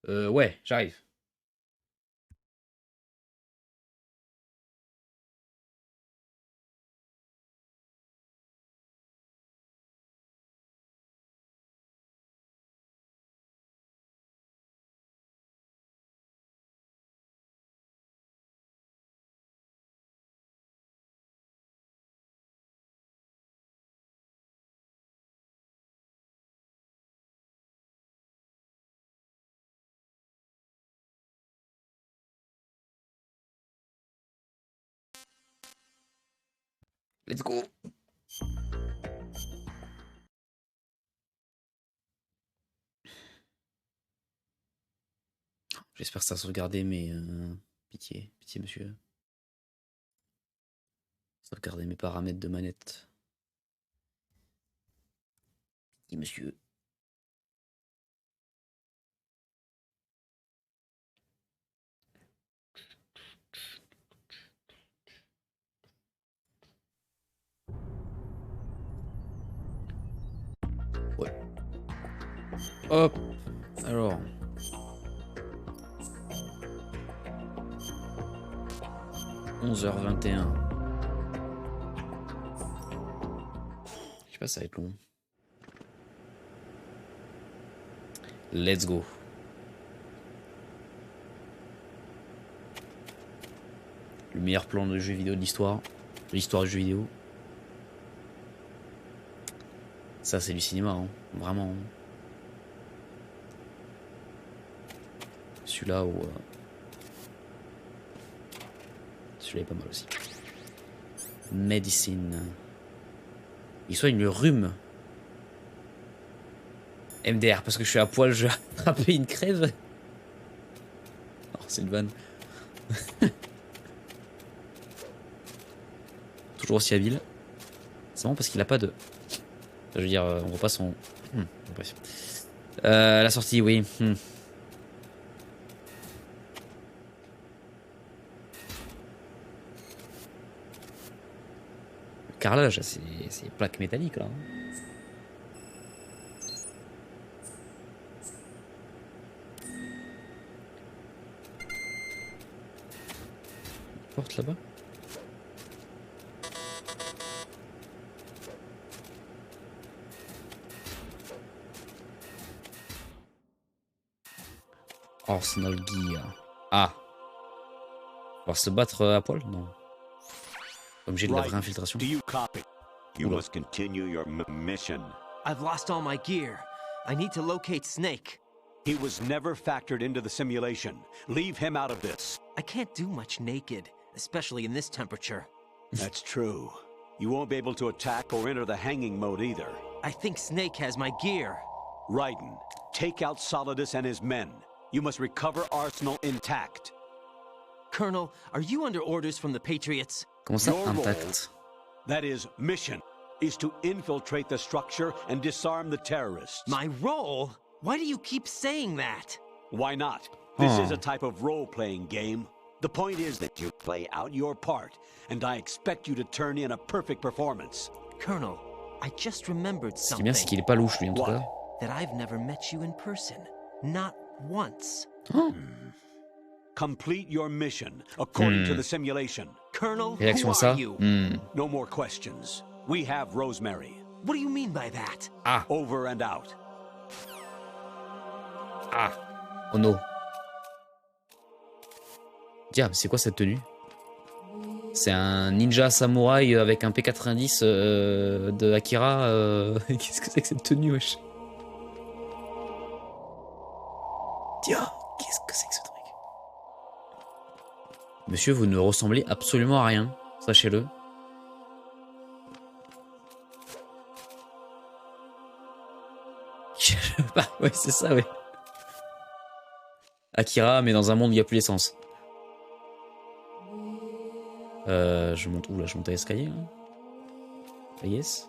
Ouais, j'arrive. Let's go. J'espère que ça a sauvegardé, mais pitié, pitié monsieur. Sauvegarder mes paramètres de manette. Pitié monsieur. Ouais. Hop. Alors. « 11h21. Je sais pas, ça va être long. Let's go. Le meilleur plan de jeu vidéo de l'histoire. L'histoire du jeu vidéo. Ça, c'est du cinéma, hein. Vraiment. Celui-là, ou... celui-là est pas mal aussi. Medicine. Il soigne le rhume. MDR, parce que je suis à poil, je vais attraper une crève. Oh, c'est une vanne. Toujours aussi habile. C'est bon parce qu'il a pas de... Je veux dire, on voit pas son... la sortie, oui. Le carrelage, c'est plaque métallique là. Porte là-bas. Arsenal Gear. Ah. On va se battre à poil? Non. Obligé de la vraie infiltration. Do you copy? You must continue your mission. I've lost all my gear. I need to locate Snake. He was never factored into the simulation. Leave him out of this. I can't do much naked, especially in this temperature. That's true. You won't be able to attack or enter the hanging mode either. I think Snake has my gear. Raiden, take out Solidus and his men. You must recover Arsenal intact. Colonel, are you under orders from the Patriots? Comment ça, Your role, intact? that is, mission, is to infiltrate the structure and disarm the terrorists. My role? Why do you keep saying that? Why not? This is a type of role-playing game. The point is that you play out your part, and I expect you to turn in a perfect performance. Colonel, I just remembered Ce qui est something. bien, c'est qu'il est pas louche, lui, en tout cas. That I've never met you in person. Not once. Complete your mission according to the simulation. Colonel, who Réaction à ça? are you? No more questions. We have Rosemary. What do you mean by that? Ah. Over and out. Ah. Oh no. Diable, c'est quoi cette tenue? C'est un ninja samouraï avec un P90 de Akira. Qu'est-ce que c'est que cette tenue, wesh? Diable, qu'est-ce que c'est que ce truc? Monsieur, vous ne ressemblez absolument à rien, sachez-le. Ouais, c'est ça, ouais. Akira, mais dans un monde où il n'y a plus d'essence. Je monte où là? Je monte à l'escalier là. Ah, yes.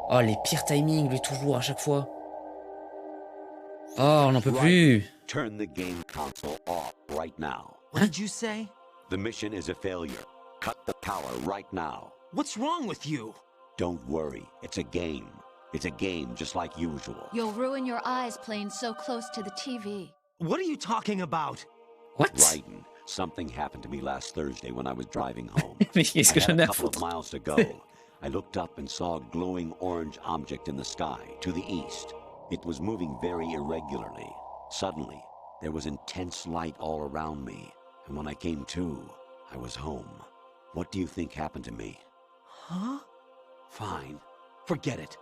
Oh, les pires timings, lui, toujours, à chaque fois. Oh, on n'en peut plus. Turn the game console off right now. What did you say? The mission is a failure. Cut the power right now. What's wrong with you? Don't worry, it's a game. It's a game just like usual. You'll ruin your eyes playing so close to the TV. What are you talking about? What? Raiden, something happened to me last Thursday when I was driving home. Mais qu'est-ce I que had j'en ai a à couple of foutre? miles to go. I looked up and saw a glowing orange object in the sky to the east. It was moving very irregularly. Suddenly, there was intense light all around me, and when I came to, I was home. What do you think happened to me? Huh? Fine. Forget it.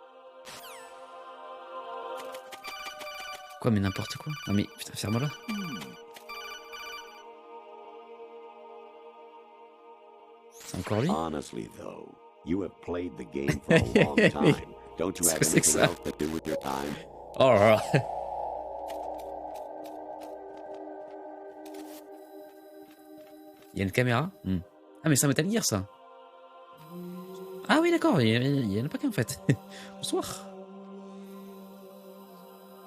Quoi, mais n'importe quoi? Non mais putain, ferme-la. C'est encore lui? Honestly, though, you have played the game for a long time. Don't you have Qu'est-ce que c'est que anything ça? else to do with your time? Oh là là. Il y a une caméra? Ah mais c'est un Metal Gear ça. Ah oui d'accord, il y en a pas qu'un en fait. Bonsoir.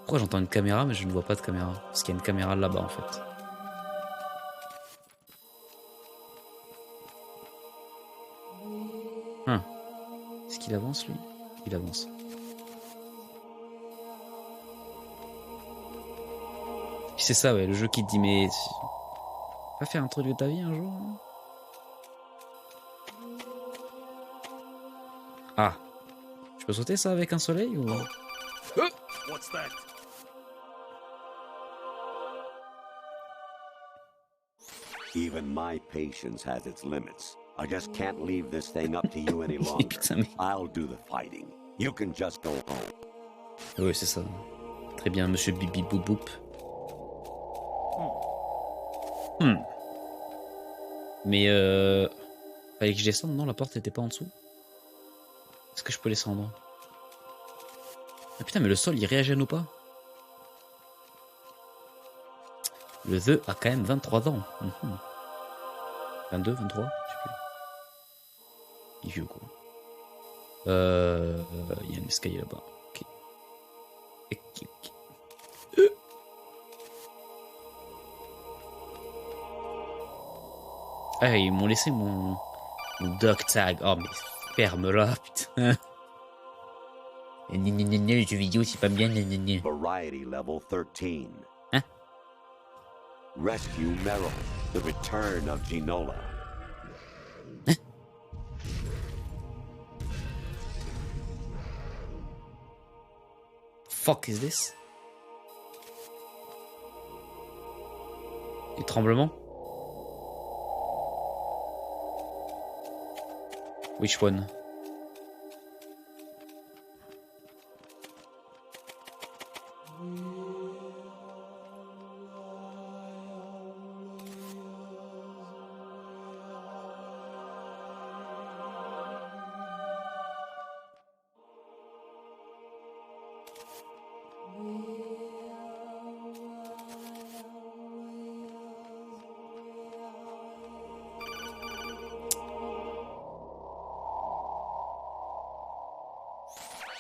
Pourquoi j'entends une caméra mais je ne vois pas de caméra? Parce qu'il y a une caméra là-bas en fait. Est-ce qu'il avance lui? Il avance. Puis c'est ça ouais, le jeu qui te dit mais... Pas faire un truc de ta vie un jour hein? Ah. Je peux sauter ça avec un soleil ou... What's that? Even my patience has its limits. I just can't leave this thing up to you any longer. Putain, mais... I'll do the fighting. You can just go home. Oui, c'est ça. Très bien, monsieur Bibi Bouboup. Mais fallait que je descende, non? La porte était pas en dessous. Est-ce que je peux descendre? Ah putain, mais le sol il réagit ou pas? Le The a quand même 23 ans. 22, 23, je sais plus. Il est vieux quoi. Il y a un escalier là-bas. Ok. Ah, ils m'ont laissé mon dog tag. Oh, mais ferme-la, putain. Les jeux vidéo, c'est pas bien. Variety level 13. Hein? Rescue Meryl. The return of Ginola. Hein? Fuck is this? Les tremblements? Which one?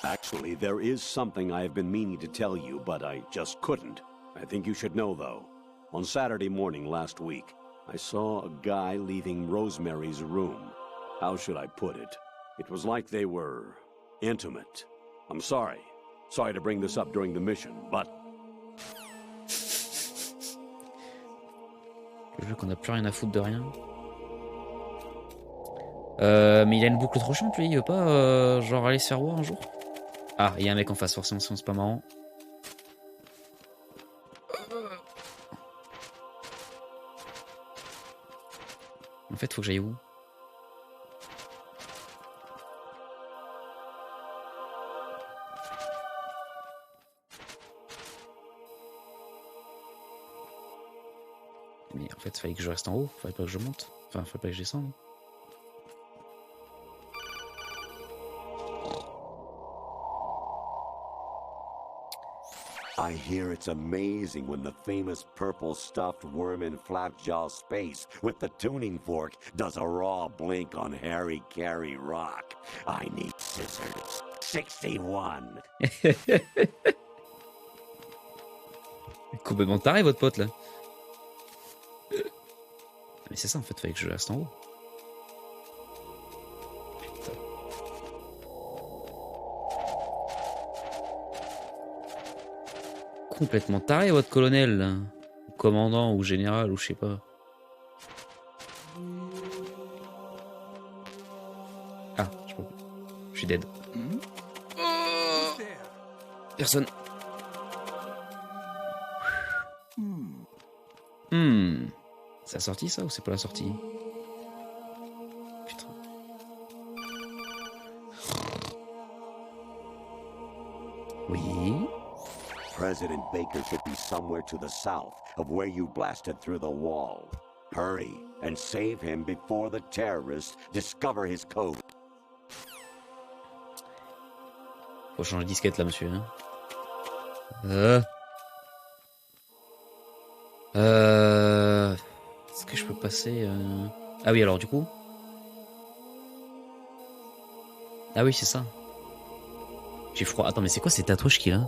Actually, there is something I have been meaning to tell you, but I just couldn't. I think you should know, though. On Saturday morning last week, I saw a guy leaving Rosemary's room. How should I put it? It was like they were intimate. I'm sorry. Sorry to bring this up during the mission, but... Le jeu qu'on a plus rien à foutre de rien. Mais il a une boucle trop chiante lui, il veut pas genre aller se faire voir un jour? Ah, il y a un mec en face, forcément c'est pas marrant. En fait, faut que j'aille où? Mais en fait, fallait que je reste en haut, fallait pas que je monte. Enfin, fallait pas que je descende. I hear it's amazing when the famous purple stuffed worm in Flapjaw Space with the tuning fork does a raw blink on Harry Carey Rock. I need scissors. 61. Complètement taré votre pote là. Mais c'est ça en fait, fallait que je reste en haut. Putain. complètement taré, votre colonel, là. Ou commandant, ou général, ou je sais pas. Ah, je suis dead. Personne. C'est la sortie, ça, ou c'est pas la sortie? Putain. Oui. President Baker should be somewhere to the south of where you blasted through the wall. Hurry and save him before the terrorists discover his code. Faut changer de disquette là, monsieur. Est-ce que je peux passer Ah oui, alors du coup. Ah oui, c'est ça. J'ai froid. Attends, mais c'est quoi ces tatouages qu'il a?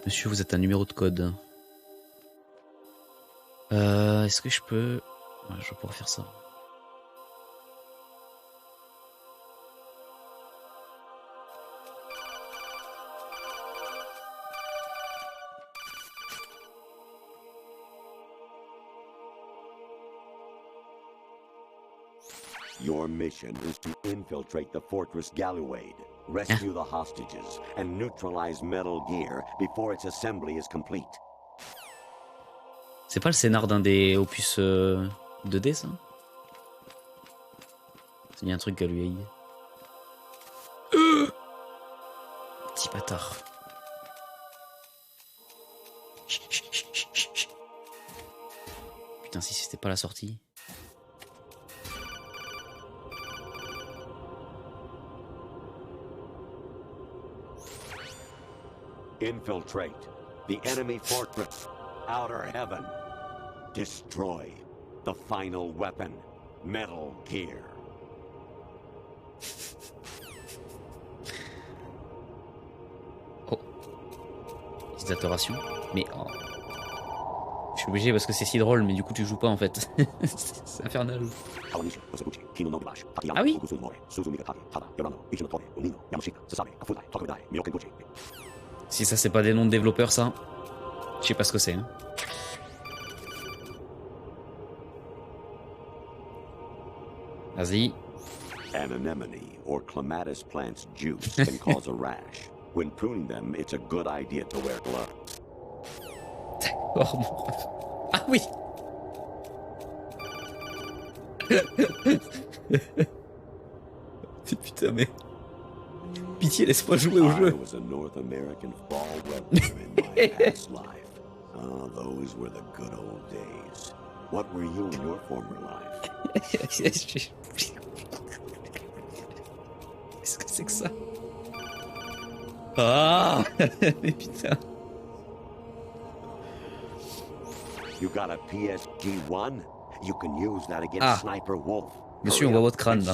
Monsieur, vous êtes un numéro de code. Est-ce que je peux... Ouais, je vais pouvoir faire ça. Your mission is to infiltrate the Fortress Galluade, rescue the hostages, and neutralize Metal Gear before its assembly is complete. C'est pas le scénar d'un des opus 2D, ça? Il y a un truc Galluade. Petit bâtard. Putain, si c'était pas la sortie. Infiltrate the enemy fortress, Outer Heaven. Destroy the final weapon, Metal Gear. Oh. Utilisateur-ration. Mais oh. Je suis obligé parce que c'est si drôle, mais du coup tu joues pas en fait. C'est infernal. Ah oui. Si ça c'est pas des noms de développeurs, ça, je sais pas ce que c'est. Hein. Vas-y. An anemone or clematis plant's juice can cause a rash. When pruning them, it's a good idea to wear gloves. Oh mon... Ah oui. Putain mais... Pitié, laisse-moi jouer au jeu. I was a North American fall weather in my past life. Oh, those were the good old days. What were you in your former life? Qu'est-ce que c'est que ça? Ah. Mais putain. You got a PSG-1? You can use that against Sniper Wolf. Monsieur, on voit votre crâne là.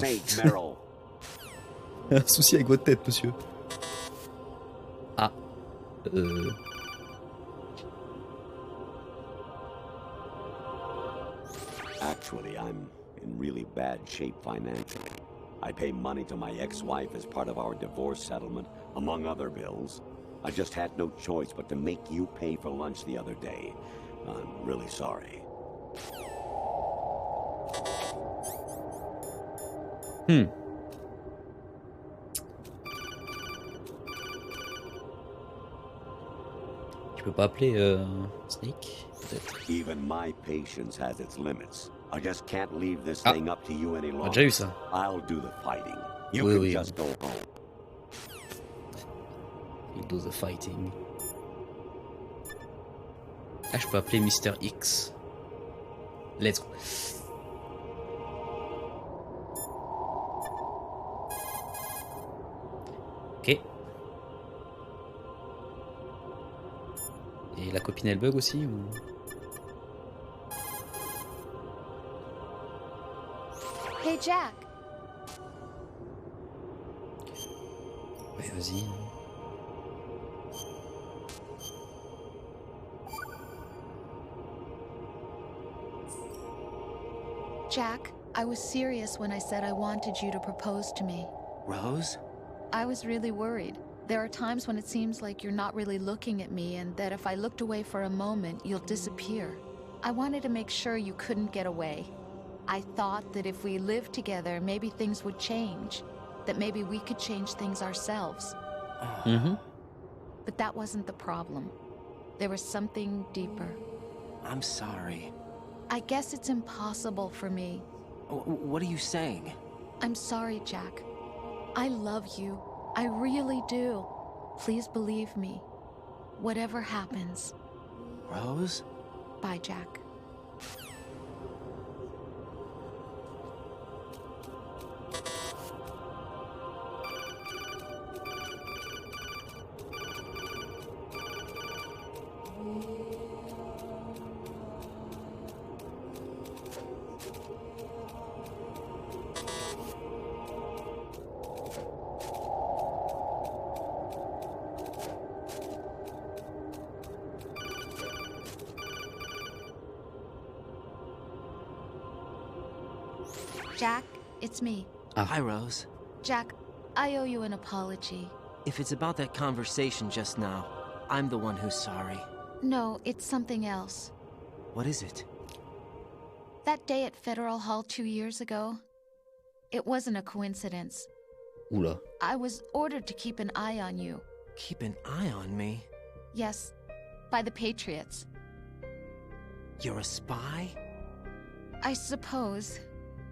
Un souci avec votre tête, monsieur. Ah. Actually, I'm in really bad shape financially. I pay money to my ex-wife as part of our divorce settlement, among other bills. I just had no choice but to make you pay for lunch the other day. I'm really sorry. Tu peux pas appeler Snake, peut-être. Even my patience has its limits. I just can't leave this thing up to you any On a longer. déjà eu ça. I'll do the fighting. You Oui, can oui. just go home. Il do the fighting. Ah, je peux appeler Mr. X. Let's go. Ok. Et la copine elle bug aussi ou... Hey, Jack. Ouais, vas-y. Jack, I was serious when I said I wanted you to propose to me. Rose? I was really worried. There are times when it seems like you're not really looking at me and that if I looked away for a moment, you'll disappear. I wanted to make sure you couldn't get away. I thought that if we lived together, maybe things would change. That maybe we could change things ourselves. Mhm. But that wasn't the problem. There was something deeper. I'm sorry. I guess it's impossible for me. What are you saying? I'm sorry, Jack. I love you. I really do. Please believe me. Whatever happens. Rose? Bye, Jack. Jack, it's me. Hi, Rose. Jack, I owe you an apology. If it's about that conversation just now, I'm the one who's sorry. No, it's something else. What is it? That day at Federal Hall 2 years ago, it wasn't a coincidence. Oula. I was ordered to keep an eye on you. Keep an eye on me? Yes, by the Patriots. You're a spy? I suppose.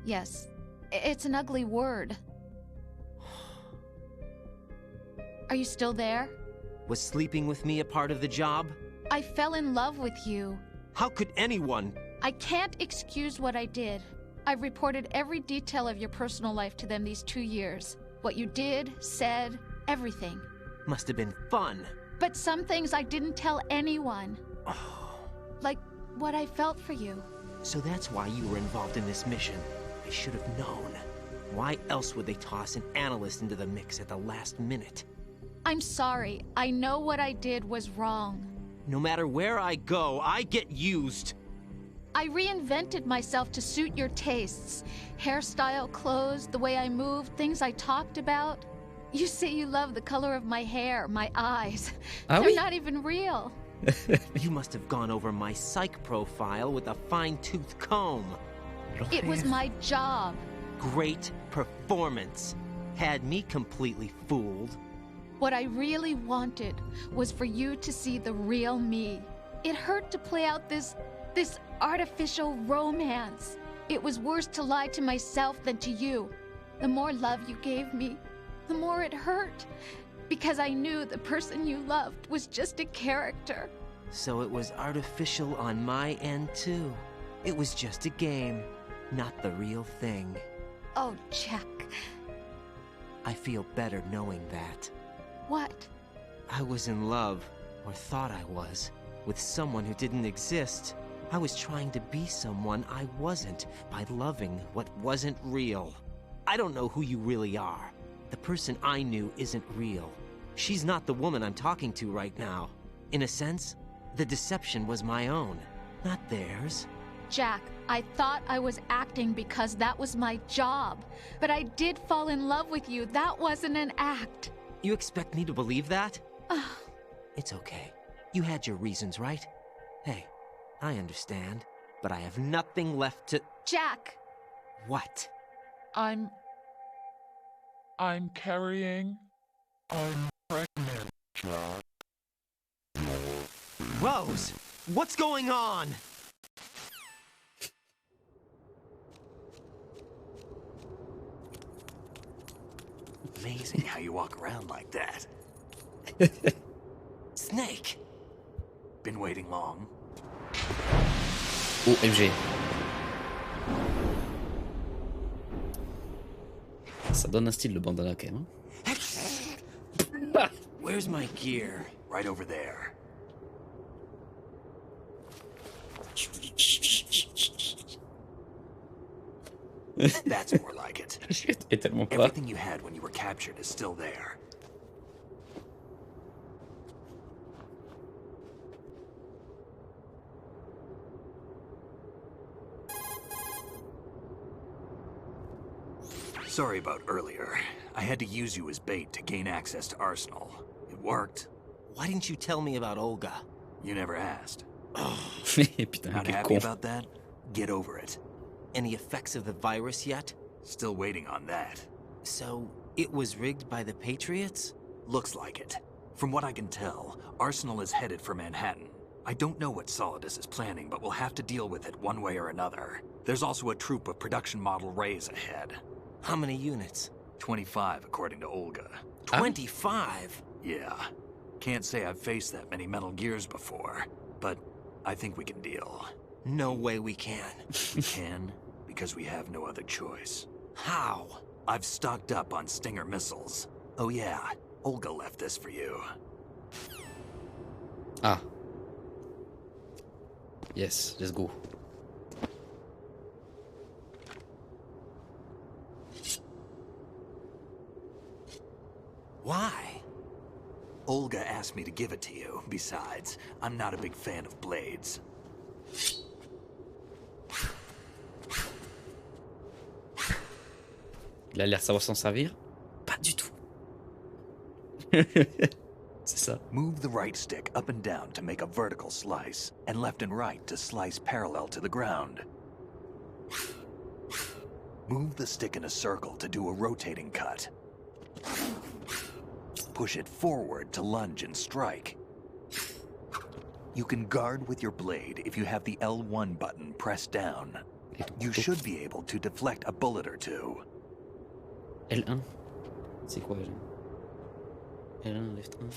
Yes. It's an ugly word. Are you still there? Was sleeping with me a part of the job? I fell in love with you. How could anyone? I can't excuse what I did. I've reported every detail of your personal life to them these 2 years. What you did, said, everything. Must have been fun. But some things I didn't tell anyone. Like what I felt for you. So that's why you were involved in this mission. I should have known. Why else would they toss an analyst into the mix at the last minute? I'm sorry. I know what I did was wrong. No matter where I go, I get used. I reinvented myself to suit your tastes. Hairstyle, clothes, the way I moved, things I talked about. You say you love the color of my hair, my eyes. Ah They're oui? not even real. You must have gone over my psych profile with a fine-tooth comb. It was my job. Great performance. Had me completely fooled. What I really wanted was for you to see the real me. It hurt to play out this artificial romance. It was worse to lie to myself than to you. The more love you gave me, the more it hurt. Because I knew the person you loved was just a character. So it was artificial on my end too. It was just a game, not the real thing. Oh, Jack. I feel better knowing that. What? I was in love, or thought I was, with someone who didn't exist. I was trying to be someone I wasn't by loving what wasn't real. I don't know who you really are. The person I knew isn't real. She's not the woman I'm talking to right now. In a sense, the deception was my own, not theirs. Jack, I thought I was acting because that was my job. But I did fall in love with you. That wasn't an act. You expect me to believe that? It's okay. You had your reasons, right? Hey, I understand, but I have nothing left to... Jack! What? I'm carrying. I'm pregnant, Jack. Rose! What's going on? Amazing how you walk around like that. Snake! Been waiting long? Oh, MG. Ça donne un style le bandana quand même. Where's my gear? Right over there. That's more like it. Et tellement pas. Everything you had when you were captured is still there. Sorry about earlier. I had to use you as bait to gain access to Arsenal. It worked. Why didn't you tell me about Olga? You never asked. Putain, Not quel happy con. about that? Get over it. Any effects of the virus yet? Still waiting on that. So, it was rigged by the Patriots? Looks like it. From what I can tell, Arsenal is headed for Manhattan. I don't know what Solidus is planning, but we'll have to deal with it one way or another. There's also a troop of production model Rays ahead. How many units? 25, according to Olga. 25? Yeah. Can't say I've faced that many Metal Gears before, but I think we can deal. No way we can. We can, because we have no other choice. How? I've stocked up on Stinger missiles. Oh yeah, Olga left this for you. Ah. Yes, let's go. Why? Olga asked me to give it to you. Besides, I'm not a big fan of blades. Il a l'air de savoir s'en servir. Pas du tout. C'est ça. Move the right stick up and down to make a vertical slice, and left and right to slice parallel to the ground. Move the stick in a circle to do a rotating cut. Push it forward to lunge and strike. You can guard with your blade if you have the L1 button pressed down. You should be able to deflect a bullet or two. L1. C'est quoi? L1, left 1.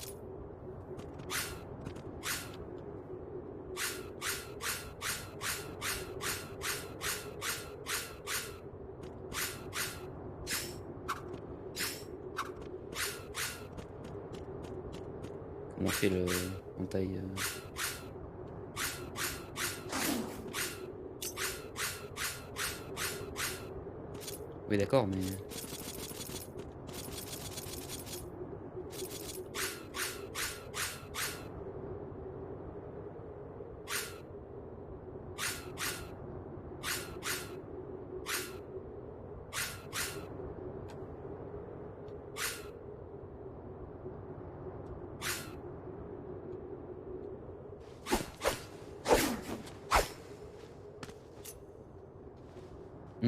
Comment on fait le en taille Oui d'accord mais...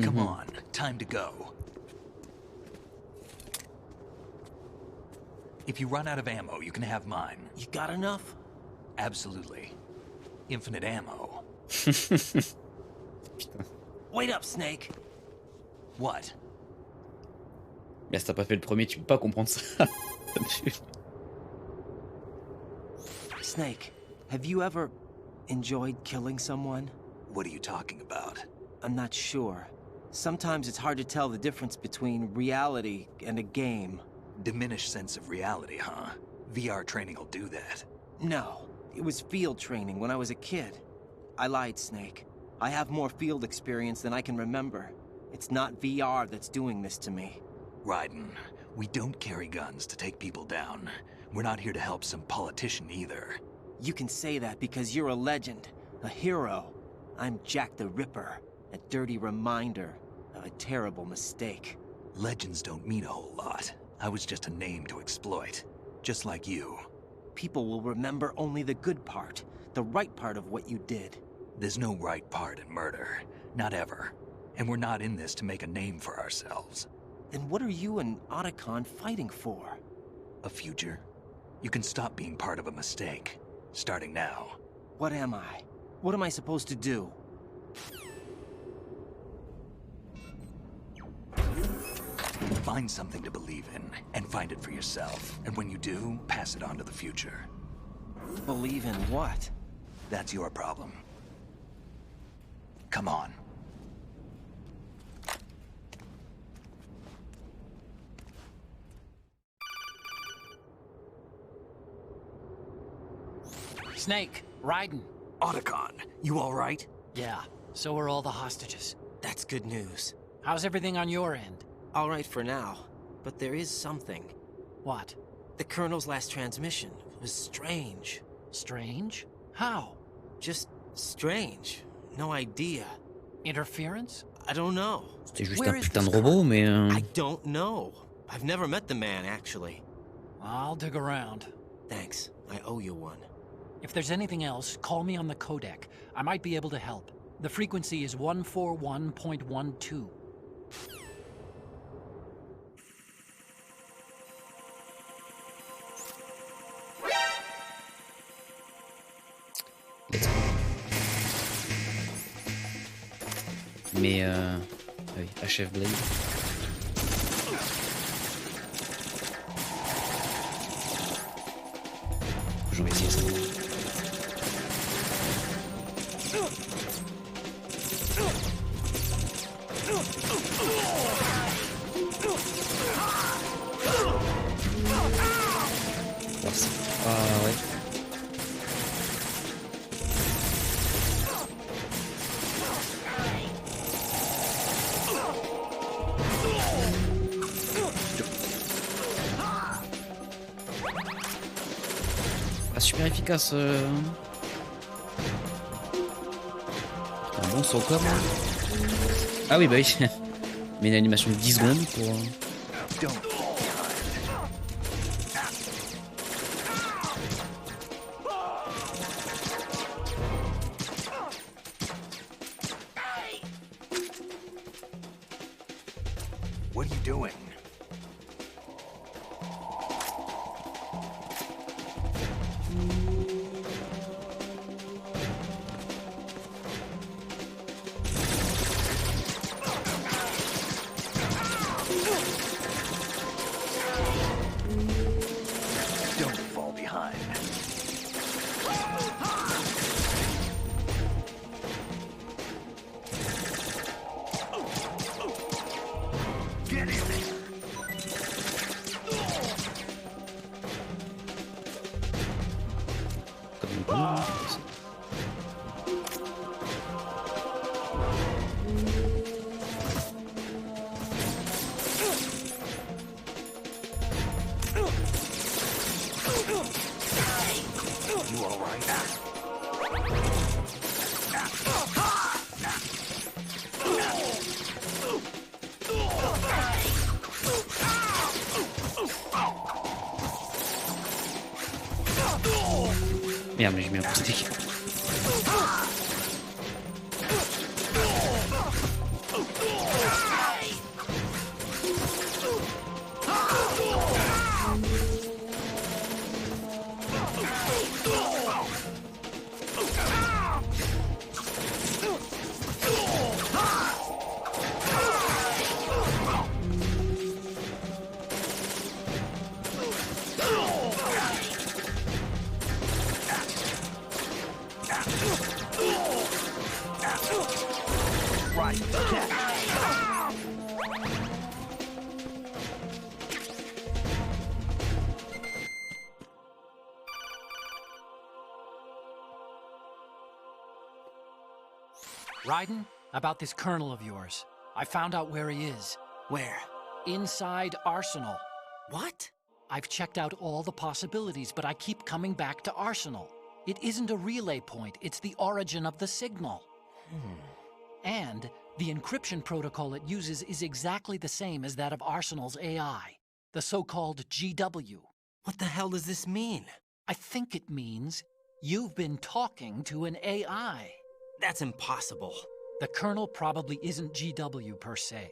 Come on, time to go. If you run out of ammo, you can have mine. You got enough? Absolutely. Infinite ammo. Wait up, Snake. What? Mais si t'as pas fait le premier, tu peux pas comprendre ça. Snake, have you ever enjoyed killing someone? What are you talking about? I'm not sure. Sometimes it's hard to tell the difference between reality and a game. Diminished sense of reality, huh? VR training will do that. No, it was field training when I was a kid. I lied, Snake. I have more field experience than I can remember. It's not VR that's doing this to me. Raiden, we don't carry guns to take people down. We're not here to help some politician either. You can say that because you're a legend, a hero. I'm Jack the Ripper, a dirty reminder of a terrible mistake. Legends don't mean a whole lot. I was just a name to exploit. Just like you. People will remember only the good part, the right part of what you did. There's no right part in murder. Not ever. And we're not in this to make a name for ourselves. Then what are you and Otacon fighting for? A future? You can stop being part of a mistake. Starting now. What am I? What am I supposed to do? Find something to believe in, and find it for yourself. And when you do, pass it on to the future. Believe in what? That's your problem. Come on. Snake, Raiden. Otacon, you all right? Yeah, so are all the hostages. That's good news. How's everything on your end? All right for now, but there is something. What? The Colonel's last transmission was strange. Strange? How? Just strange. No idea. Interference? I don't know. C'était juste Where un is putain this de robot, mais... I don't know. I've never met the man, actually. I'll dig around. Thanks. I owe you one. If there's anything else, call me on the codec. I might be able to help. The frequency is 141.12. Let's go. Mais ah oui, HF Blade. Je vais essayer ça. Merci. Ah ouais. Ah, super efficace. Un bon saut comme. Ah oui, bah oui. Mais une animation de 10 secondes pour. What are you doing? Don't fall behind. Get in there. You all right? Merde, mais j'ai mis un coup de stick. Right. Raiden, about this colonel of yours. I found out where he is. Where? Inside Arsenal. What? I've checked out all the possibilities, but I keep coming back to Arsenal. It isn't a relay point, it's the origin of the signal. And the encryption protocol it uses is exactly the same as that of Arsenal's AI, the so-called GW. What the hell does this mean? I think it means you've been talking to an AI. That's impossible. The kernel probably isn't GW per se.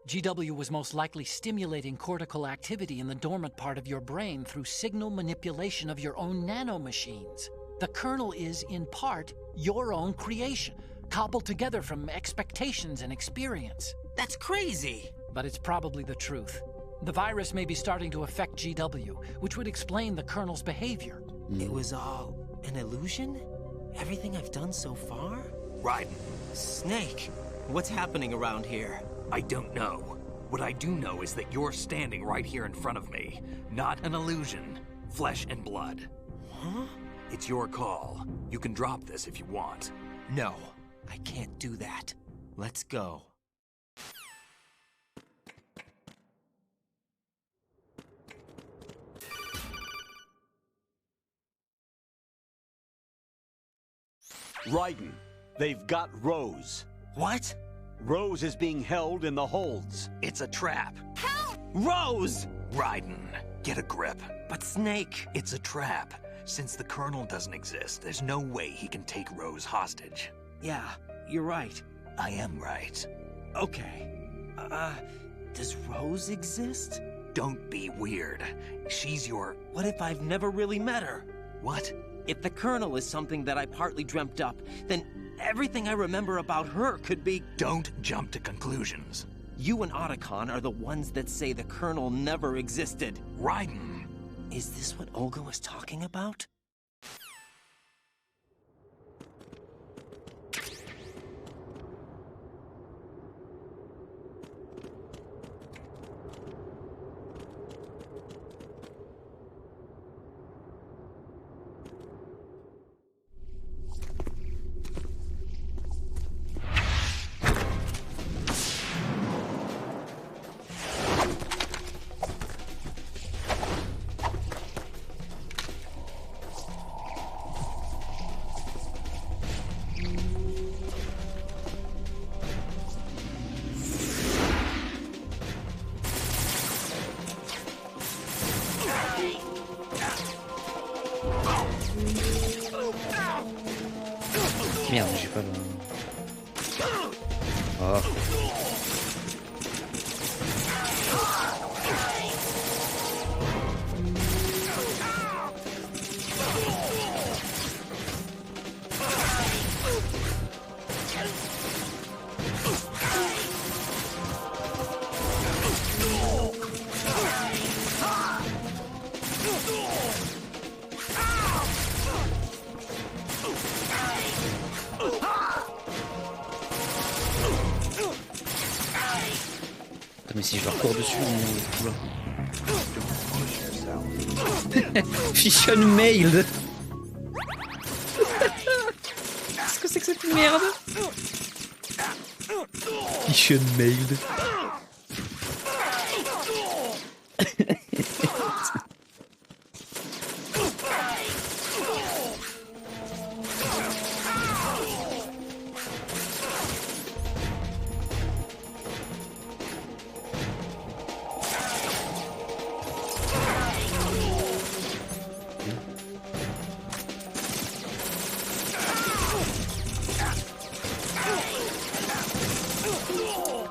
GW was most likely stimulating cortical activity in the dormant part of your brain through signal manipulation of your own nanomachines. The kernel is, in part, your own creation, cobbled together from expectations and experience. That's crazy. But it's probably the truth. The virus may be starting to affect GW, which would explain the kernel's behavior. It was all an illusion? Everything I've done so far? Raiden, Snake, what's happening around here? I don't know. What I do know is that you're standing right here in front of me. Not an illusion. Flesh and blood. Huh? It's your call. You can drop this if you want. No, I can't do that. Let's go. Raiden, they've got Rose. What? Rose is being held in the holds. It's a trap. Rose! Raiden, get a grip. But Snake... It's a trap. Since the Colonel doesn't exist, there's no way he can take Rose hostage. Yeah, you're right. I am right. Okay. Does Rose exist? Don't be weird. She's your... What if I've never really met her? What? If the Colonel is something that I partly dreamt up, then everything I remember about her could be... Don't jump to conclusions. You and Otacon are the ones that say the Colonel never existed. Raiden! Is this what Olga was talking about? Merde, j'ai pas le... Oh. Mais si je leur cours dessus, on... Fission mailed. Qu'est-ce que c'est que cette merde? Fission mailed.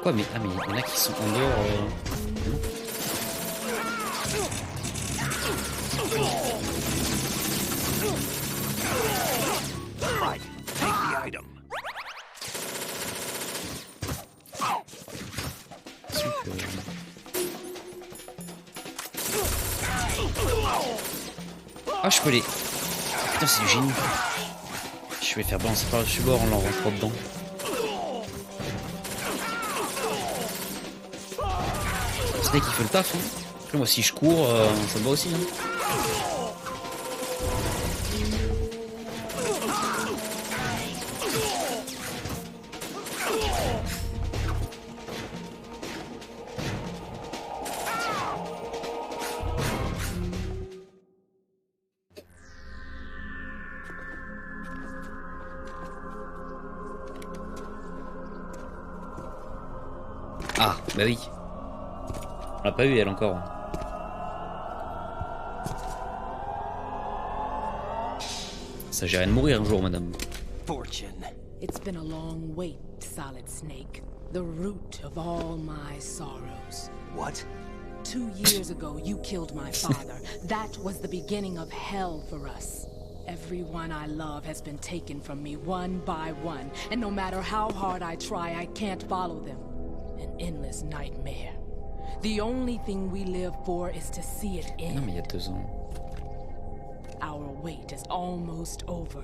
Quoi mais ah mais il y en a qui sont en dehors. Right, take the item. Ah je peux les... Putain c'est du génie. Je vais faire balancer par le subord en l'en rentrant dedans. Snake il fait le taf hein. Après moi si je cours ça me va aussi hein. Ah bah oui. On l'a pas eu elle encore. Ça gêne de mourir un jour, madame. Fortune. It's been a long wait, Solid Snake. The root of all my sorrows. What? 2 years ago, you killed my father. That was the beginning of hell for us. Everyone I love has been taken from me one by one, and no matter how hard I try, I can't follow them. An endless nightmare. The only thing we live for is to see it end. Non mais il y a 2 ans. Our wait is almost over.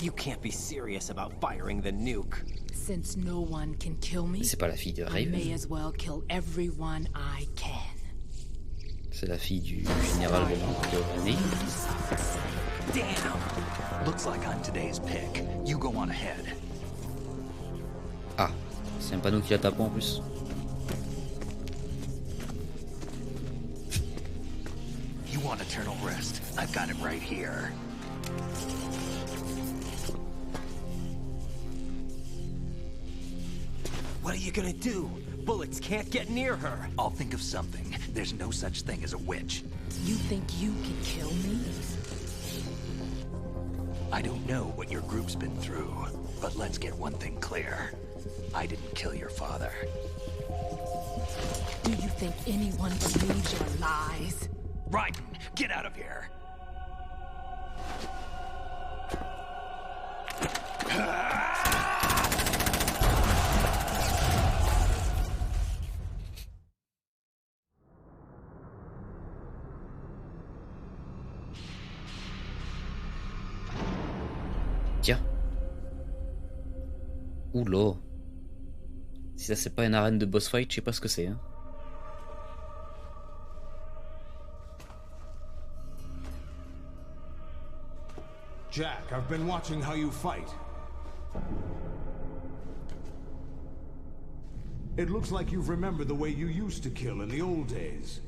You can't be serious about firing the nuke. Since no one can kill me, C'est pas la fille de I may Raven. as well kill everyone I can. C'est la fille du général de Ney. Damn! Looks like I'm today's pick. You go on ahead. Ah, c'est un panneau qui la tape en plus. You want eternal rest? I've got it right here. you gonna do? Bullets can't get near her. I'll think of something. There's no such thing as a witch. You think you can kill me? I don't know what your group's been through, but let's get one thing clear. I didn't kill your father. Do you think anyone believes your lies? Raiden, get out of here! Tiens. Oula. Si ça c'est pas une arène de boss fight, je sais pas ce que c'est. Hein. Jack, I've been watching how you fight. It looks like you've remembered the way you used to kill in the old days.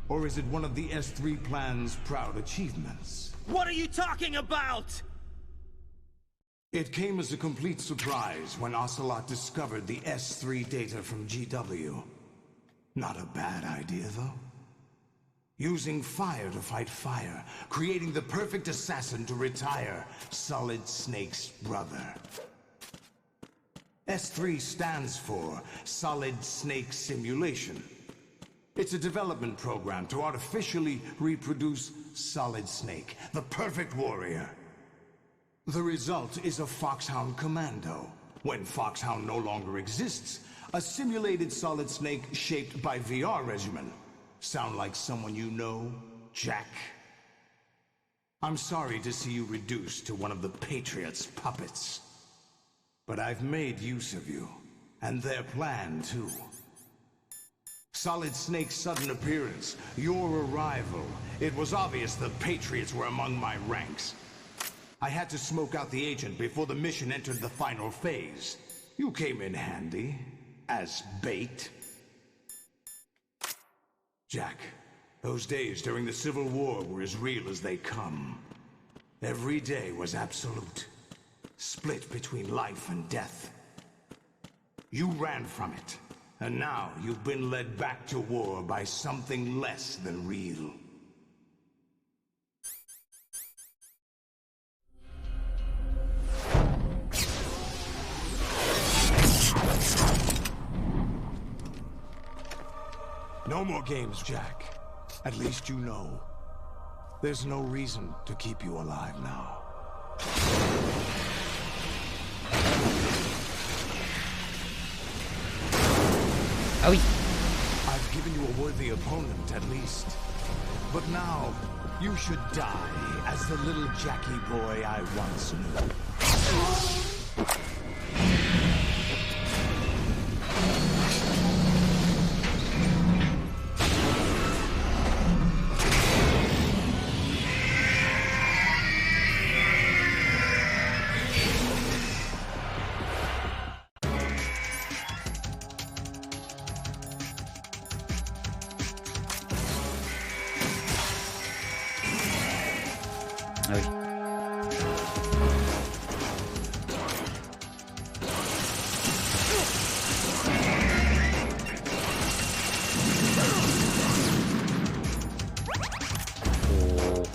Or is it one of the S3 plan's proud achievements? What are you talking about? It came as a complete surprise when Ocelot discovered the S3 data from GW. Not a bad idea, though. Using fire to fight fire, creating the perfect assassin to retire Solid Snake's brother. S3 stands for Solid Snake Simulation. It's a development program to artificially reproduce Solid Snake, the perfect warrior. The result is a Foxhound Commando. When Foxhound no longer exists, a simulated Solid Snake shaped by VR regimen. Sound like someone you know, Jack? I'm sorry to see you reduced to one of the Patriots' puppets. But I've made use of you, and their plan too. Solid Snake's sudden appearance, your arrival, it was obvious the Patriots were among my ranks. I had to smoke out the agent before the mission entered the final phase. You came in handy, as bait. Jack, those days during the Civil War were as real as they come. Every day was absolute, split between life and death. You ran from it, and now you've been led back to war by something less than real. No more games, Jack. At least you know. There's no reason to keep you alive now. Ah oui. I've given you a worthy opponent, at least. But now, you should die as the little Jackie boy I once knew. Ah oui.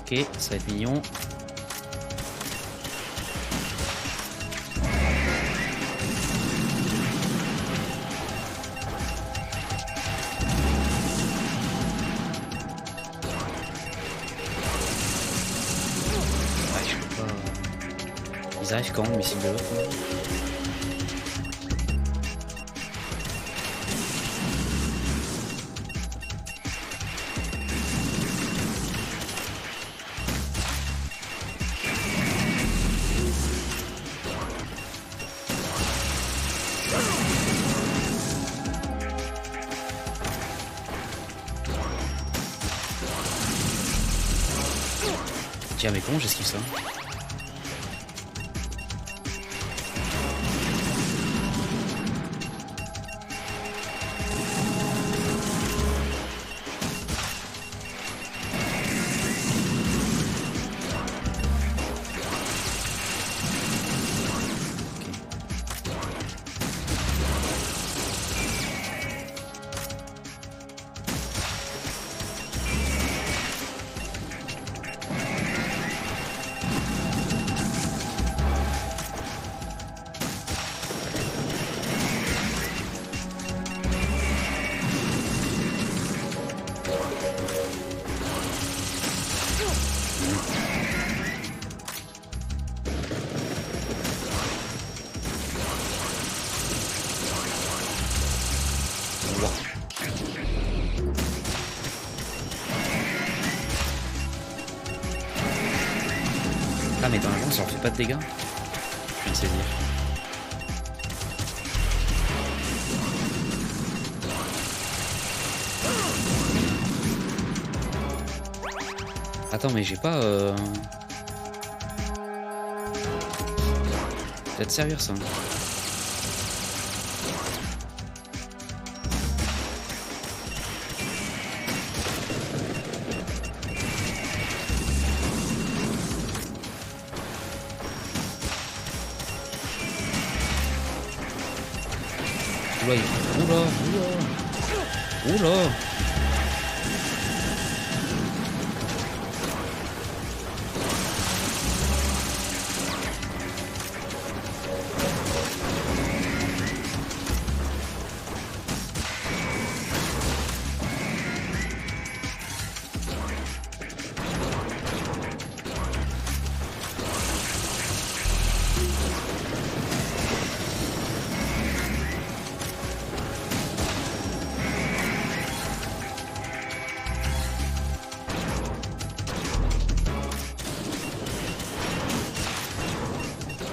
Ok, ça va être mignon. Ils arrivent quand, le missile de l'autre? Tiens, mais comment j'esquive ça? Ah mais dans la ça en fait pas de dégâts. Je viens de saisir. Attends mais j'ai pas peut-être servir ça. Oula, oula, oula, oula.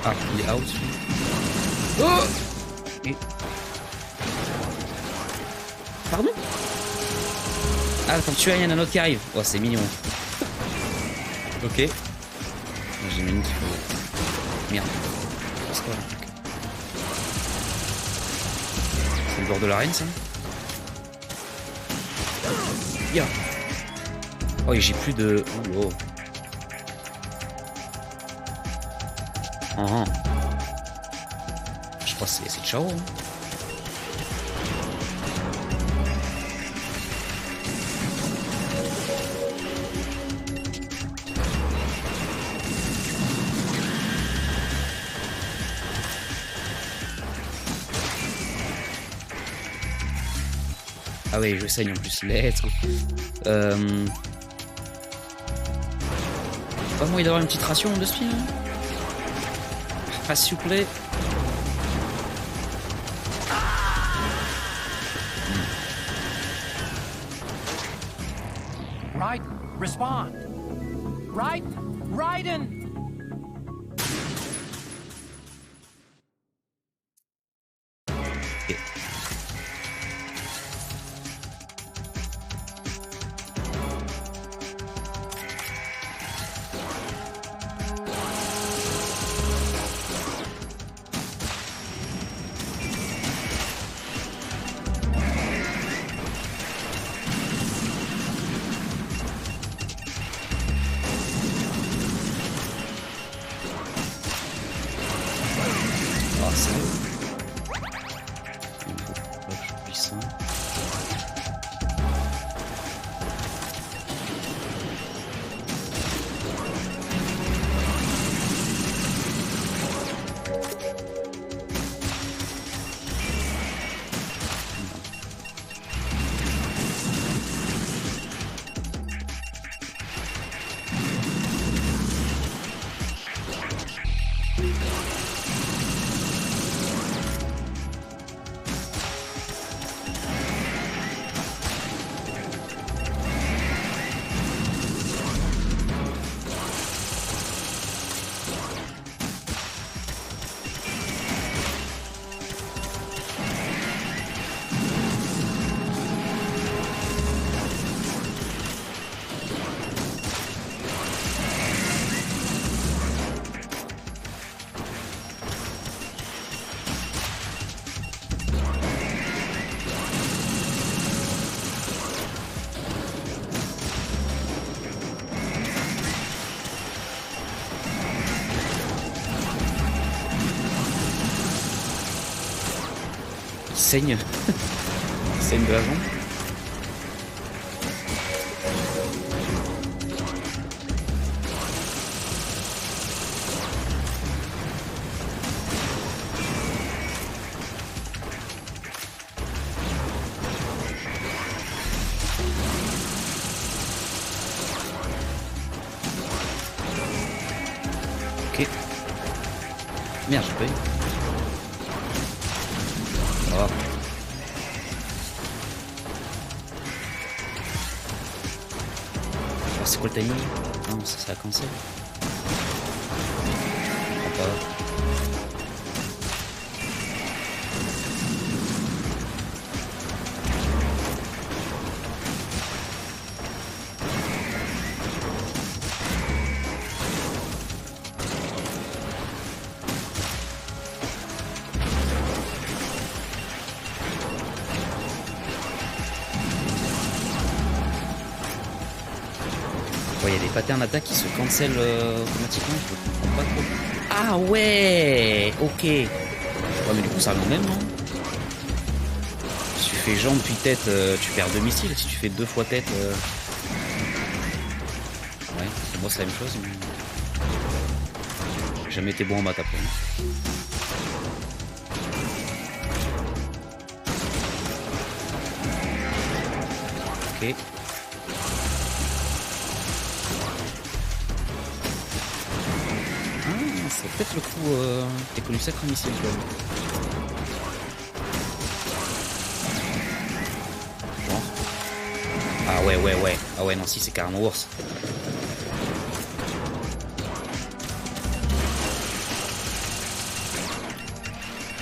Ah, il est out. Oh et... Pardon? Ah, quand tu as il y en a un autre qui arrive. Oh, c'est mignon. Ok. J'ai mis une qu'il faut... Merde. C'est quoi là? C'est le bord de l'arène, ça? Yeah. Oh, et j'ai plus de... Oh, oh. Je crois que c'est ciao. Hein. Ah oui, je saigne en plus. Let's go. Pas moyen d'avoir une petite ration de ce film. Ah, s'il vous plaît. Right, respond. Right, Raiden. Okay. Saigne. Saigne de la jambe. Ok. Merde, j'ai pas eu. Oh. C'est quoi le timing? Non, ça a cancel. Ouais, il y a des patterns d'attaque qui se cancel automatiquement, je comprends pas trop. Ah ouais, ok. Ouais, mais du coup ça revient au même, non? Si tu fais jambe puis tête, tu perds 2 missiles. Si tu fais 2 fois tête... Ouais, pour moi c'est la même chose, mais... J'ai jamais été bon en maths après. Ok. C'est peut-être le coup t'es connu sacré missile toi. Genre. Ah ouais. Ah ouais non si c'est carrément worse.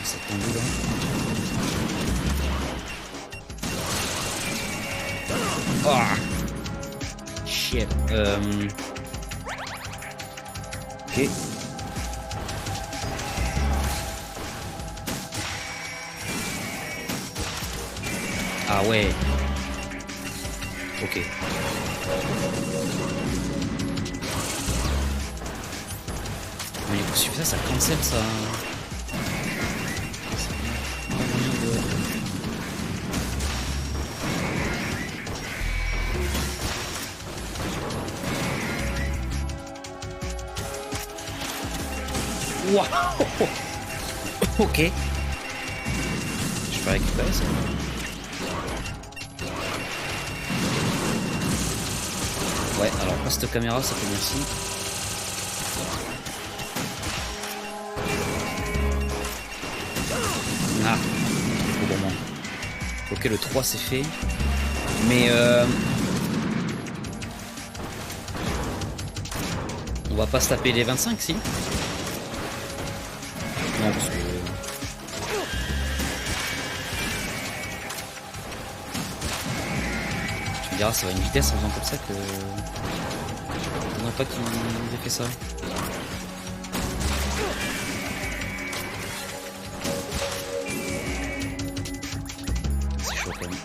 C'est tendu là. Ah shit. Ok. Ah ouais. Ok. Mais du coup, si tu fais ça, ça cancelle ça. Waouh. Ok. Je peux récupérer ça. Ouais, alors pas cette caméra, ça fait merci. Ah, au bon moment. Ok, le 3 c'est fait. Mais on va pas se taper les 25 si? Non, parce que... Tu me diras, ça va une vitesse en faisant comme ça que... Non, pas qu'il ait fait ça. C'est chaud quand même.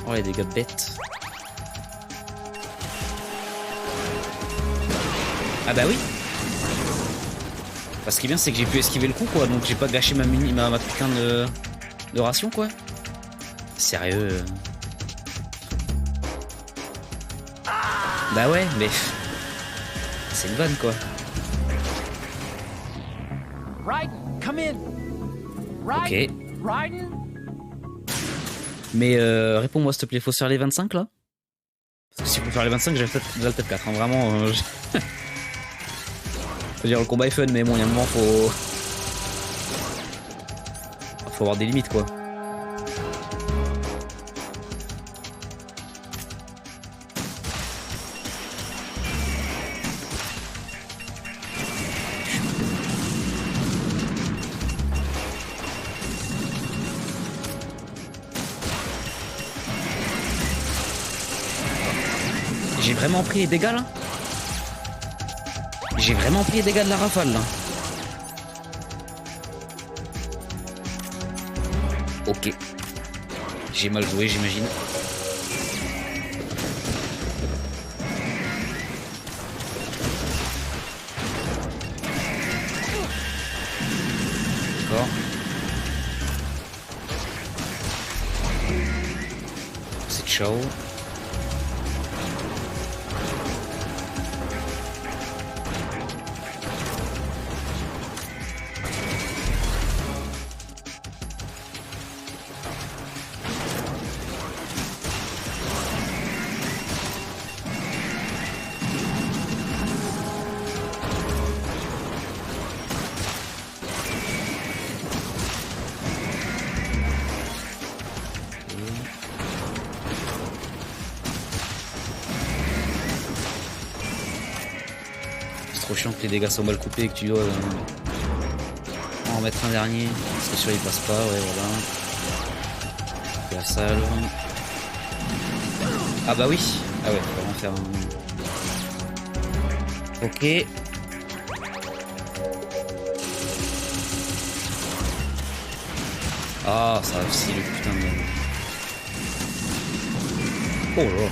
Oh les dégâts bêtes. Ah bah oui. Parce qu'il est bien c'est que j'ai pu esquiver le coup quoi, donc j'ai pas gâché ma putain de ration quoi. Sérieux. Bah ouais mais c'est une vanne quoi. Ok. Mais réponds-moi s'il te plaît, faut se faire les 25 là? Parce que si faut faire les 25, j'ai déjà le top 4, hein, vraiment. Je veux dire, le combat est fun, mais bon, il y a un moment, faut avoir des limites quoi. J'ai vraiment pris les dégâts là? J'ai vraiment pris les dégâts de la rafale là. Ok. J'ai mal joué j'imagine. D'accord. C'est ciao. trop chiant que les dégâts sont mal coupés et que tu dois en remettre un dernier. C'est sûr il passe pas, ouais voilà. La salve. Ah bah oui. Ah ouais, faut vraiment faire un... Ok. Ah, ça a aussi le putain de... Oh là.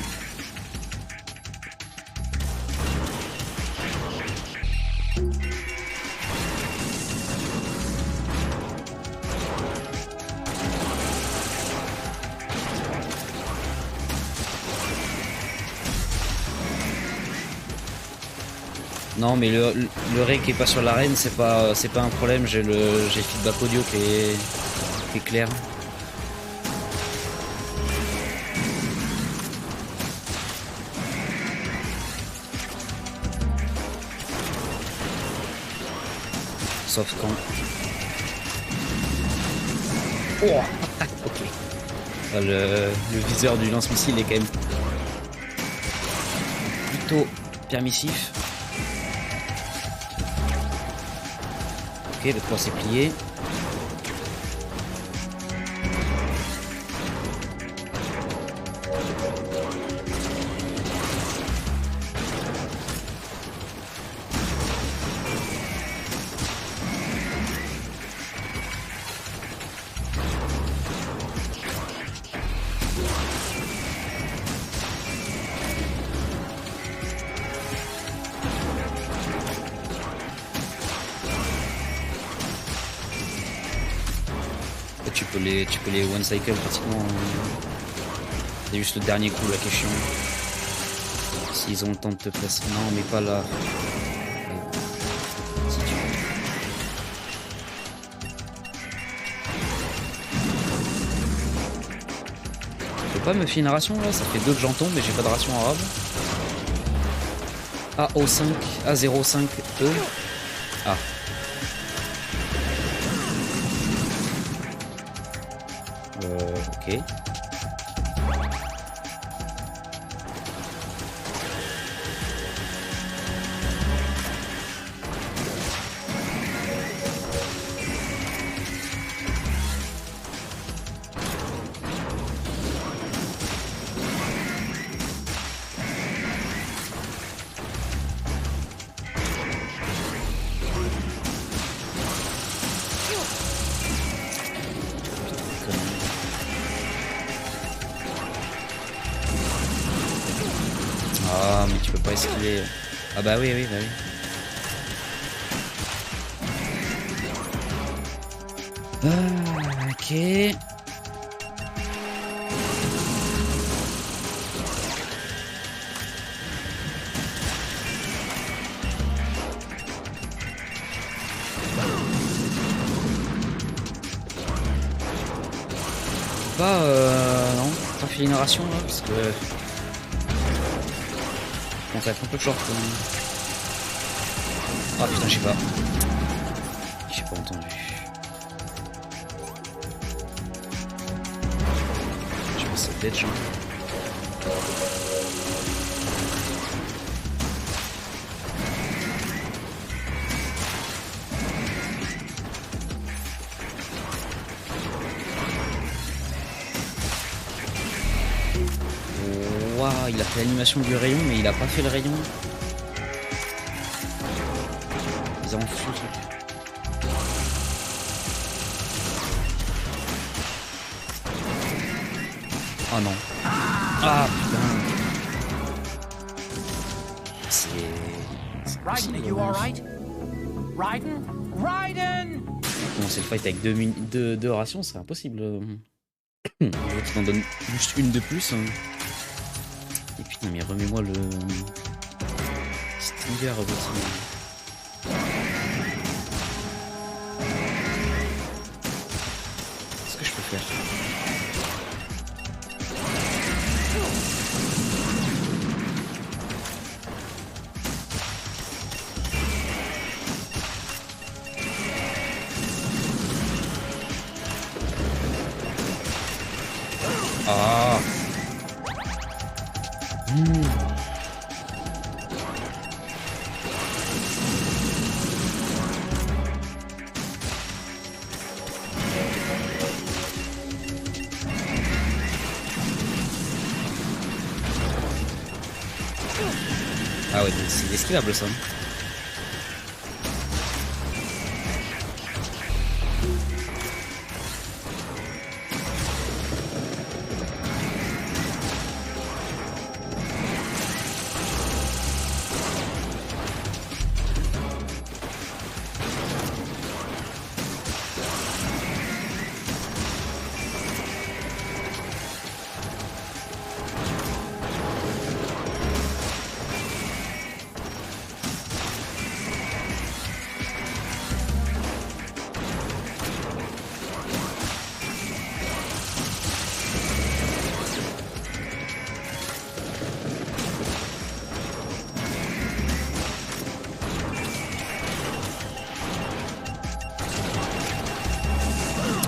Non mais le Ray qui est pas sur l'arène c'est pas un problème, j'ai le feedback audio qui est clair. Sauf quand... Oh ok. Le viseur du lance-missile est quand même plutôt permissif. Ok, le 3 c'est plié. Tu peux les one cycle pratiquement. C'est juste le dernier coup là qui est chiant. S'ils ont le temps de te placer. Non mais pas là. Si tu... Je peux pas me filer une ration là, ça fait 2 que j'en tombe mais j'ai pas de ration arabe. AO5, A05E. Ah. Ok. Ah mais tu peux pas esquiver. Ah bah oui, bah oui. Ah, ok. Non, pas fait une ration là parce que... On va être un peu short. Ah putain, je sais pas. J'ai pas entendu. Je pense que c'est peut-être genre. Waouh, il a fait l'animation du rayon, mais il a pas fait le rayon. Ils ont foutu le truc. Oh non. Ah putain. C'est... Raiden, are you alright? Raiden? Raiden! Commencer le fight avec deux rations, c'est impossible. Tu t'en donnes juste une de plus. Et putain, mais remets-moi le... Stinger aussi. Qu'est-ce que je peux faire? Ah. Ah ouais, donc c'est esquivable ça.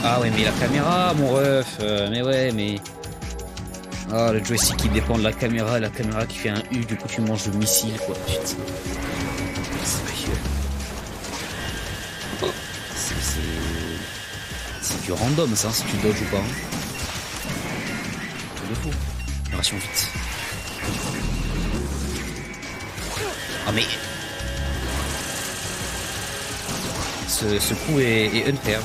Ah ouais, mais la caméra, mon ref, mais ouais, mais... Ah, le joystick qui dépend de la caméra qui fait un U, du coup tu manges le missile, quoi. Putain. Sérieux. Oh, c'est du random, ça, si tu dodges ou pas. Hein. Tout de fou. Ration vite. Ah mais... Ce coup est unfair.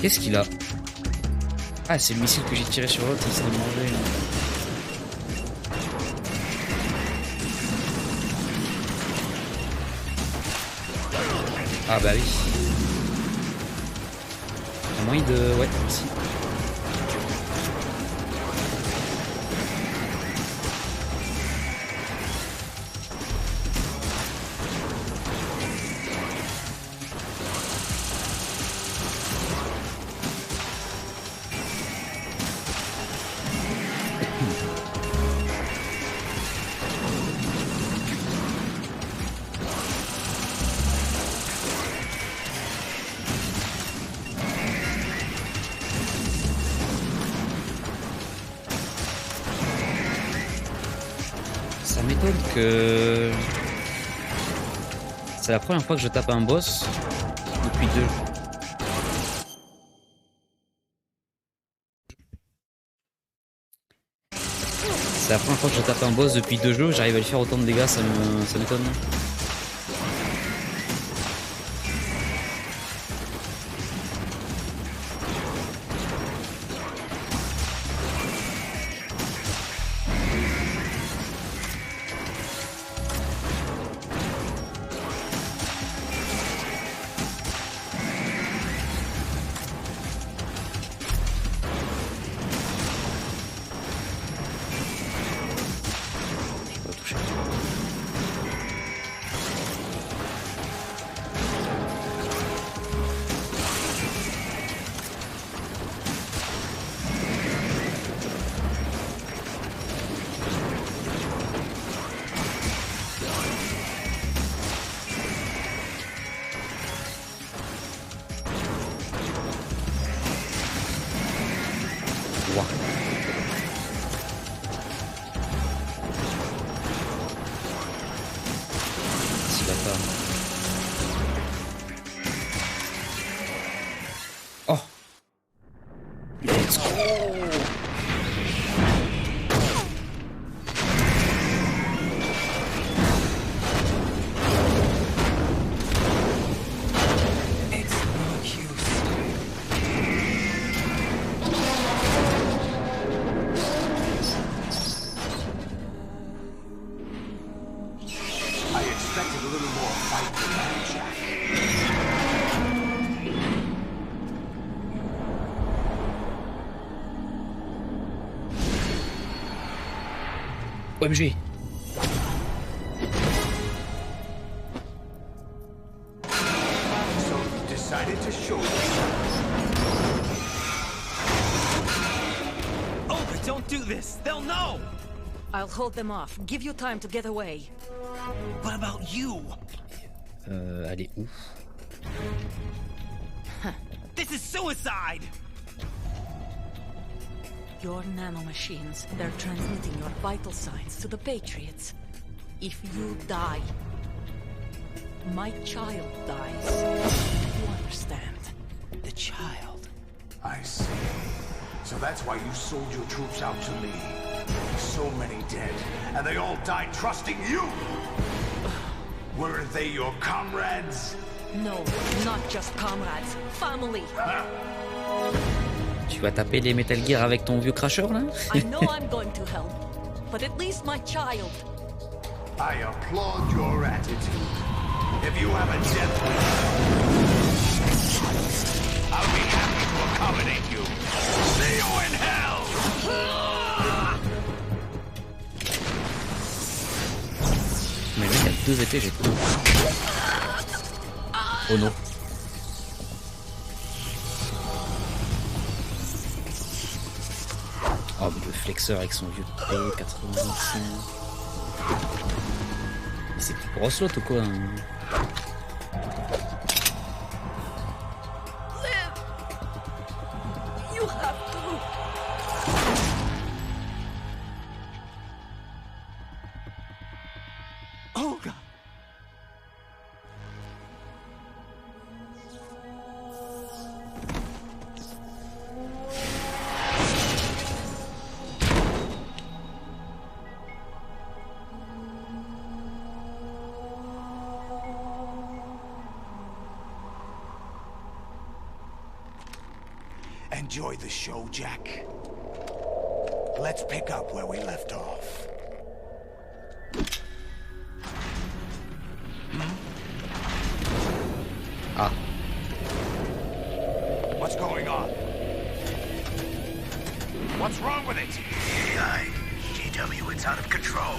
Qu'est-ce qu'il a? Ah, c'est le missile que j'ai tiré sur l'autre, il s'est mangé. Ah bah oui. Un moyen de... Ouais, merci. Ça m'étonne que... C'est la première fois que je tape un boss depuis 2 jours. C'est la première fois que je tape un boss depuis 2 jeux, j'arrive à lui faire autant de dégâts, ça m'étonne. Oh. Let's go. I expected a little more fight. OMG. So you decided to show Oh, but don't do this! They'll know! I'll hold them off. Give you time to get away. What about you? Elle est où? This is suicide! Your nanomachines, they're transmitting your vital signs to the Patriots. If you die, my child dies. You understand? The child. I see. So that's why you sold your troops out to me. So many dead, and they all died trusting you! Weren't they your comrades? No, not just comrades. Family. Tu vas taper les Metal Gear avec ton vieux cracheur là? I know I'm going to hell, but at least my child. I applaud your attitude. If you have a death wish, I'll be happy to accommodate you. See you in hell! Mais lui, il y a 2 épées, j'ai tout. Oh non. Oh, mais le flexeur avec son vieux P90. C'est plus grosse l'autre ou quoi? You have to. Olga! Enjoy the show, Jack. Let's pick up where we left off. Ah. What's going on? What's wrong with it? AI. GW, it's out of control.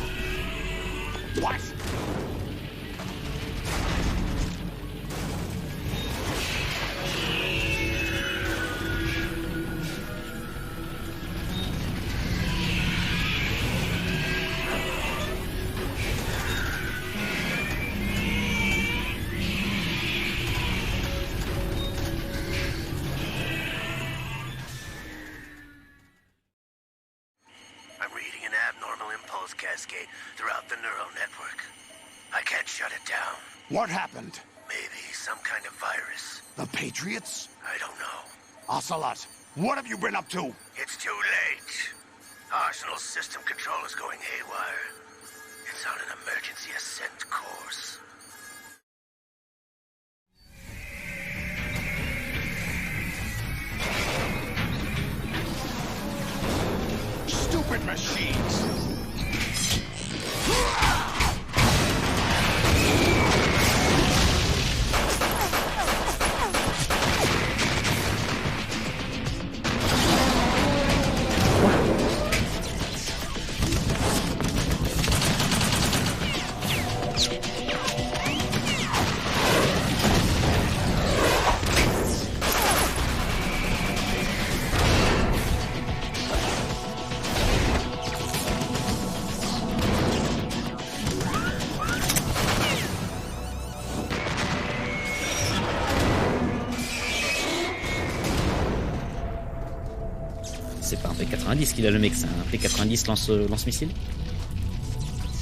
What? Cascade throughout the neural network. I can't shut it down. What happened? Maybe some kind of virus. The Patriots? I don't know. Ocelot, what have you been up to? It's too late. Arsenal's system control is going haywire. It's on an emergency ascent course. Stupid machines! C'est pas un P90 qu'il a le mec, c'est un P90 lance-missile.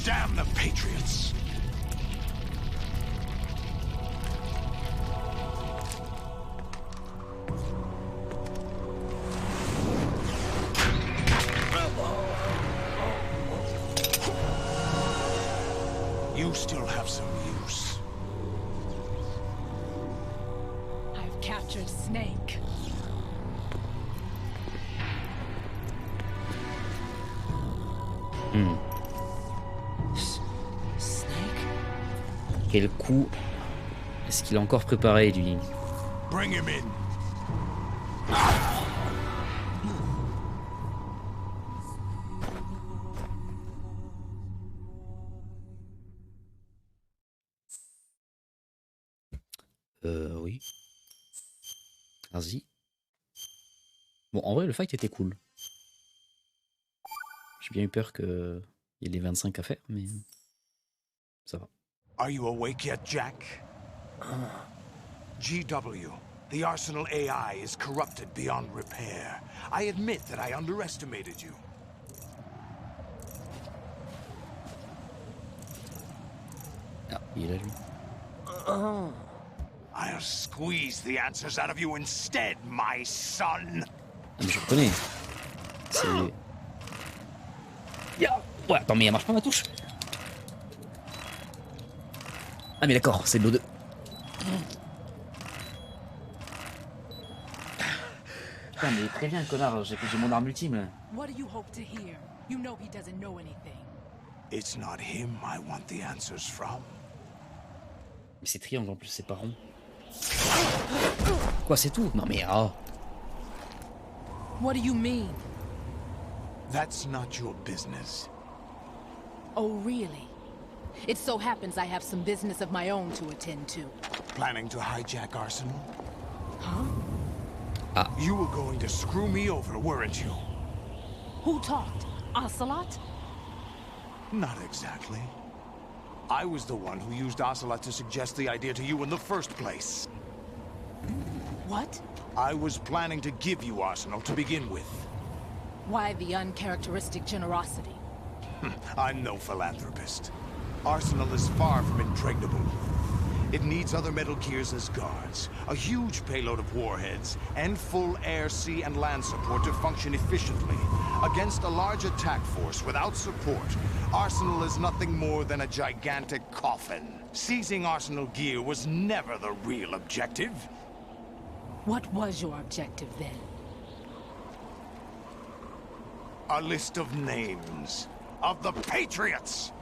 Damn the Patriots! You still have some use. I've captured Snake. Snake? Quel coup est-ce qu'il a encore préparé, lui? Bring him in. Oui. Vas-y. Bon, en vrai, le fight était cool. J'ai bien eu peur qu'il y ait les 25 à faire, mais ça va. Are you awake yet, Jack? GW, the Arsenal AI is corrupted beyond repair. I admit that I underestimated you. Ah, il est là, lui. I'll squeeze the answers out of you instead, my son. Ah, mais je reconnais. C'est... Ouais, attends, mais elle marche pas ma touche. Ah, mais d'accord, c'est de l'eau de... Putain, mais préviens, connard, j'ai mon arme ultime. What do you hope to hear? You know he doesn't know anything. It's not him I want the answers from. Mais c'est triangle en plus, c'est pas rond. Quoi, c'est tout? Non mais oh. What do you mean? That's not your business. Oh, really? It so happens I have some business of my own to attend to. Planning to hijack Arsenal? Huh? You were going to screw me over, weren't you? Who talked? Ocelot? Not exactly. I was the one who used Ocelot to suggest the idea to you in the first place. What? I was planning to give you Arsenal to begin with. Why the uncharacteristic generosity? I'm no philanthropist. Arsenal is far from impregnable. It needs other Metal Gears as guards, a huge payload of warheads, and full air, sea, and land support to function efficiently. Against a large attack force without support, Arsenal is nothing more than a gigantic coffin. Seizing Arsenal gear was never the real objective. What was your objective then? A list of names of the Patriots!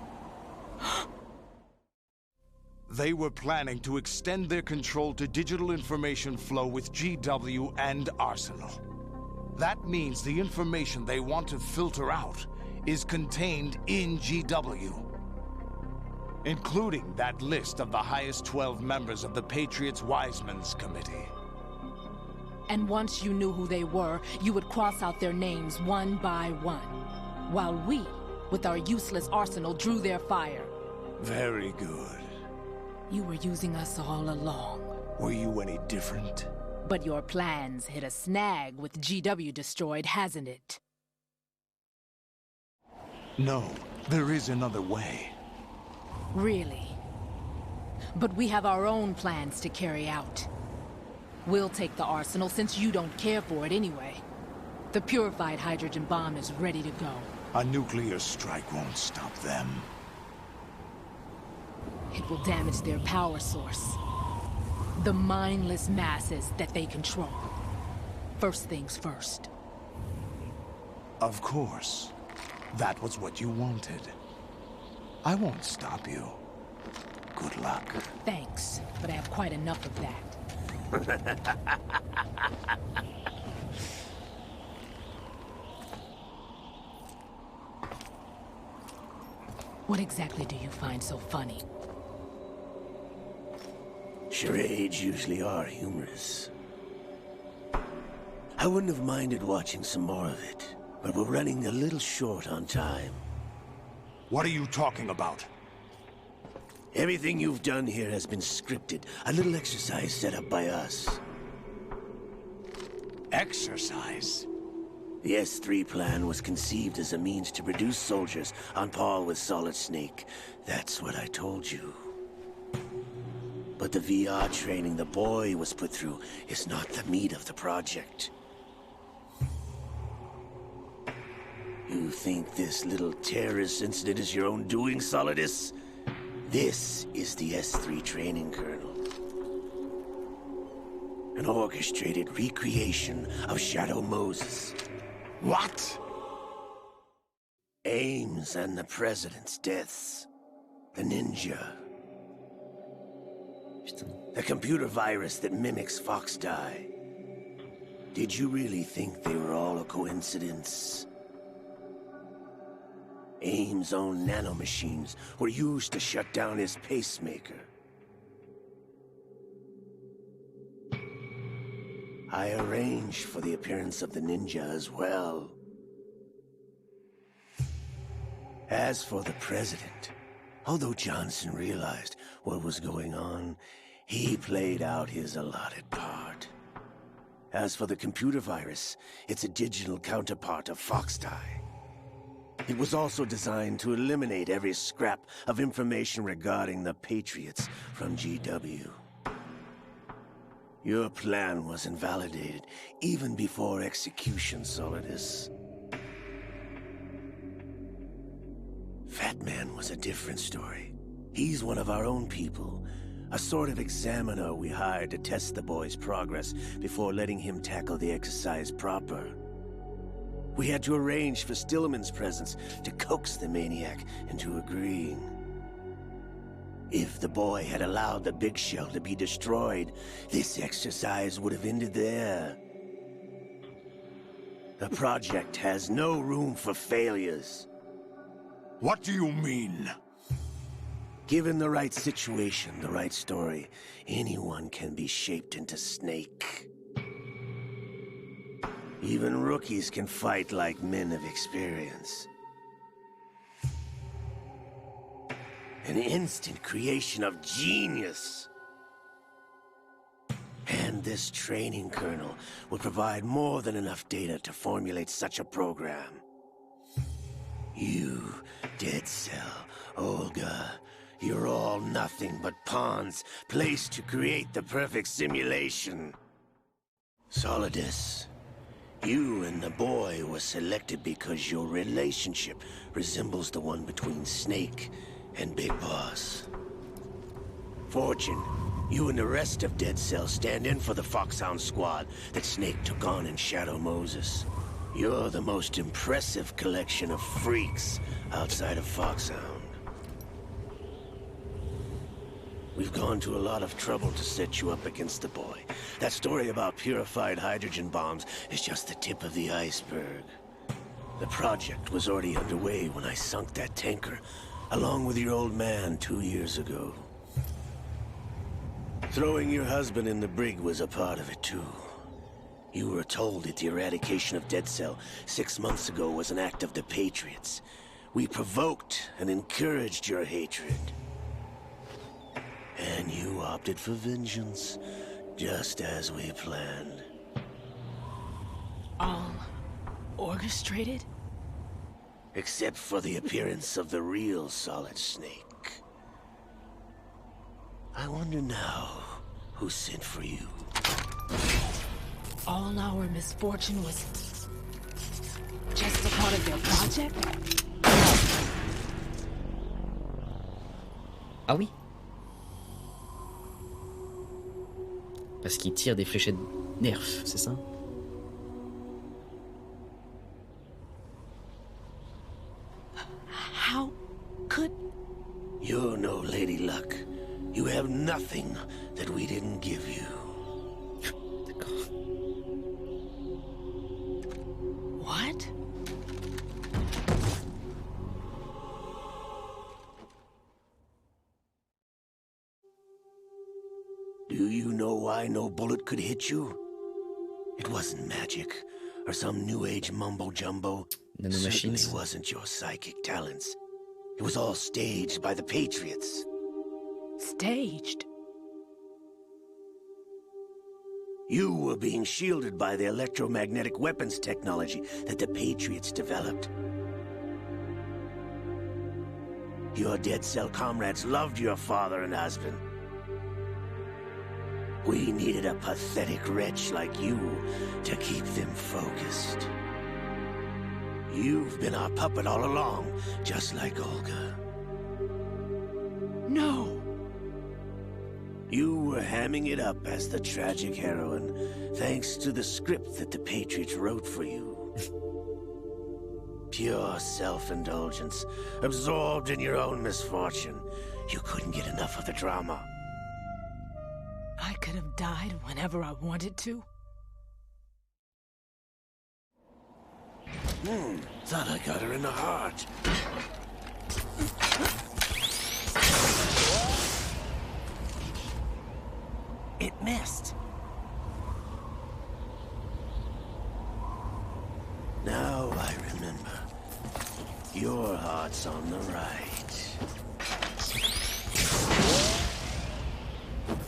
They were planning to extend their control to digital information flow with GW and Arsenal. That means the information they want to filter out is contained in GW, including that list of the highest 12 members of the Patriots Wiseman's Committee. And once you knew who they were, you would cross out their names one by one, while we, with our useless arsenal, drew their fire. Very good. You were using us all along. Were you any different? But your plans hit a snag with GW destroyed, hasn't it? No, there is another way. Really? But we have our own plans to carry out. We'll take the arsenal since you don't care for it anyway. The purified hydrogen bomb is ready to go. A nuclear strike won't stop them. It will damage their power source. The mindless masses that they control. First things first. Of course. That was what you wanted. I won't stop you. Good luck. Thanks, but I have quite enough of that. What exactly do you find so funny? Charades usually are humorous. I wouldn't have minded watching some more of it, but we're running a little short on time. What are you talking about? Everything you've done here has been scripted. A little exercise set up by us. Exercise? The S3 plan was conceived as a means to produce soldiers on par with Solid Snake. That's what I told you. But the VR training the boy was put through is not the meat of the project. You think this little terrorist incident is your own doing, Solidus? This is the S3 training kernel. An orchestrated recreation of Shadow Moses. What? Ames and the President's deaths. The ninja. The computer virus that mimics Foxdie. Did you really think they were all a coincidence? Ames' own nanomachines were used to shut down his pacemaker. I arranged for the appearance of the ninja as well. As for the president, although Johnson realized what was going on, he played out his allotted part. As for the computer virus, it's a digital counterpart of Foxdie. It was also designed to eliminate every scrap of information regarding the Patriots from GW. Your plan was invalidated even before execution, Solidus. Fat Man was a different story. He's one of our own people, a sort of examiner we hired to test the boy's progress before letting him tackle the exercise proper. We had to arrange for Stillman's presence to coax the maniac into agreeing. If the boy had allowed the big shell to be destroyed, this exercise would have ended there. The project has no room for failures. What do you mean? Given the right situation, the right story, anyone can be shaped into Snake. Even rookies can fight like men of experience. An instant creation of genius. And this training kernel will provide more than enough data to formulate such a program. You, Dead Cell, Olga, you're all nothing but pawns placed to create the perfect simulation. Solidus, you and the boy were selected because your relationship resembles the one between Snake and Big Boss. Fortune, you and the rest of Dead Cell stand in for the Foxhound squad that Snake took on in Shadow Moses. You're the most impressive collection of freaks outside of Foxhound. We've gone to a lot of trouble to set you up against the boy. That story about purified hydrogen bombs is just the tip of the iceberg. The project was already underway when I sunk that tanker, along with your old man 2 years ago. Throwing your husband in the brig was a part of it too. You were told that the eradication of Dead Cell 6 months ago was an act of the Patriots. We provoked and encouraged your hatred. And you opted for vengeance, just as we planned. All orchestrated? Except for the appearance of the real Solid Snake. I wonder now who sent for you. All our misfortune was just a part of their project? Ah oui? Parce qu'il tire des fléchettes nerfs, c'est ça? How could... You're no Lady Luck. You have nothing that we didn't give you. What? Do you know why no bullet could hit you? It wasn't magic, or some new age mumbo-jumbo. It certainly wasn't your psychic talents. It was all staged by the Patriots. Staged? You were being shielded by the electromagnetic weapons technology that the Patriots developed. Your Dead Cell comrades loved your father and husband. We needed a pathetic wretch like you to keep them focused. You've been our puppet all along, just like Olga. No! You were hamming it up as the tragic heroine, thanks to the script that the Patriots wrote for you. Pure self-indulgence, absorbed in your own misfortune. You couldn't get enough of the drama. I could have died whenever I wanted to. Thought I got her in the heart. It missed. What's on the right?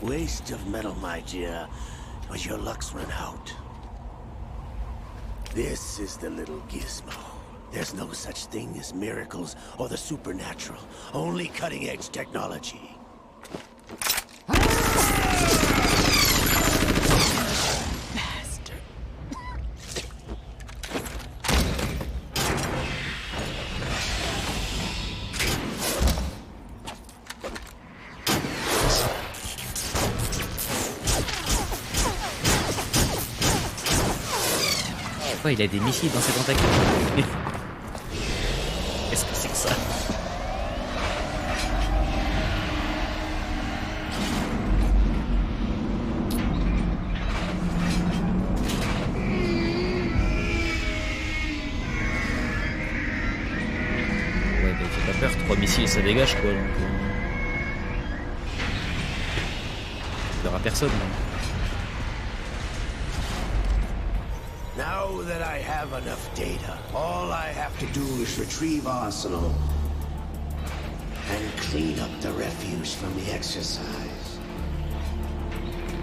Waste of metal, my dear, but your luck's run out. This is the little gizmo. There's no such thing as miracles or the supernatural, only cutting-edge technology. Ouais, il a des missiles dans ses tentacules. Qu'est-ce que c'est que ça? Ouais, mais fais pas peur, 3 missiles ça dégage quoi. Donc, il y aura personne. Now that I have enough data, all I have to do is retrieve Arsenal and clean up the refuse from the exercise.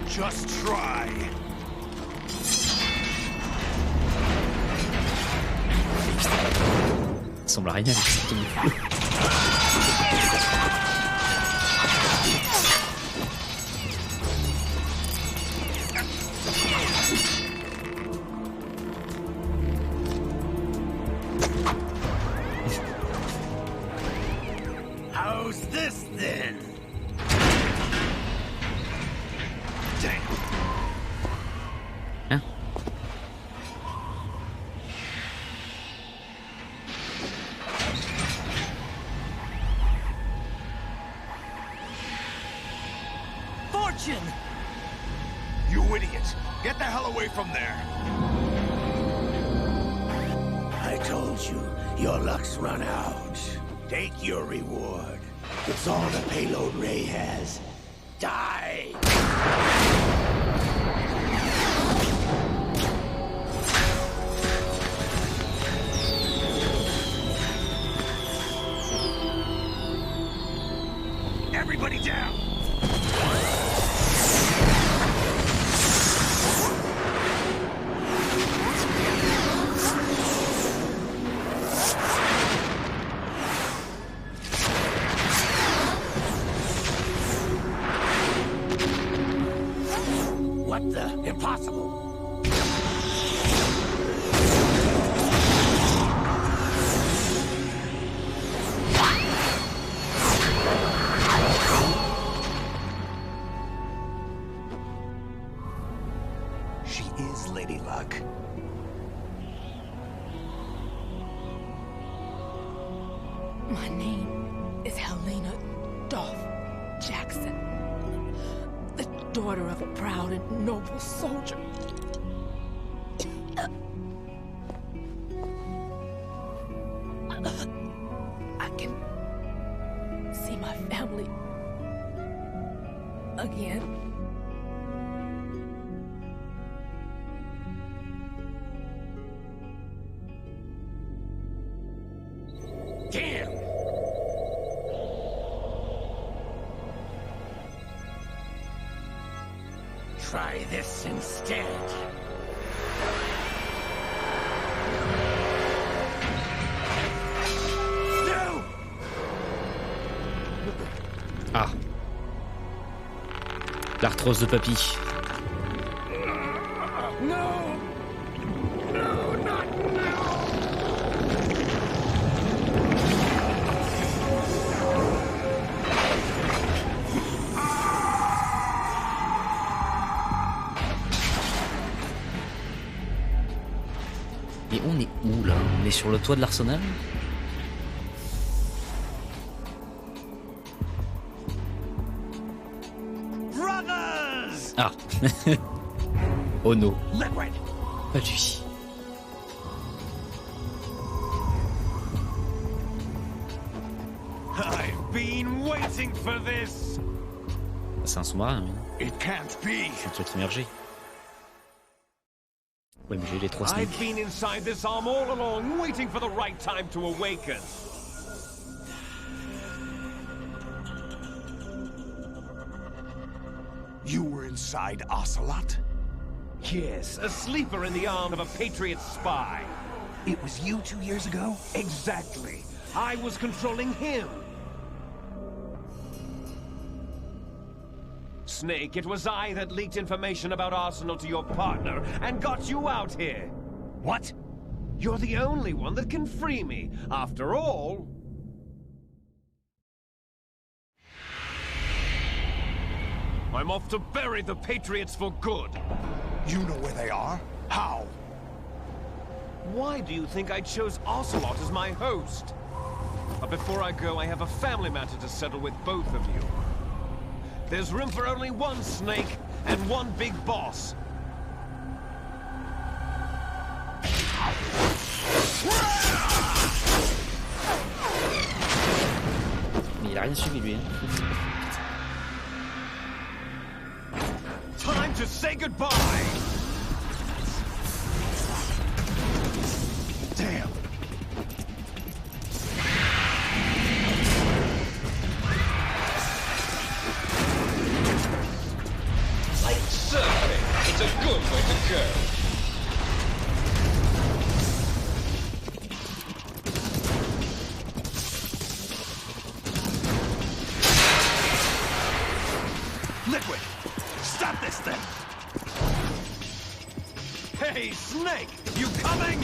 Just try. Ça semble rien avec cette tenue. How's this then? Damn. Hein? Fortune! You idiot! Get the hell away from there! I told you, your luck's run out. Take your reward. It's all the payload Ray has. Die! Everybody down! What the? Impossible! She is Lady Luck. My name is Helena Dolph Jackson, the daughter of a proud and noble soldier. I can see my family again. Damn! Try this instead. No! Ah. L'arthrose de papy. No! No, not now! Et on est où là? On est sur le toit de l'arsenal? Brothers! Ah. Oh no. Liquid! Pas lui. I've been waiting for this! C'est un sous-marin. It can't be! C'est un truc immergé. Ouais, mais j'ai les 3 snakes. I've been inside this arm all along, waiting for the right time to awaken. You were inside Ocelot? Yes, a sleeper in the arm of a Patriot spy. It was you 2 years ago? Exactly. I was controlling him. Snake, it was I that leaked information about Arsenal to your partner and got you out here. What? You're the only one that can free me. After all... I'm off to bury the Patriots for good. You know where they are? How? Why do you think I chose Ocelot as my host? But before I go, I have a family matter to settle with both of you. There's room for only one Snake and one big boss. Mais il a rien suivi lui. Time to say goodbye. Damn. Like surfing, it's a good way to go. Liquid! Stop this thing! Hey, Snake! You coming?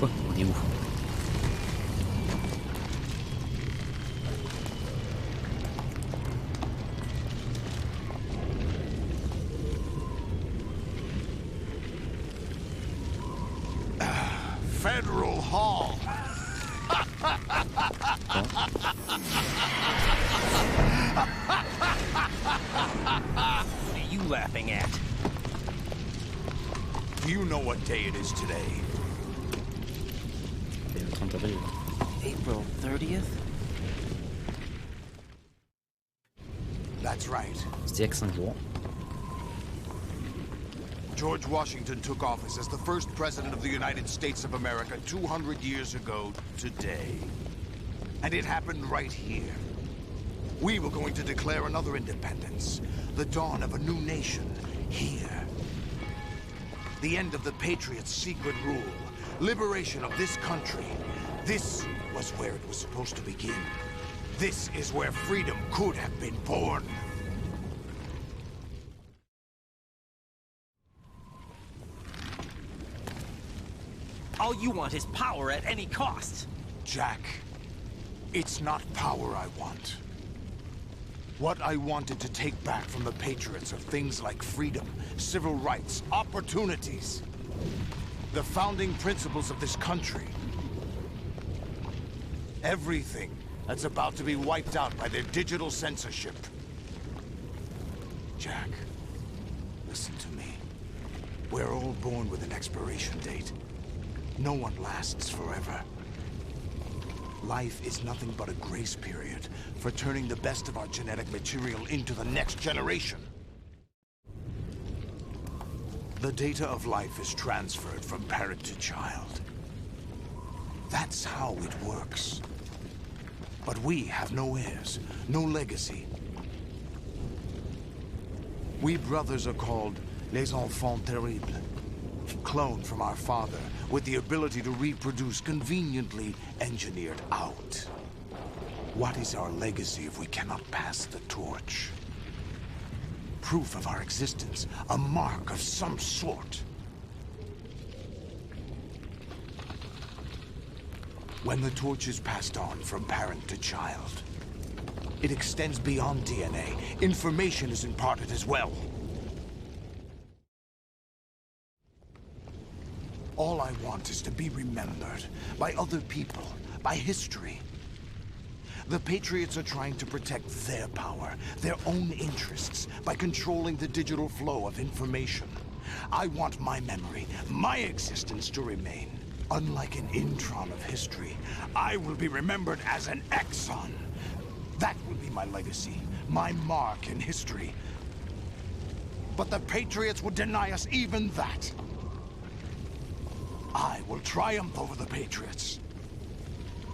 Quoi? On est où? Federal Hall. What are you laughing at? You know what day it is today. C'est le 30 avril. April 30th? That's right. C'était il y a que 5 jours. George Washington took office as the first president of the United States of America 200 years ago today. And it happened right here. We were going to declare another independence, the dawn of a new nation, here. The end of the Patriots' secret rule, liberation of this country. This was where it was supposed to begin. This is where freedom could have been born. All you want is power at any cost. Jack, it's not power I want. What I wanted to take back from the Patriots are things like freedom, civil rights, opportunities. The founding principles of this country. Everything that's about to be wiped out by their digital censorship. Jack, listen to me. We're all born with an expiration date. No one lasts forever. Life is nothing but a grace period for turning the best of our genetic material into the next generation. The data of life is transferred from parent to child. That's how it works. But we have no heirs, no legacy. We brothers are called Les Enfants Terribles. Cloned from our father, with the ability to reproduce conveniently engineered out. What is our legacy if we cannot pass the torch? Proof of our existence, a mark of some sort. When the torch is passed on from parent to child, it extends beyond DNA. Information is imparted as well. All I want is to be remembered by other people, by history. The Patriots are trying to protect their power, their own interests, by controlling the digital flow of information. I want my memory, my existence to remain. Unlike an intron of history, I will be remembered as an exon. That will be my legacy, my mark in history. But the Patriots would deny us even that. I will triumph over the Patriots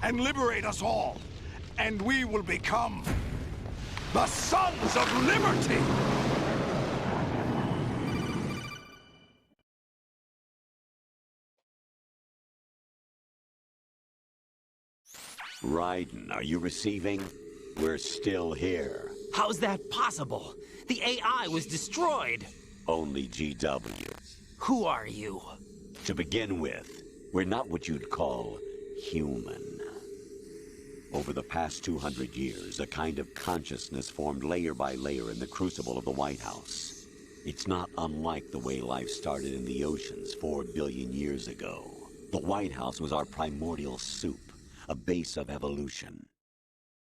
and liberate us all, and we will become the Sons of Liberty! Raiden, are you receiving? We're still here. How's that possible? The AI was destroyed! Only GW. Who are you? To begin with, we're not what you'd call human. Over the past 200 years, a kind of consciousness formed layer by layer in the crucible of the White House. It's not unlike the way life started in the oceans 4 billion years ago. The White House was our primordial soup, a base of evolution.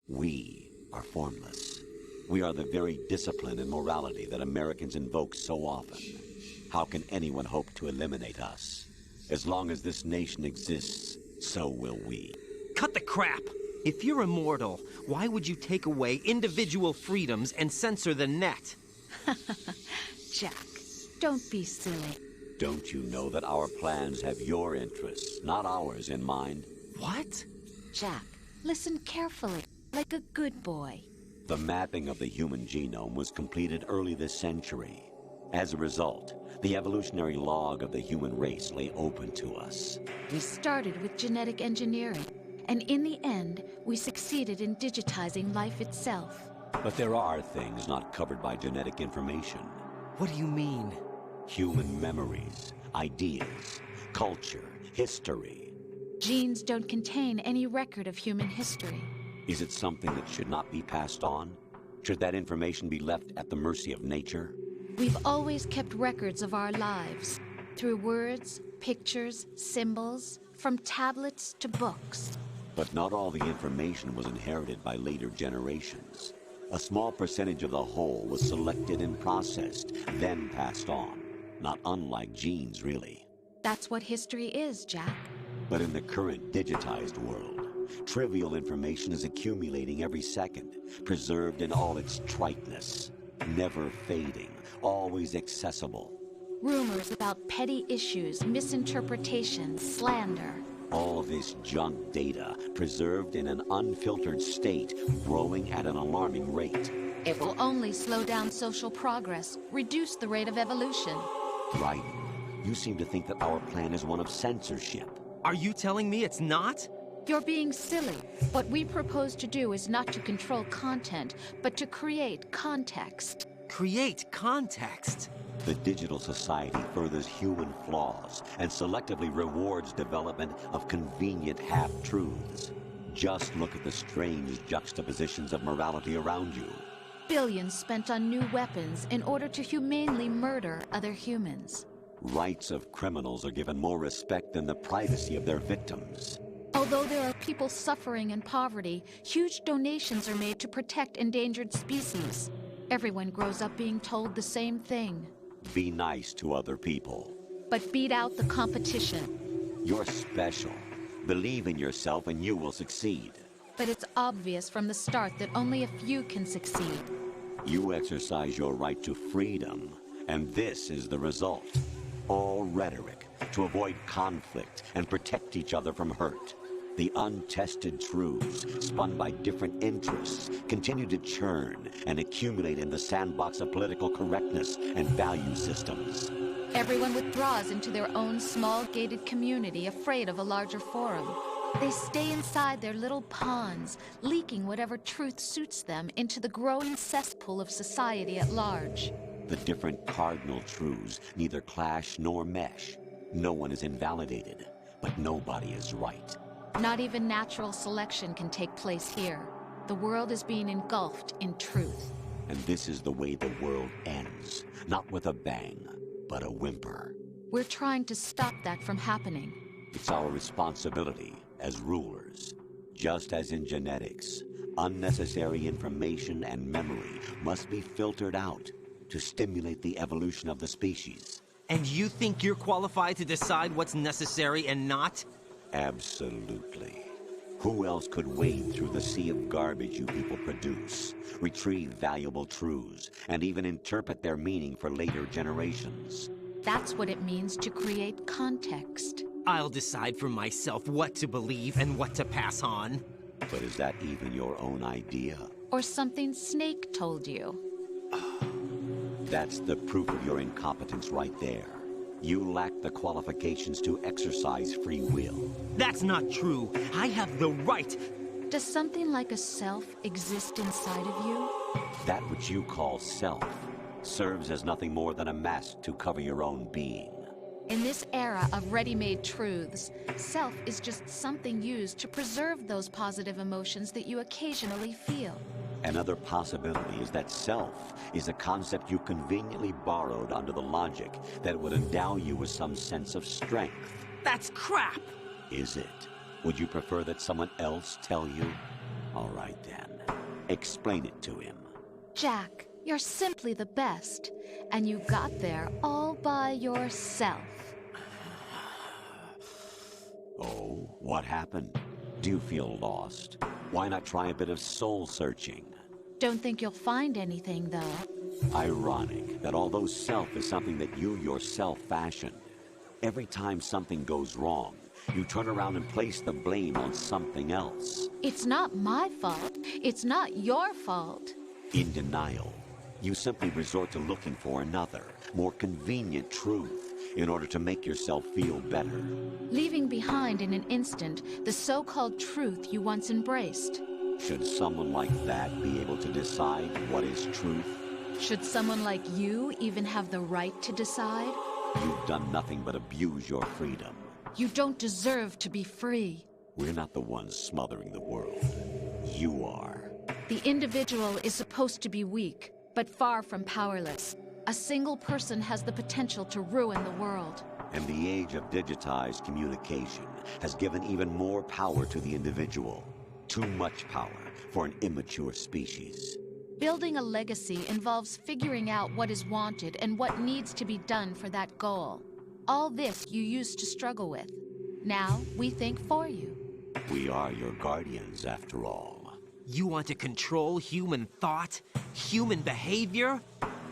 We are formless. We are the very discipline and morality that Americans invoke so often. How can anyone hope to eliminate us? As long as this nation exists, so will we. Cut the crap! If you're immortal, why would you take away individual freedoms and censor the net? Jack, don't be silly. Don't you know that our plans have your interests, not ours, in mind? What? Jack, listen carefully, like a good boy. The mapping of the human genome was completed early this century. As a result, the evolutionary log of the human race lay open to us. We started with genetic engineering, and in the end, we succeeded in digitizing life itself. But there are things not covered by genetic information. What do you mean? Human memories, ideas, culture, history. Genes don't contain any record of human history. Is it something that should not be passed on? Should that information be left at the mercy of nature? We've always kept records of our lives, through words, pictures, symbols, from tablets to books. But not all the information was inherited by later generations. A small percentage of the whole was selected and processed, then passed on. Not unlike genes, really. That's what history is, Jack. But in the current digitized world, trivial information is accumulating every second, preserved in all its triteness, never fading, always accessible. Rumors about petty issues, misinterpretations, slander. All this junk data, preserved in an unfiltered state, growing at an alarming rate. It will only slow down social progress, reduce the rate of evolution. Right. You seem to think that our plan is one of censorship. Are you telling me it's not? You're being silly. What we propose to do is not to control content, but to create context. Create context? The digital society furthers human flaws and selectively rewards development of convenient half-truths. Just look at the strange juxtapositions of morality around you. Billions spent on new weapons in order to humanely murder other humans. Rights of criminals are given more respect than the privacy of their victims. Although there are people suffering in poverty, huge donations are made to protect endangered species. Everyone grows up being told the same thing. Be nice to other people. But beat out the competition. You're special. Believe in yourself and you will succeed. But it's obvious from the start that only a few can succeed. You exercise your right to freedom, and this is the result. All rhetoric to avoid conflict and protect each other from hurt. The untested truths, spun by different interests, continue to churn and accumulate in the sandbox of political correctness and value systems. Everyone withdraws into their own small gated community, afraid of a larger forum. They stay inside their little ponds, leaking whatever truth suits them into the growing cesspool of society at large. The different cardinal truths neither clash nor mesh. No one is invalidated, but nobody is right. Not even natural selection can take place here. The world is being engulfed in truth. And this is the way the world ends. Not with a bang, but a whimper. We're trying to stop that from happening. It's our responsibility as rulers. Just as in genetics, unnecessary information and memory must be filtered out to stimulate the evolution of the species. And you think you're qualified to decide what's necessary and not? Absolutely. Who else could wade through the sea of garbage you people produce, retrieve valuable truths, and even interpret their meaning for later generations? That's what it means to create context. I'll decide for myself what to believe and what to pass on. But is that even your own idea? Or something Snake told you? That's the proof of your incompetence right there. You lack the qualifications to exercise free will. That's not true. I have the right. Does something like a self exist inside of you? That which you call self serves as nothing more than a mask to cover your own being. In this era of ready-made truths, self is just something used to preserve those positive emotions that you occasionally feel. Another possibility is that self is a concept you conveniently borrowed under the logic that would endow you with some sense of strength. That's crap! Is it? Would you prefer that someone else tell you? All right then. Explain it to him. Jack, you're simply the best, and you got there all by yourself. Oh, what happened? Do you feel lost? Why not try a bit of soul-searching? Don't think you'll find anything, though. Ironic that although self is something that you yourself fashioned, every time something goes wrong, you turn around and place the blame on something else. It's not my fault. It's not your fault. In denial, you simply resort to looking for another, more convenient truth in order to make yourself feel better. Leaving behind in an instant the so-called truth you once embraced. Should someone like that be able to decide what is truth? Should someone like you even have the right to decide? You've done nothing but abuse your freedom. You don't deserve to be free. We're not the ones smothering the world. You are. The individual is supposed to be weak, but far from powerless. A single person has the potential to ruin the world. And the age of digitized communication has given even more power to the individual. Too much power for an immature species. Building a legacy involves figuring out what is wanted and what needs to be done for that goal. All this you used to struggle with. Now we think for you. We are your guardians, after all. You want to control human thought? Human behavior?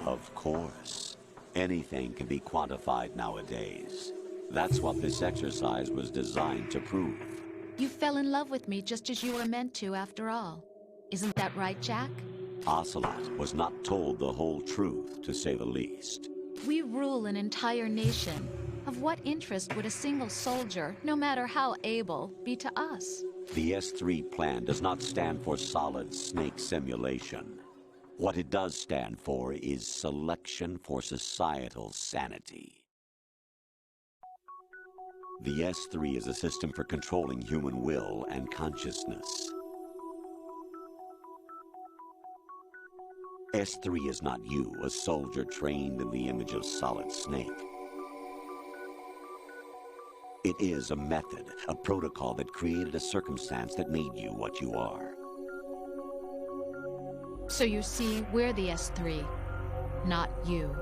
Of course. Anything can be quantified nowadays. That's what this exercise was designed to prove. You fell in love with me just as you were meant to, after all. Isn't that right, Jack? Ocelot was not told the whole truth, to say the least. We rule an entire nation. Of what interest would a single soldier, no matter how able, be to us? The S3 plan does not stand for Solid Snake Simulation. What it does stand for is Selection for Societal Sanity. The S3 is a system for controlling human will and consciousness. S3 is not you, a soldier trained in the image of Solid Snake. It is a method, a protocol that created a circumstance that made you what you are. So you see, we're the S3, not you.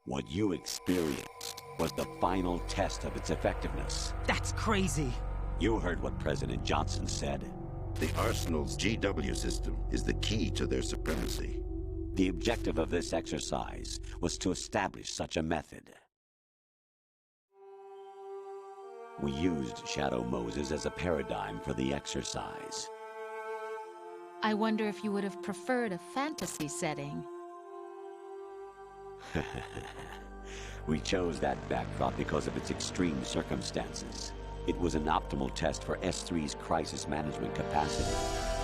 What you experienced was the final test of its effectiveness. That's crazy. You heard what President Johnson said. The Arsenal's GW system is the key to their supremacy. The objective of this exercise was to establish such a method. We used Shadow Moses as a paradigm for the exercise. I wonder if you would have preferred a fantasy setting. We chose that backdrop because of its extreme circumstances. It was an optimal test for S3's crisis management capacity.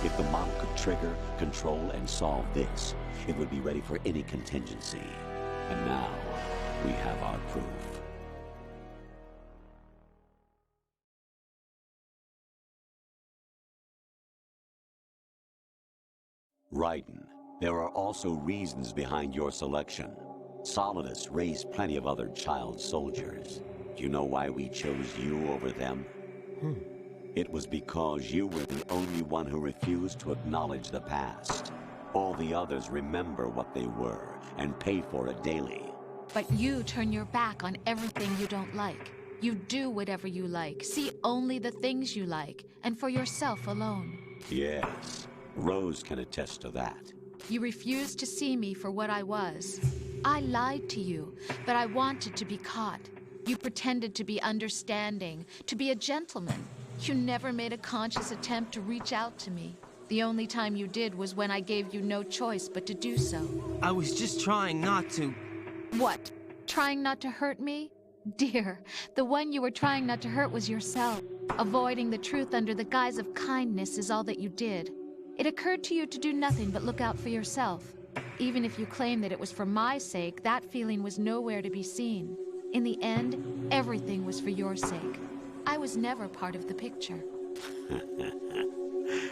If the model could trigger, control, and solve this, it would be ready for any contingency. And now, we have our proof. Raiden, there are also reasons behind your selection. Solidus raised plenty of other child soldiers. Do you know why we chose you over them? It was because you were the only one who refused to acknowledge the past. All the others remember what they were and pay for it daily. But you turn your back on everything you don't like. You do whatever you like, see only the things you like, and for yourself alone. Yes, Rose can attest to that. You refused to see me for what I was. I lied to you, but I wanted to be caught. You pretended to be understanding, to be a gentleman. You never made a conscious attempt to reach out to me. The only time you did was when I gave you no choice but to do so. I was just trying not to... What? Trying not to hurt me? Dear, the one you were trying not to hurt was yourself. Avoiding the truth under the guise of kindness is all that you did. It occurred to you to do nothing but look out for yourself. Even if you claim that it was for my sake, that feeling was nowhere to be seen. In the end, everything was for your sake. I was never part of the picture.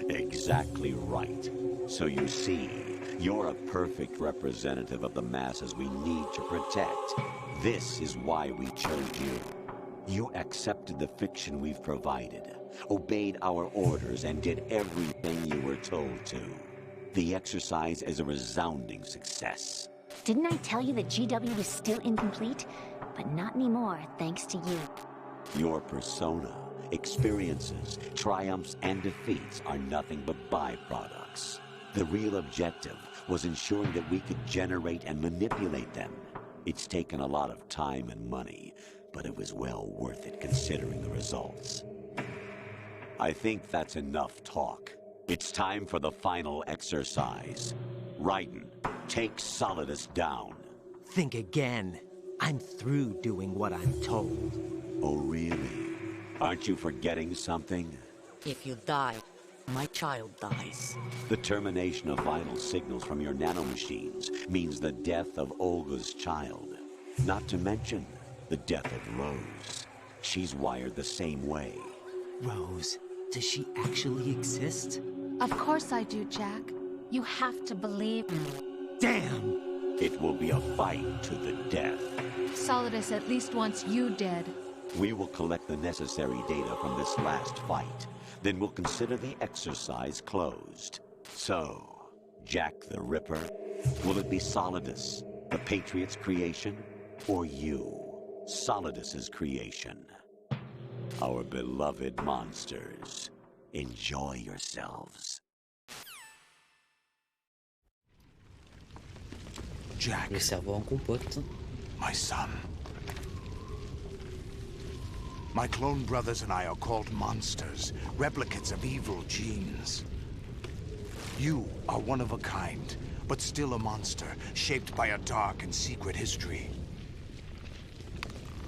Exactly right. So you see, you're a perfect representative of the masses we need to protect. This is why we chose you. You accepted the fiction we've provided, obeyed our orders, and did everything you were told to. The exercise is a resounding success. Didn't I tell you that GW was still incomplete? But not anymore, thanks to you. Your persona, experiences, triumphs, and defeats are nothing but byproducts. The real objective was ensuring that we could generate and manipulate them. It's taken a lot of time and money, but it was well worth it considering the results. I think that's enough talk. It's time for the final exercise. Raiden, take Solidus down. Think again. I'm through doing what I'm told. Oh, really? Aren't you forgetting something? If you die, my child dies. The termination of vital signals from your nanomachines means the death of Olga's child. Not to mention the death of Rose. She's wired the same way. Rose, does she actually exist? Of course I do, Jack. You have to believe me. Damn! It will be a fight to the death. Solidus at least wants you dead. We will collect the necessary data from this last fight. Then we'll consider the exercise closed. So, Jack the Ripper, will it be Solidus, the Patriot's creation, or you, Solidus's creation? Our beloved monsters, enjoy yourselves. Jack. Le cerveau en compote. My son. My clone brothers and I are called monsters, replicates of evil genes. You are one of a kind, but still a monster, shaped by a dark and secret history.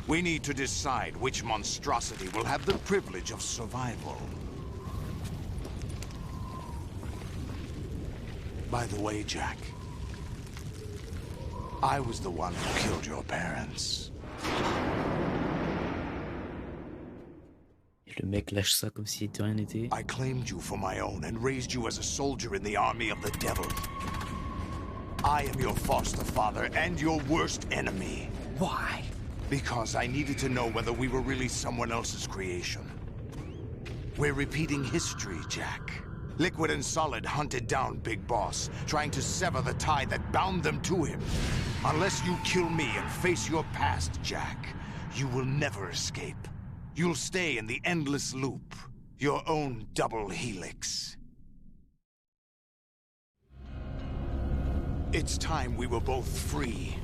We need to decide which monstrosity will have the privilege of survival. By the way, Jack, I was the one who killed your parents. Le mec lâche ça comme si de rien n'était. I claimed you for my own and raised you as a soldier in the army of the devil. I am your foster father and your worst enemy. Why? Because I needed to know whether we were really someone else's creation. We're repeating history, Jack. Liquid and Solid hunted down Big Boss, trying to sever the tie that bound them to him. Unless you kill me and face your past, Jack, you will never escape. You'll stay in the endless loop, your own double helix. It's time we were both free.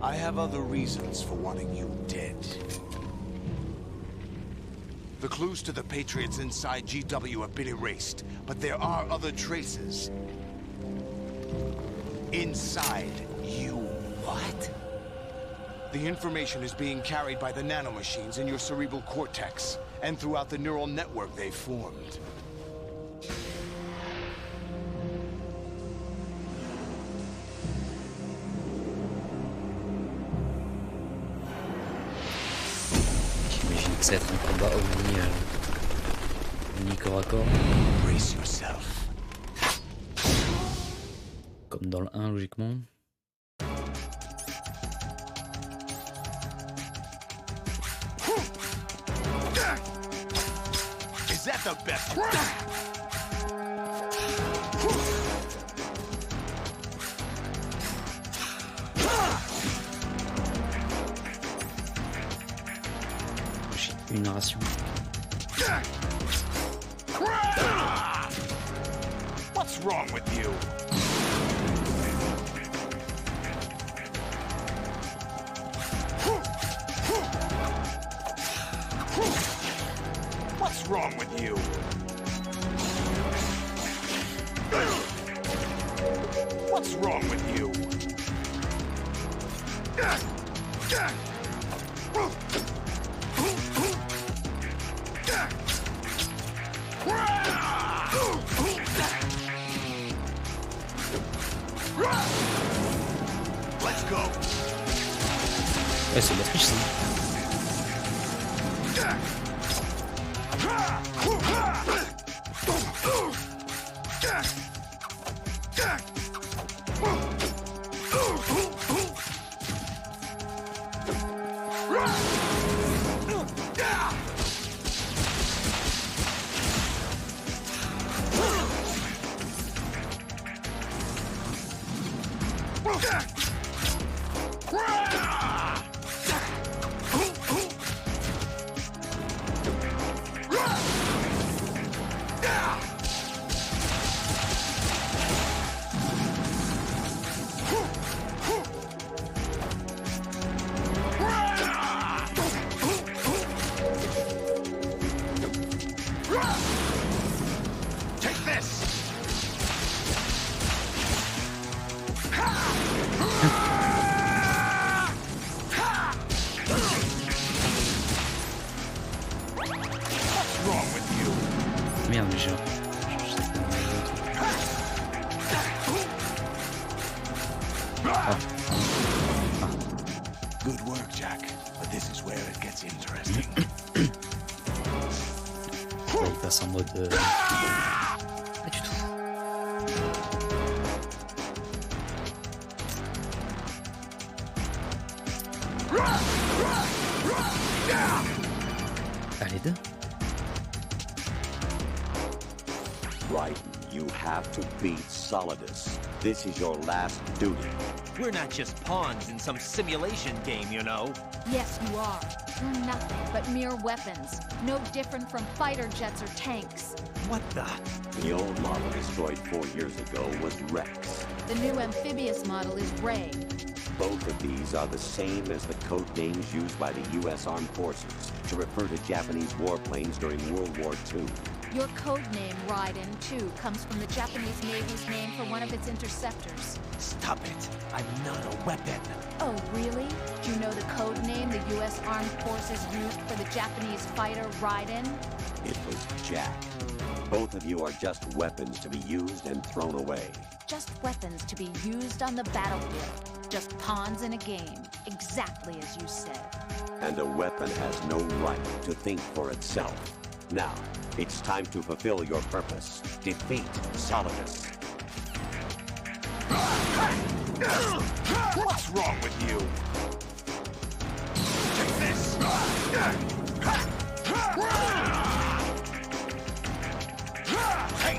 I have other reasons for wanting you dead. The clues to the Patriots inside GW have been erased, but there are other traces. Inside you. What? The information is being carried by the nanomachines in your cerebral cortex, and throughout the neural network they've formed. J'imagine que ça va être un combat Omni corps à corps. Brace yourself. Comme dans le 1 logiquement. Is that the best? Une narration. What's wrong with you? What's wrong with you? What's wrong with you? Let's go. Ouais, c'est de la triche ça. Merde, mais j'ai... Good work, Jack. But this is where it gets interesting. Il passe en mode... Pas du tout. Allez, deux. Right, you have to beat Solidus. This is your last duty. We're not just pawns in some simulation game, you know. Yes, you are. You're nothing but mere weapons. No different from fighter jets or tanks. What the? The old model destroyed 4 years ago was Rex. The new amphibious model is Ray. Both of these are the same as the code names used by the U.S. Armed Forces to refer to Japanese warplanes during World War II. Your code name, Raiden, too, comes from the Japanese Navy's name for one of its interceptors. Stop it. I'm not a weapon. Oh, really? Do you know the code name the U.S. Armed Forces used for the Japanese fighter Raiden? It was Jack. Both of you are just weapons to be used and thrown away. Just weapons to be used on the battlefield. Just pawns in a game. Exactly as you said. And a weapon has no right to think for itself. Now, it's time to fulfill your purpose. Defeat Solidus. What's wrong with you? Take this! Hey!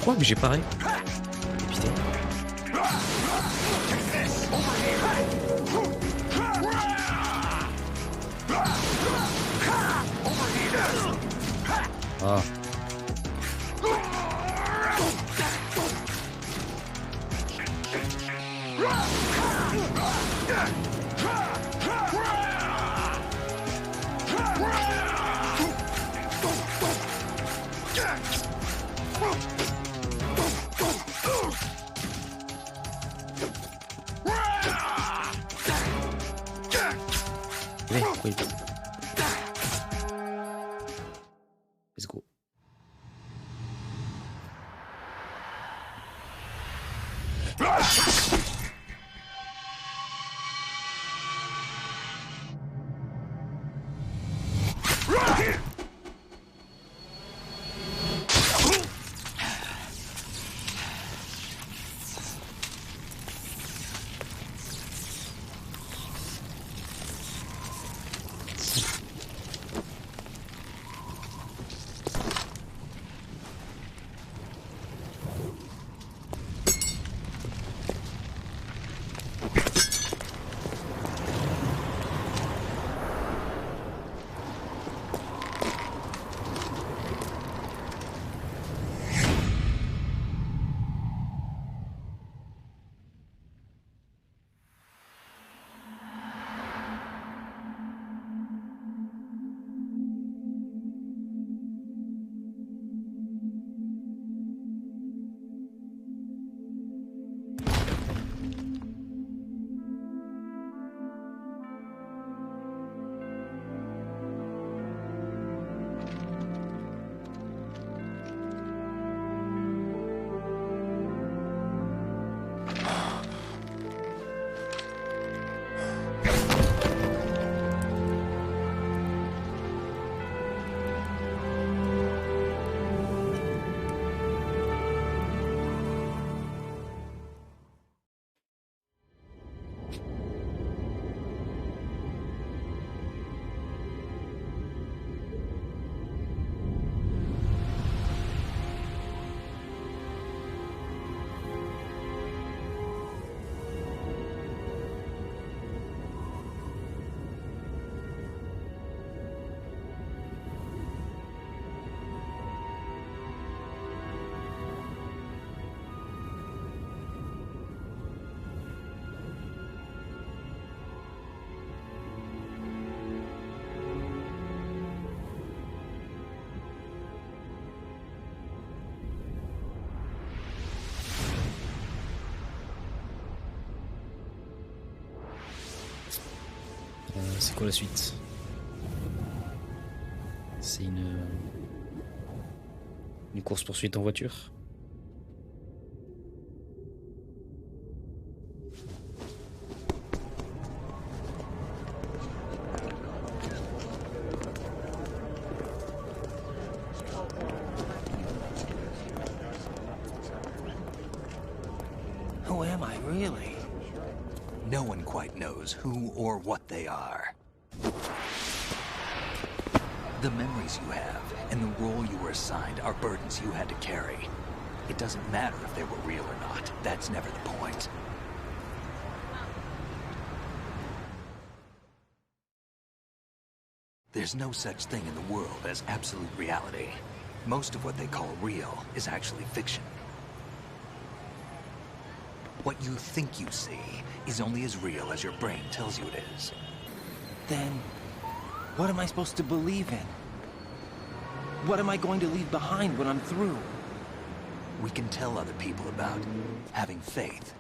crois que j'ai pareil. Putain. Ah. Wait. Let's go. C'est quoi la suite? C'est une course-poursuite en voiture? Who am I, really? No one quite knows who or what they are. The memories you have and the role you were assigned are burdens you had to carry. It doesn't matter if they were real or not. That's never the point. There's no such thing in the world as absolute reality. Most of what they call real is actually fiction. What you think you see is only as real as your brain tells you it is. Then, what am I supposed to believe in? What am I going to leave behind when I'm through? We can tell other people about having faith.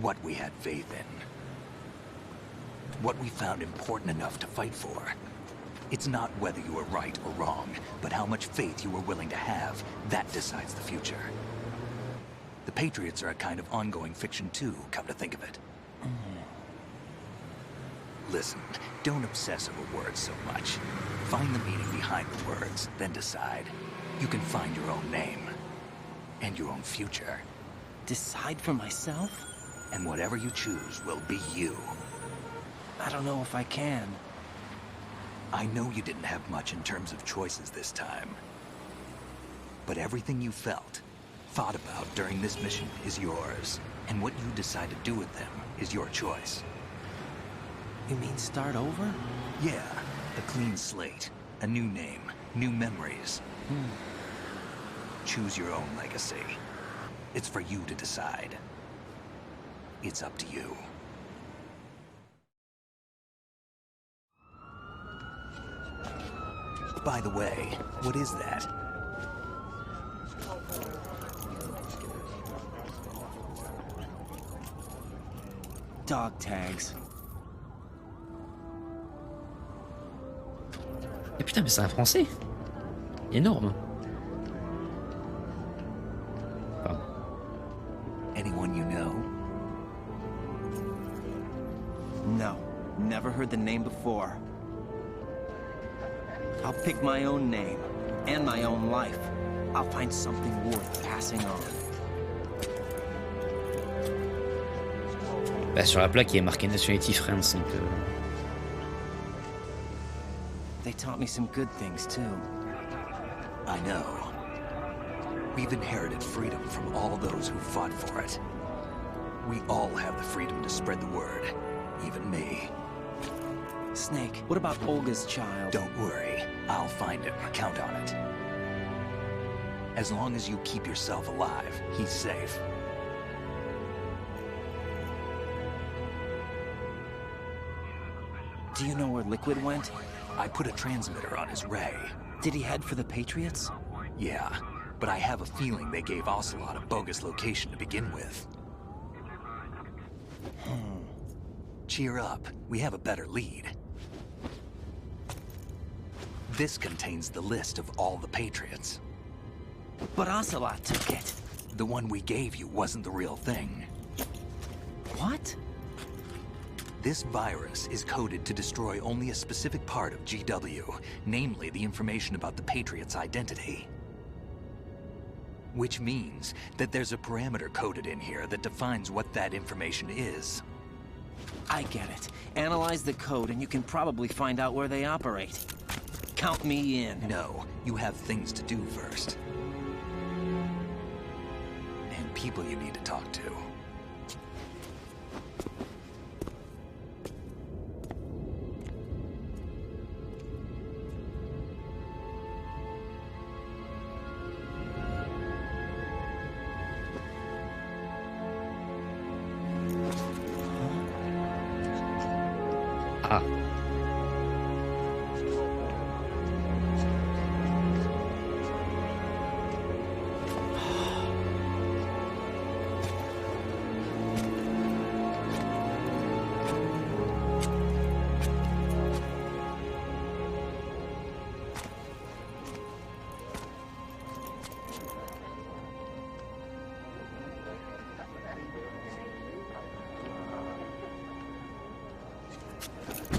What we had faith in. What we found important enough to fight for. It's not whether you were right or wrong, but how much faith you were willing to have. That decides the future. The Patriots are a kind of ongoing fiction too, come to think of it. Listen, don't obsess over words so much. Find the meaning behind the words, then decide. You can find your own name. And your own future. Decide for myself? And whatever you choose will be you. I don't know if I can. I know you didn't have much in terms of choices this time. But everything you felt, thought about during this mission is yours. And what you decide to do with them is your choice. You mean start over? Yeah, a clean slate, a new name, new memories. Choose your own legacy. It's for you to decide. It's up to you. By the way, what is that? Dog tags. Et putain, mais c'est un français. Énorme. Pardon. Anyone you know? No, never heard the name before. I'll pick my own name, and my own life. I'll find something worth passing on. Bah, sur la plaque, il est marqué Nationality France, donc... They taught me some good things, too. I know. We've inherited freedom from all those who fought for it. We all have the freedom to spread the word, even me. Snake, what about Olga's child? Don't worry. I'll find him. Count on it. As long as you keep yourself alive, he's safe. Do you know where Liquid went? I put a transmitter on his ray. Did he head for the Patriots? Yeah, but I have a feeling they gave Ocelot a bogus location to begin with. Cheer up. We have a better lead. This contains the list of all the Patriots. But Ocelot took it. The one we gave you wasn't the real thing. What? This virus is coded to destroy only a specific part of GW, namely the information about the Patriots' identity. Which means that there's a parameter coded in here that defines what that information is. I get it. Analyze the code and you can probably find out where they operate. Count me in. No, you have things to do first. And people you need to talk to. Ah.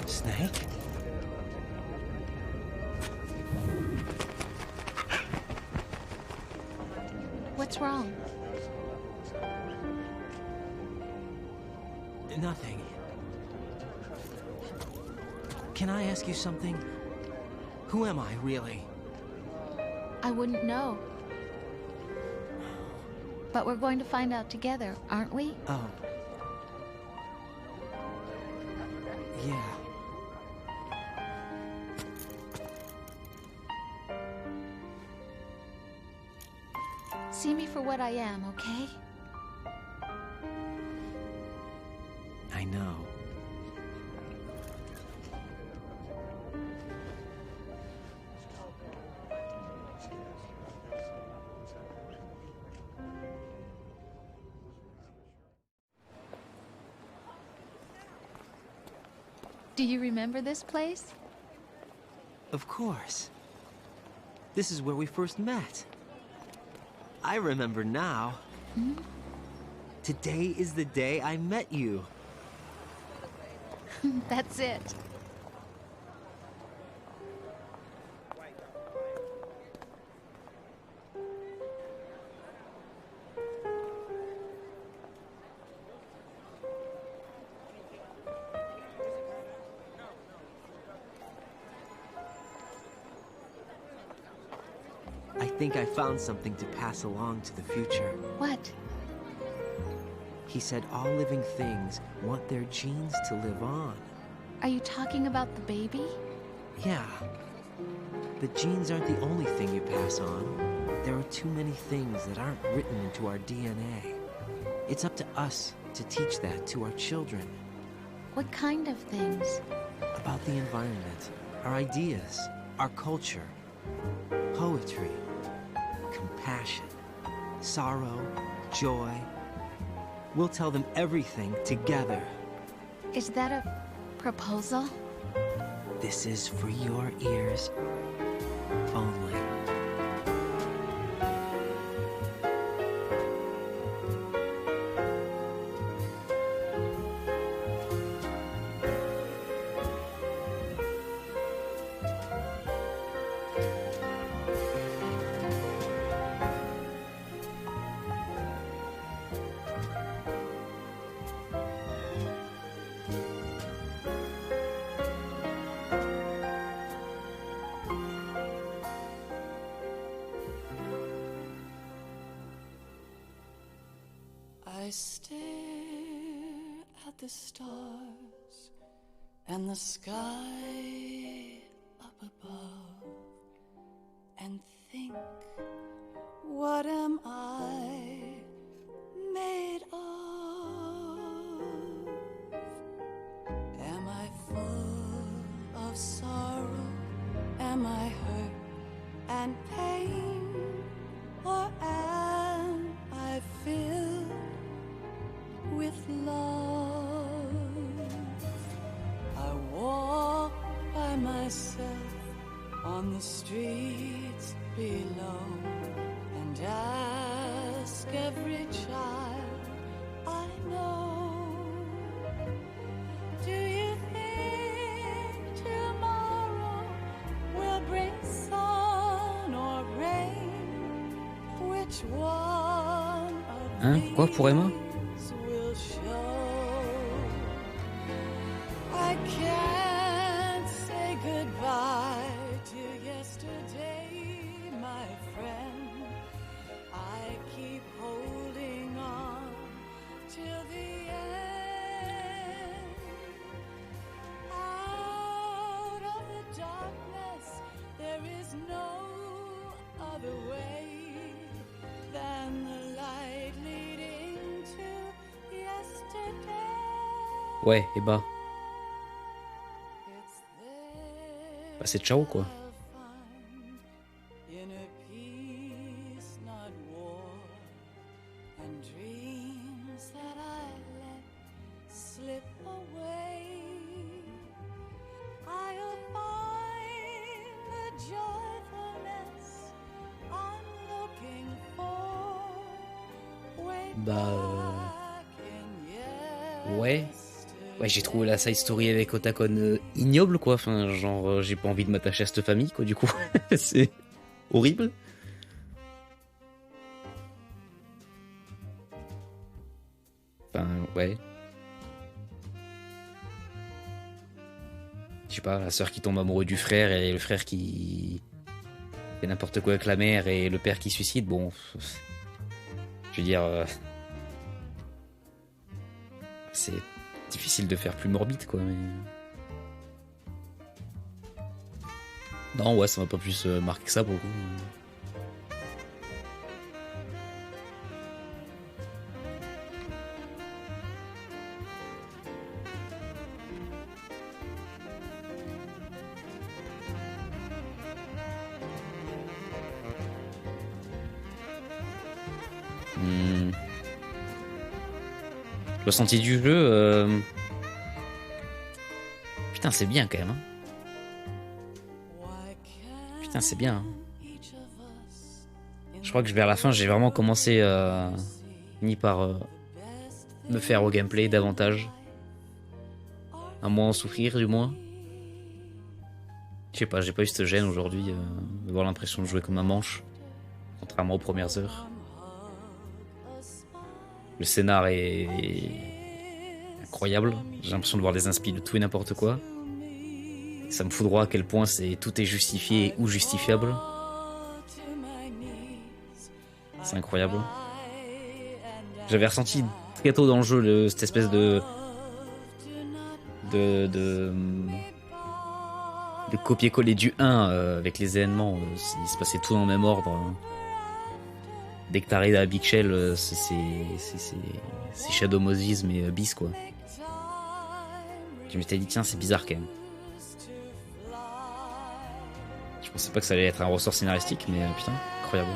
Snake? What's wrong? Nothing. Can I ask you something? Who am I, really? I wouldn't know. But we're going to find out together, aren't we? Oh. Yeah. See me for what I am, okay? I know. Do you remember this place? Of course. This is where we first met. I remember now. Hmm? Today is the day I met you. That's it. I think I found something to pass along to the future. What? He said all living things want their genes to live on. Are you talking about the baby? Yeah. The genes aren't the only thing you pass on. There are too many things that aren't written into our DNA. It's up to us to teach that to our children. What kind of things? About the environment, our ideas, our culture, poetry, compassion, sorrow, joy. We'll tell them everything together. Is that a proposal? This is for your ears only. I stare at the stars and the sky up above and think, what am I made of? Am I full of sorrow? Am I hurt and pain? Or am I filled with love? I walk by myself on the streets below and ask every child I know, do you think tomorrow will bring sun or rain? Which one of Hein? Quoi pour Emma? will show? I can't say goodbye to yesterday, my friend. I keep holding on till the end. Out of the darkness, there is no other way than the light leading to yesterday. Ouais, et bah. Bah c'est ciao quoi. Inner peace, not war, and dreams that I let slip away. I'll find the joyfulness I'm looking for. Way Bah ouais. Ouais, j'ai trouvé la side story avec Otacon ignoble quoi, enfin genre j'ai pas envie de m'attacher à cette famille quoi du coup. C'est horrible. Enfin ouais. Je sais pas, la sœur qui tombe amoureux du frère et le frère qui fait n'importe quoi avec la mère et le père qui se suicide, bon... Je veux dire... c'est difficile de faire plus morbide quoi, mais... Non ouais, ça m'a pas plus marqué que ça pour le coup. Le ressenti du jeu, putain c'est bien quand même. Hein. Putain c'est bien. Hein. Je crois que vers la fin j'ai vraiment commencé ni par me faire au gameplay davantage. À moins en souffrir du moins. Je sais pas, j'ai pas eu cette gêne aujourd'hui d'avoir l'impression de jouer comme un manche. Contrairement aux premières heures. Le scénar est incroyable. J'ai l'impression de voir des inspi de tout et n'importe quoi. Ça me foudroie à quel point tout est justifié ou justifiable. C'est incroyable. J'avais ressenti très tôt dans le jeu cette espèce de copier-coller du 1 avec les événements. Il se passait tout dans le même ordre. Dès que t'arrives à Big Shell, c'est Shadow Moses mais bis quoi. Je m'étais dit tiens c'est bizarre quand même. Je pensais pas que ça allait être un ressort scénaristique mais putain incroyable.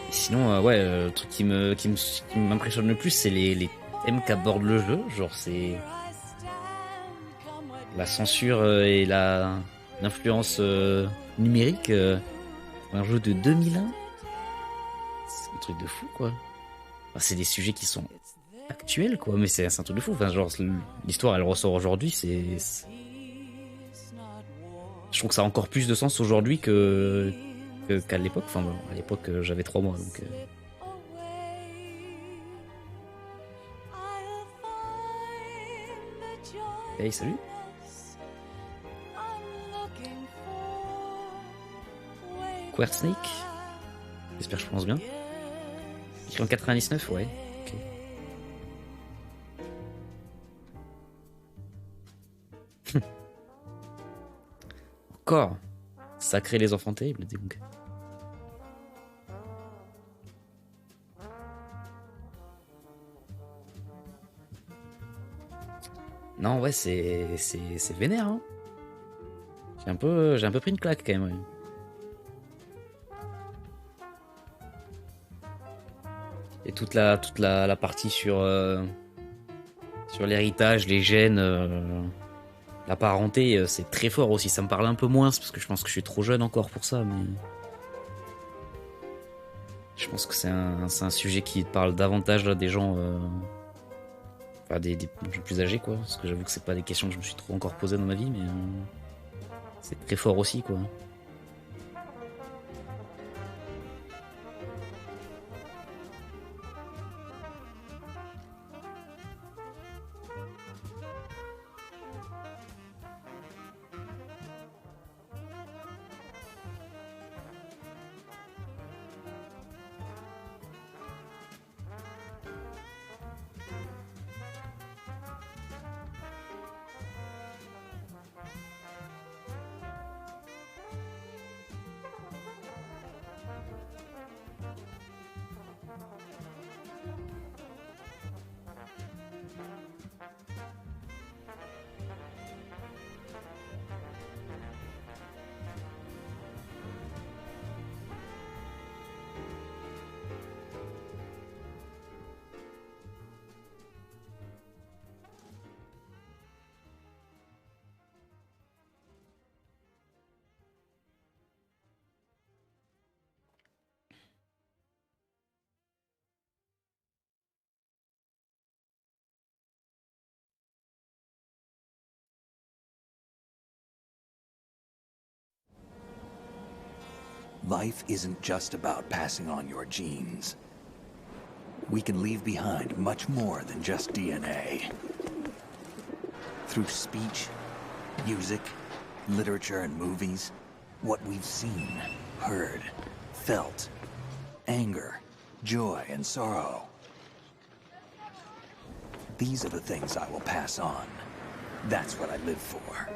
Et sinon ouais le truc qui m'impressionne le plus c'est les thèmes qu'aborde le jeu, genre c'est la censure et l'influence numérique un jeu de 2001. C'est un truc de fou quoi. Enfin, c'est des sujets qui sont actuels quoi, mais c'est un truc de fou. Enfin, genre l'histoire elle ressort aujourd'hui, je trouve que ça a encore plus de sens aujourd'hui qu'à l'époque. Enfin bon, à l'époque j'avais 3 mois donc. Hey salut. Queer Snake. J'espère que je prononce bien. Écrit en 99, ouais. Ok. Encore. Sacré les enfants terribles, donc. Non, ouais, c'est vénère, hein. J'ai un peu pris une claque, quand même, ouais. Et toute la partie sur l'héritage, les gènes, la parenté, c'est très fort aussi. Ça me parle un peu moins, parce que je pense que je suis trop jeune encore pour ça, mais... Je pense que c'est un sujet qui parle davantage là, des gens... Enfin, des gens plus âgés, quoi. Parce que j'avoue que c'est pas des questions que je me suis trop encore posées dans ma vie, mais... c'est très fort aussi, quoi. Life isn't just about passing on your genes. We can leave behind much more than just DNA. Through speech, music, literature, and movies, what we've seen, heard, felt, anger, joy, and sorrow. These are the things I will pass on. That's what I live for.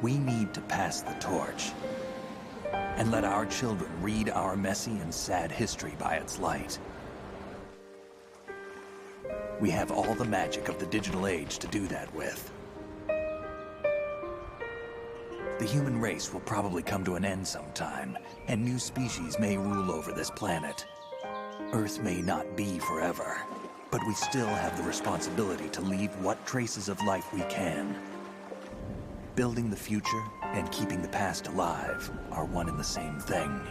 We need to pass the torch and let our children read our messy and sad history by its light. We have all the magic of the digital age to do that with. The human race will probably come to an end sometime, and new species may rule over this planet. Earth may not be forever, but we still have the responsibility to leave what traces of life we can. Building the future and keeping the past alive are one and the same thing.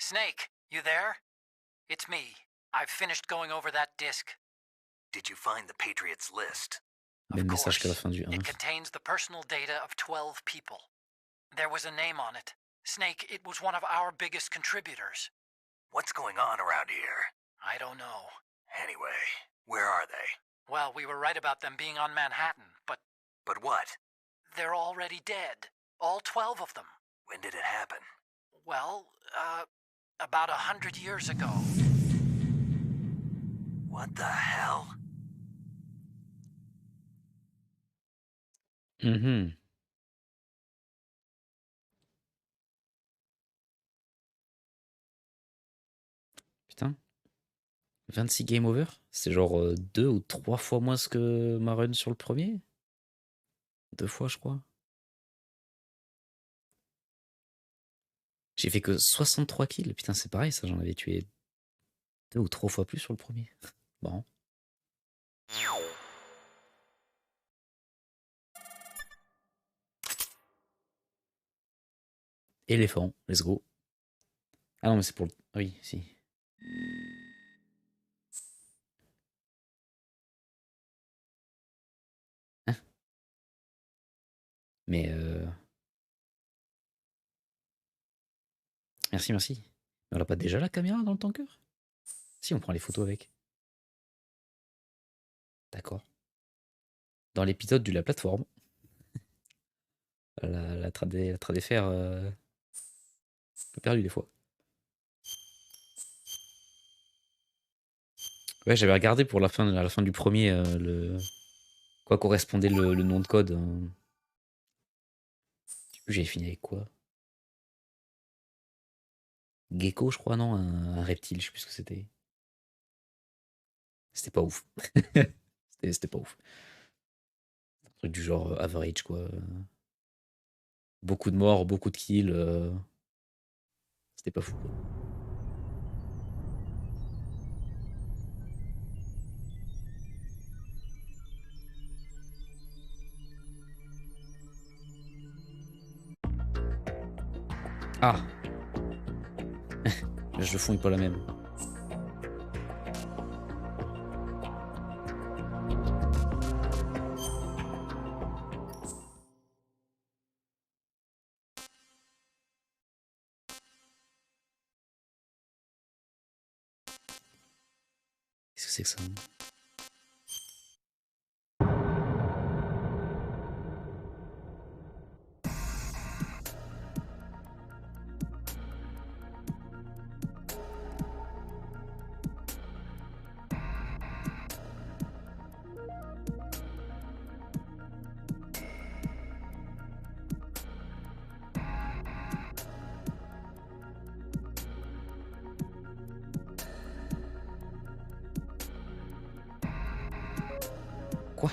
Snake, you there? It's me. I've finished going over that disc. Did you find the Patriots list? Même message qu'à la fin du 1. It contains the personal data of 12 people. There was a name on it. Snake, it was one of our biggest contributors. What's going on around here? I don't know. Anyway, where are they? Well, we were right about them being on Manhattan, but... But what? They're already dead. All 12 of them. When did it happen? Well, about 100 years ago. What the hell? Mhm. Putain. 26 game over? C'est genre 2 ou 3 fois moins que ma run sur le premier? 2 fois, je crois. J'ai fait que 63 kills. Putain, c'est pareil, ça, j'en avais tué 2 ou 3 fois plus sur le premier. Bon. Éléphant, let's go. Ah non, mais c'est pour le... Ah oui, si. Hein? Mais Merci, merci. Mais on n'a pas déjà la caméra dans le tanker? Si, on prend les photos avec. D'accord. Dans l'épisode de la plateforme. La tradfr perdu des fois. Ouais, j'avais regardé pour la fin du premier quoi correspondait le nom de code. J'avais fini avec quoi? Gecko, je crois, non? Un reptile, je sais plus ce que c'était. C'était pas ouf. C'était pas ouf. Un truc du genre average, quoi. Beaucoup de morts, beaucoup de kills. C'était pas fou, quoi. Ah! Le fond est pas la même. Qu'est-ce que c'est que ça? Quoi?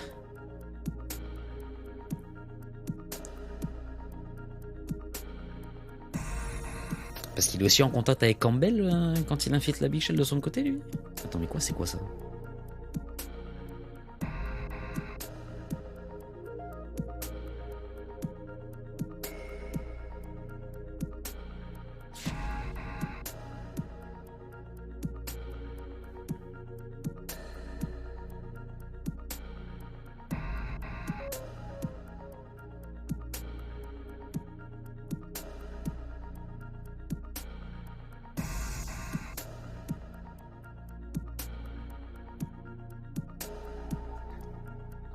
Parce qu'il est aussi en contact avec Campbell quand il infiltre la Big Shell de son côté, lui? Attends, mais quoi? C'est quoi ça?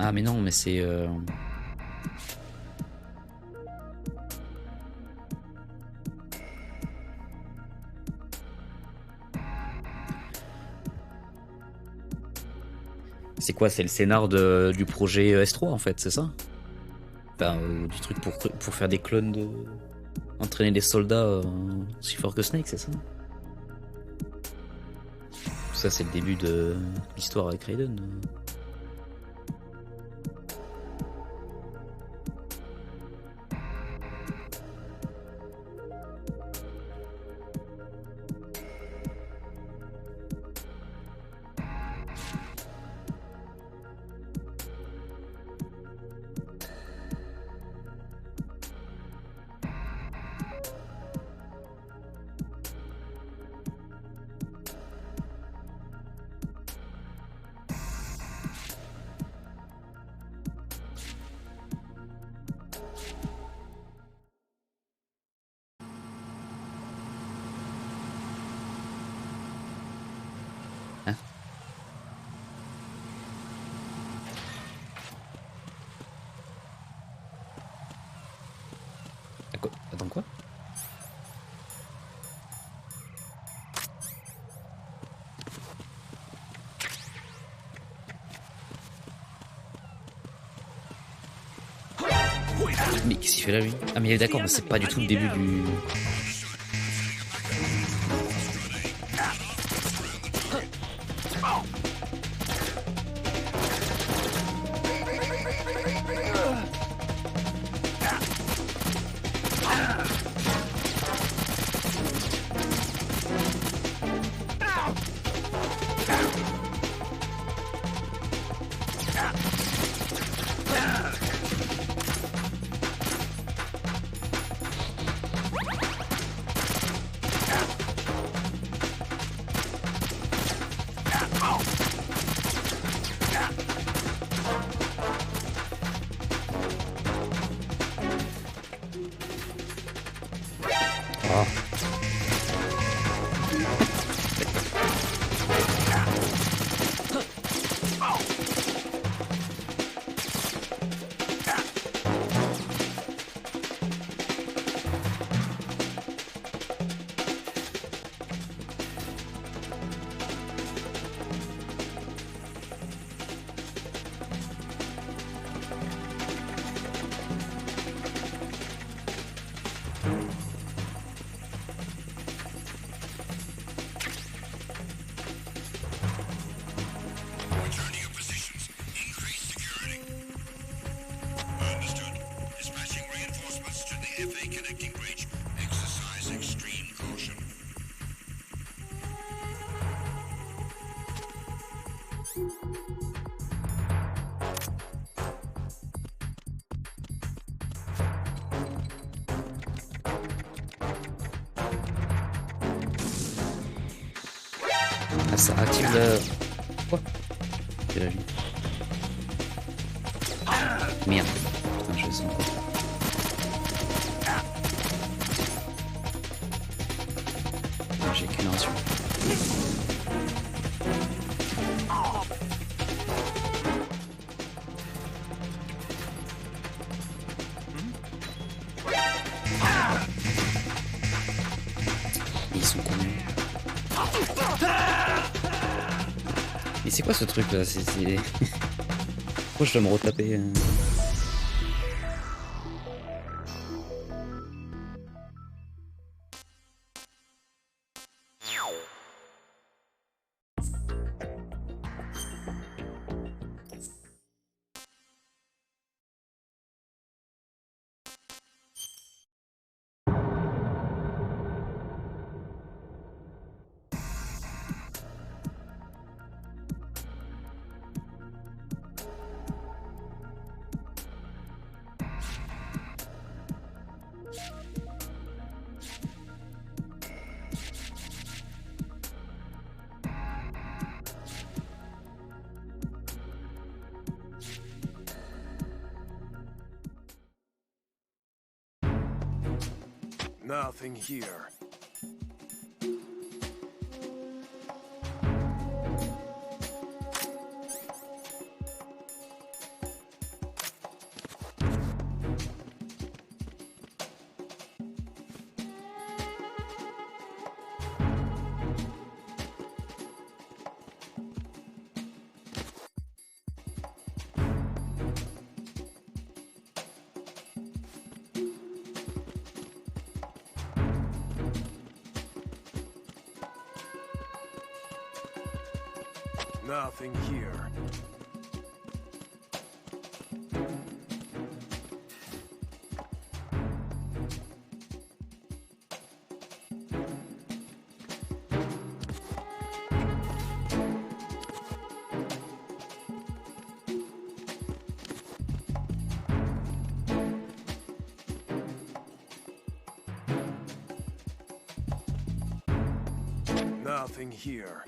Ah mais non, mais c'est... C'est quoi? C'est le scénar du projet S3 en fait, c'est ça? Enfin, du truc pour faire des clones de... Entraîner des soldats aussi forts que Snake, c'est ça? Ça c'est le début de l'histoire avec Raiden. Quoi? Attends, quoi? Mais qu'est-ce qu'il fait là, lui? Ah, mais d'accord, mais c'est pas du tout le début du... Ah, ça active le... Quoi? J'ai la vie. Merde. Putain, je sens quoi. J'ai qu'une ration. Ils sont combien? Mais c'est quoi ce truc là? C'est... Pourquoi je dois me retaper Nothing here. Nothing here. Nothing here.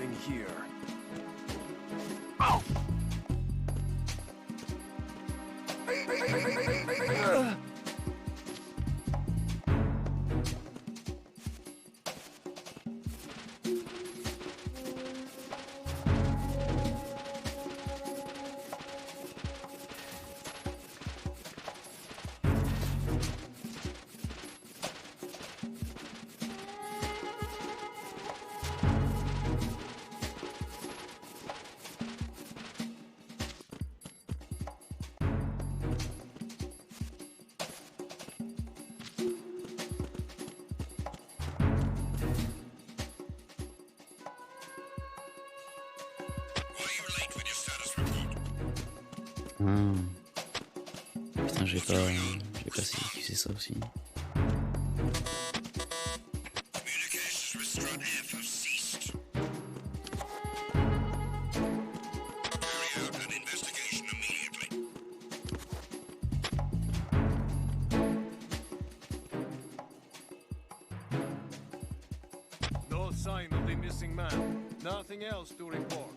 Nothing here. Putain, je vais pas utiliser ça aussi. No sign of the missing man. Nothing else to report.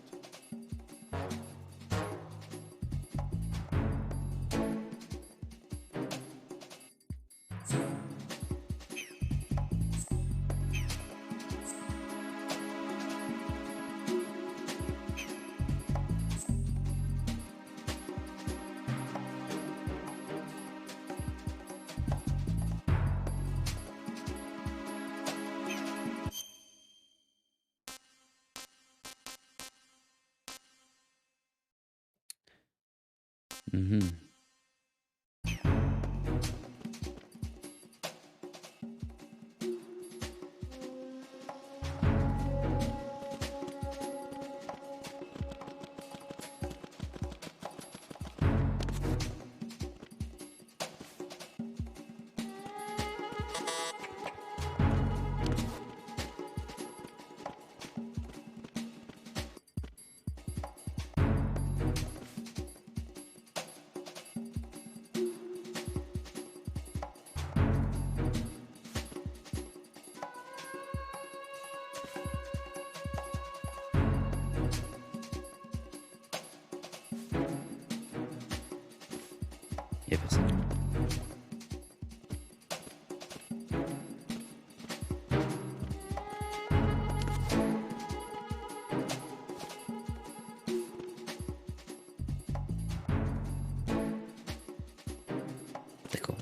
Y'a personne. D'accord.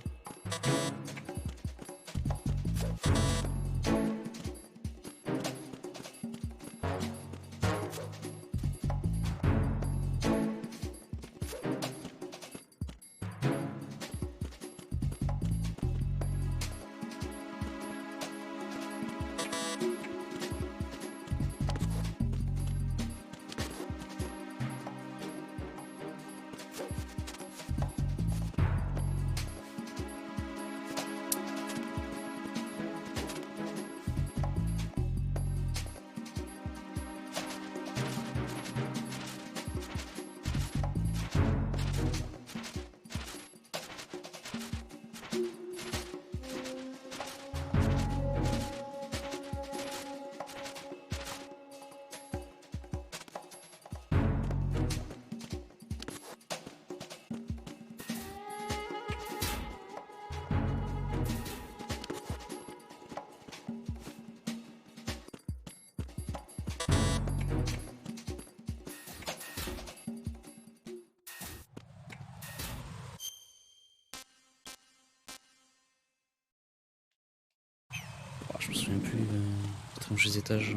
Je me souviens plus. Tranche les étages.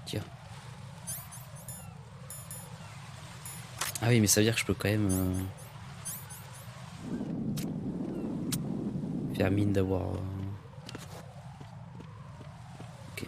Tiens. Ah oui, mais ça veut dire que je peux quand même faire mine d'avoir. Ok.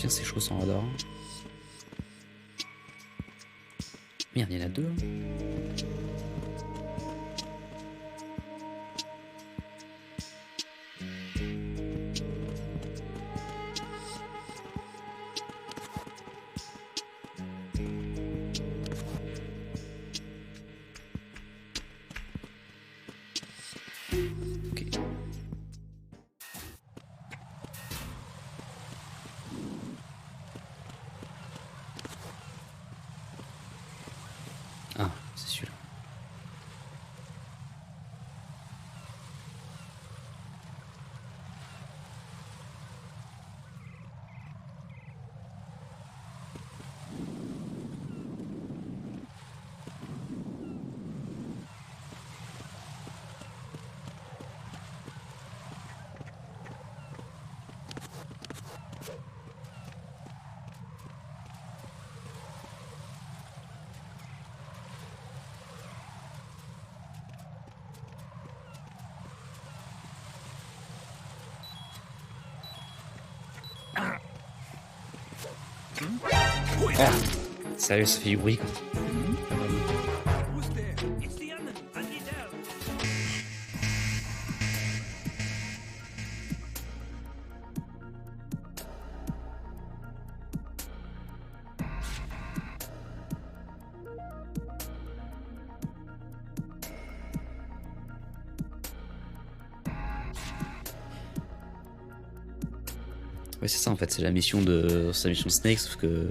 Tiens, c'est chaud sans radar. Merde, il y en a deux. Ah, c'est celui-là. Ah, sérieux, ça fait du bruit quoi. Ouais, c'est ça en fait, c'est la mission de Snake, sauf que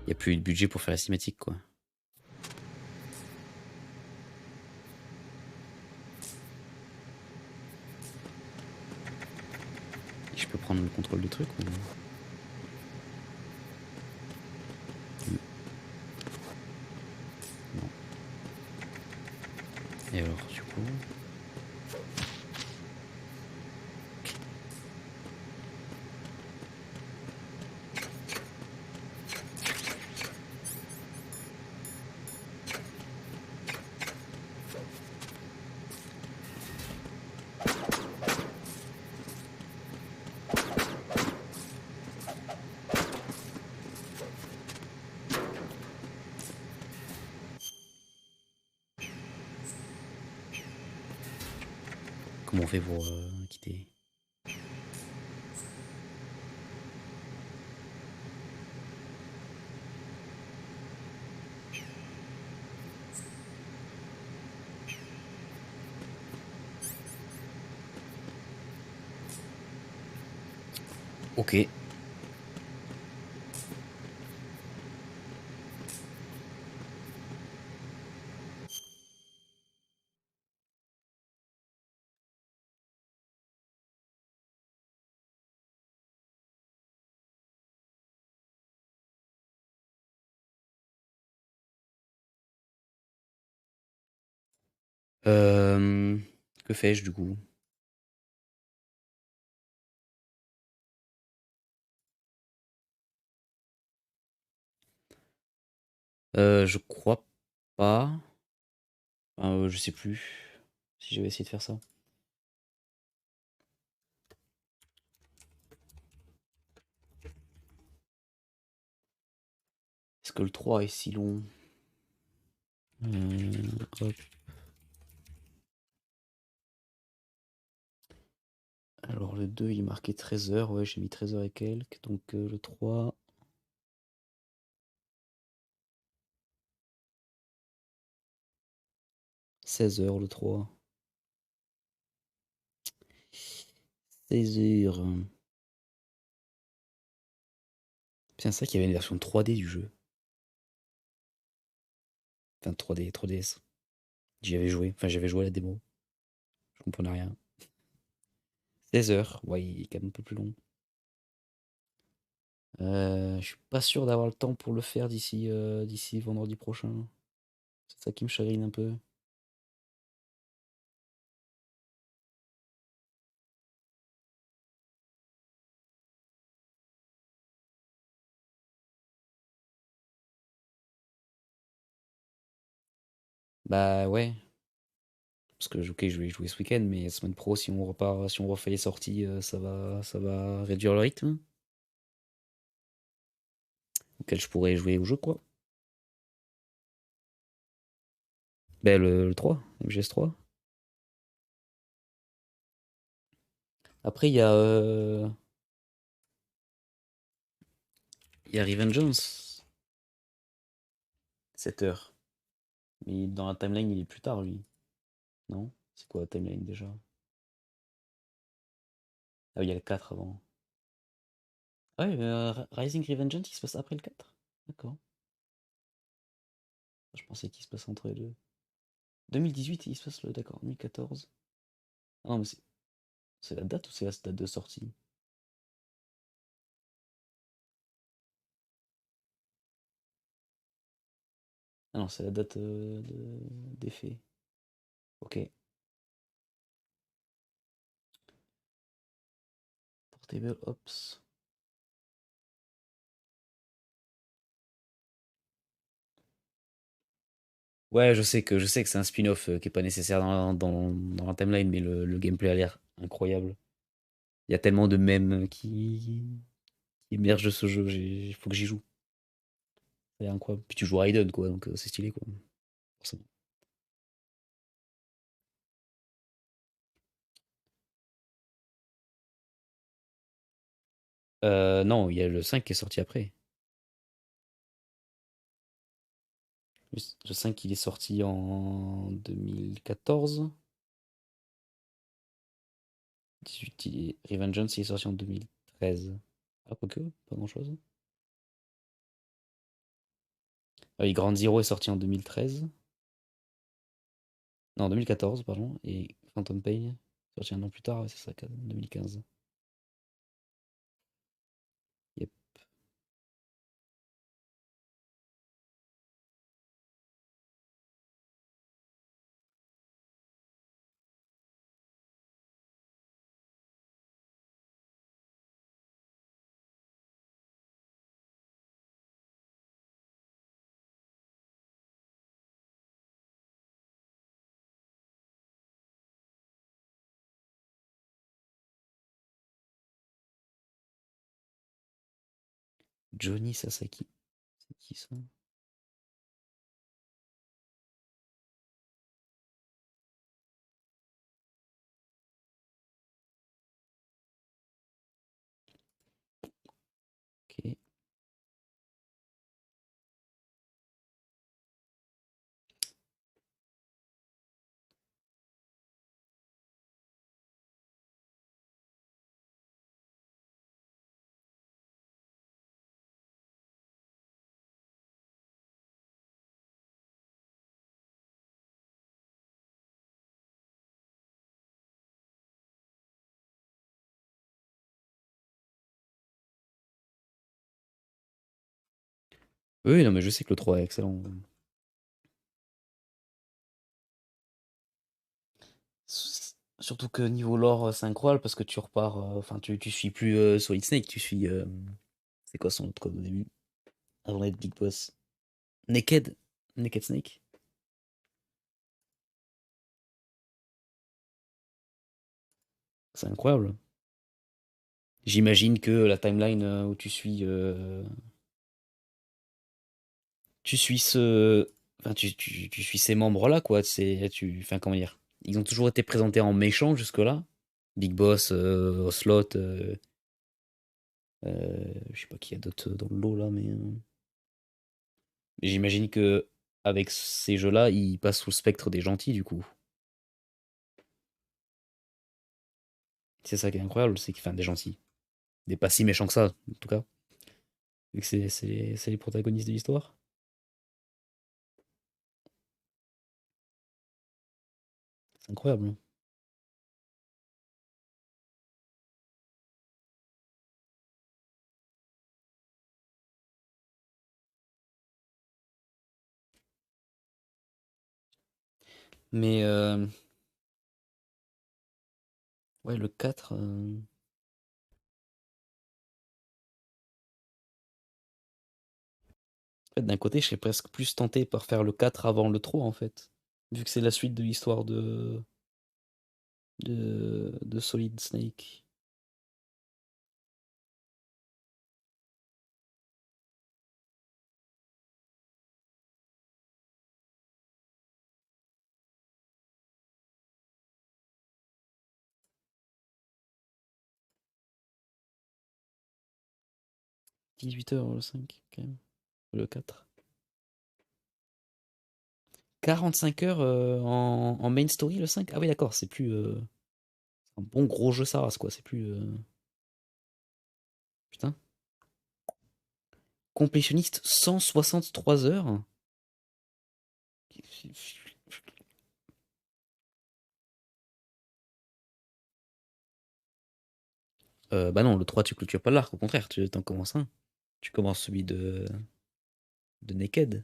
il n'y a plus de budget pour faire la cinématique quoi. Je peux prendre le contrôle du truc ou... Non. Et alors du coup... Comment on fait pour quitter? Ok. Que fais-je du coup? Je crois pas. Enfin, je sais plus si j'avais essayé de faire ça. Est-ce que le 3 est si long? Hop. Alors le 2 il est marqué 13 heures, ouais j'ai mis 13 heures et quelques, donc le 3... 16 heures le 3. 16 heures. C'est ça qu'il y avait une version 3D du jeu. Enfin 3D, 3DS. J'y avais joué, enfin j'avais joué à la démo. Je comprenais rien. 16 heures, ouais il est quand même un peu plus long. Je suis pas sûr d'avoir le temps pour le faire d'ici vendredi prochain. C'est ça qui me chagrine un peu. Bah ouais. Parce que ok, je vais y jouer ce week-end, mais semaine pro, si on repart, si on refait les sorties, ça va réduire le rythme auquel je pourrais jouer au jeu, quoi. Ben, le 3, MGS3. Après, il y a Revengeance. 7 heures. Mais dans la timeline, il est plus tard, lui. Non? C'est quoi la timeline déjà? Ah oui, il y a le 4 avant. Ah ouais, Rising Revengeance, il se passe après le 4. D'accord. Je pensais qu'il se passe entre les deux. 2018, il se passe le. D'accord, 2014. Ah non, mais c'est la date ou c'est la date de sortie? Ah non, c'est la date d'effet. Ok. Portable Ops. Ouais, je sais que c'est un spin-off qui est pas nécessaire dans la timeline, mais le gameplay a l'air incroyable. Il y a tellement de mèmes qui émergent de ce jeu, il faut que j'y joue. C'est incroyable. Puis tu joues Raiden, quoi, donc c'est stylé, quoi. Forcément. Non, il y a le 5 qui est sorti après. Le 5, il est sorti en 2014. 18, Revengeance, il est sorti en 2013. Ah, quoique, pas grand-chose. Ah oui, Ground Zero est sorti en 2013. Non, 2014, pardon. Et Phantom Pain, sorti un an plus tard, ouais, c'est ça, 2015. Yep. Johnny Sasaki. C'est qui ça? Ok. Oui, non, mais je sais que le 3 est excellent. Surtout que niveau lore, c'est incroyable parce que tu repars. Enfin, tu suis plus Solid Snake, tu suis. C'est quoi son autre code au début? Avant d'être Big Boss. Naked. Naked Snake. C'est incroyable. J'imagine que la timeline où tu suis. Tu suis ce. Enfin, tu suis ces membres-là, quoi. Enfin, comment dire? Ils ont toujours été présentés en méchants jusque-là. Big Boss, Ocelot. Je sais pas qui y a d'autres dans le lot là, mais. J'imagine que avec ces jeux-là, ils passent sous le spectre des gentils, du coup. C'est ça qui est incroyable, c'est qu'ils font des gentils. Des pas si méchants que ça, en tout cas. Vu que c'est les protagonistes de l'histoire. C'est incroyable, hein. Mais ouais, le 4. En fait, d'un côté, je serais presque plus tenté par faire le 4 avant le 3, en fait. Vu que c'est la suite de l'histoire de de Solid Snake. « 18h le 5 quand même. Le 4. 45 heures en main story le 5. Ah oui d'accord, c'est plus un bon gros jeu Saras quoi, c'est plus putain. Complétionniste 163 heures. Bah non, le 3 tu clôtures pas l'arc, au contraire, tu t'en commences un. Tu commences celui de Naked.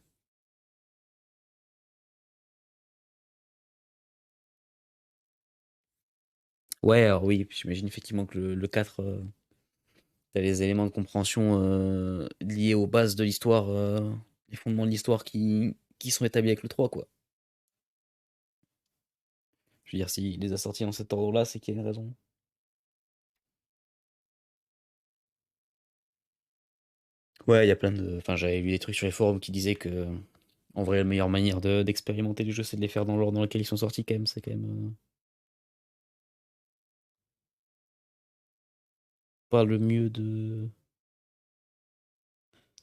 Ouais, alors oui, j'imagine effectivement que le 4, t'as les éléments de compréhension liés aux bases de l'histoire, les fondements de l'histoire qui sont établis avec le 3, quoi. Je veux dire, s'il les a sortis dans cet ordre-là, c'est qu'il y a une raison. Ouais, il y a plein de. Enfin, j'avais lu des trucs sur les forums qui disaient que, en vrai, la meilleure manière d'expérimenter les jeux, c'est de les faire dans l'ordre dans lequel ils sont sortis, quand même. C'est quand même pas le mieux de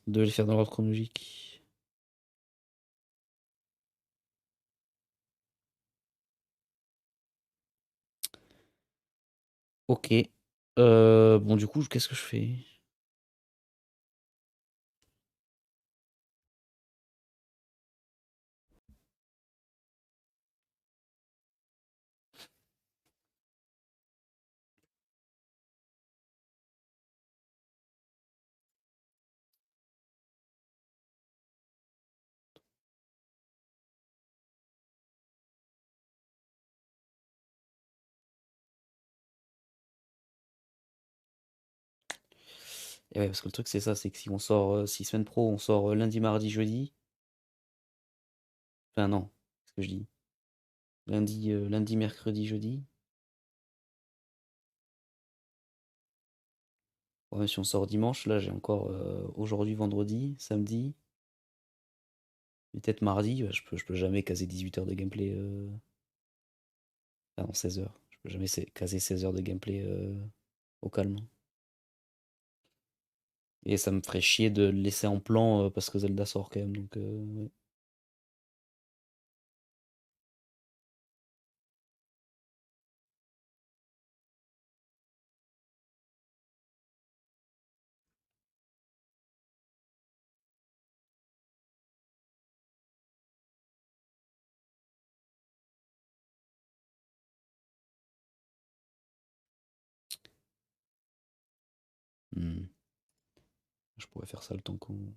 les faire dans l'ordre chronologique. Ok. Bon, du coup, qu'est-ce que je fais? Et ouais, parce que le truc, c'est ça, c'est que si on sort 6 semaines pro, on sort lundi, mardi, jeudi. Enfin, non, c'est ce que je dis. Lundi, mercredi, jeudi. Ouais, si on sort dimanche, là, j'ai encore aujourd'hui, vendredi, samedi. Peut-être mardi, ouais, je peux jamais caser 18 heures de gameplay. Ah non, 16 heures. Je peux jamais caser 16 heures de gameplay au calme. Et ça me ferait chier de le laisser en plan parce que Zelda sort quand même. Donc, ouais. Hmm. Je pourrais faire ça le temps qu'on.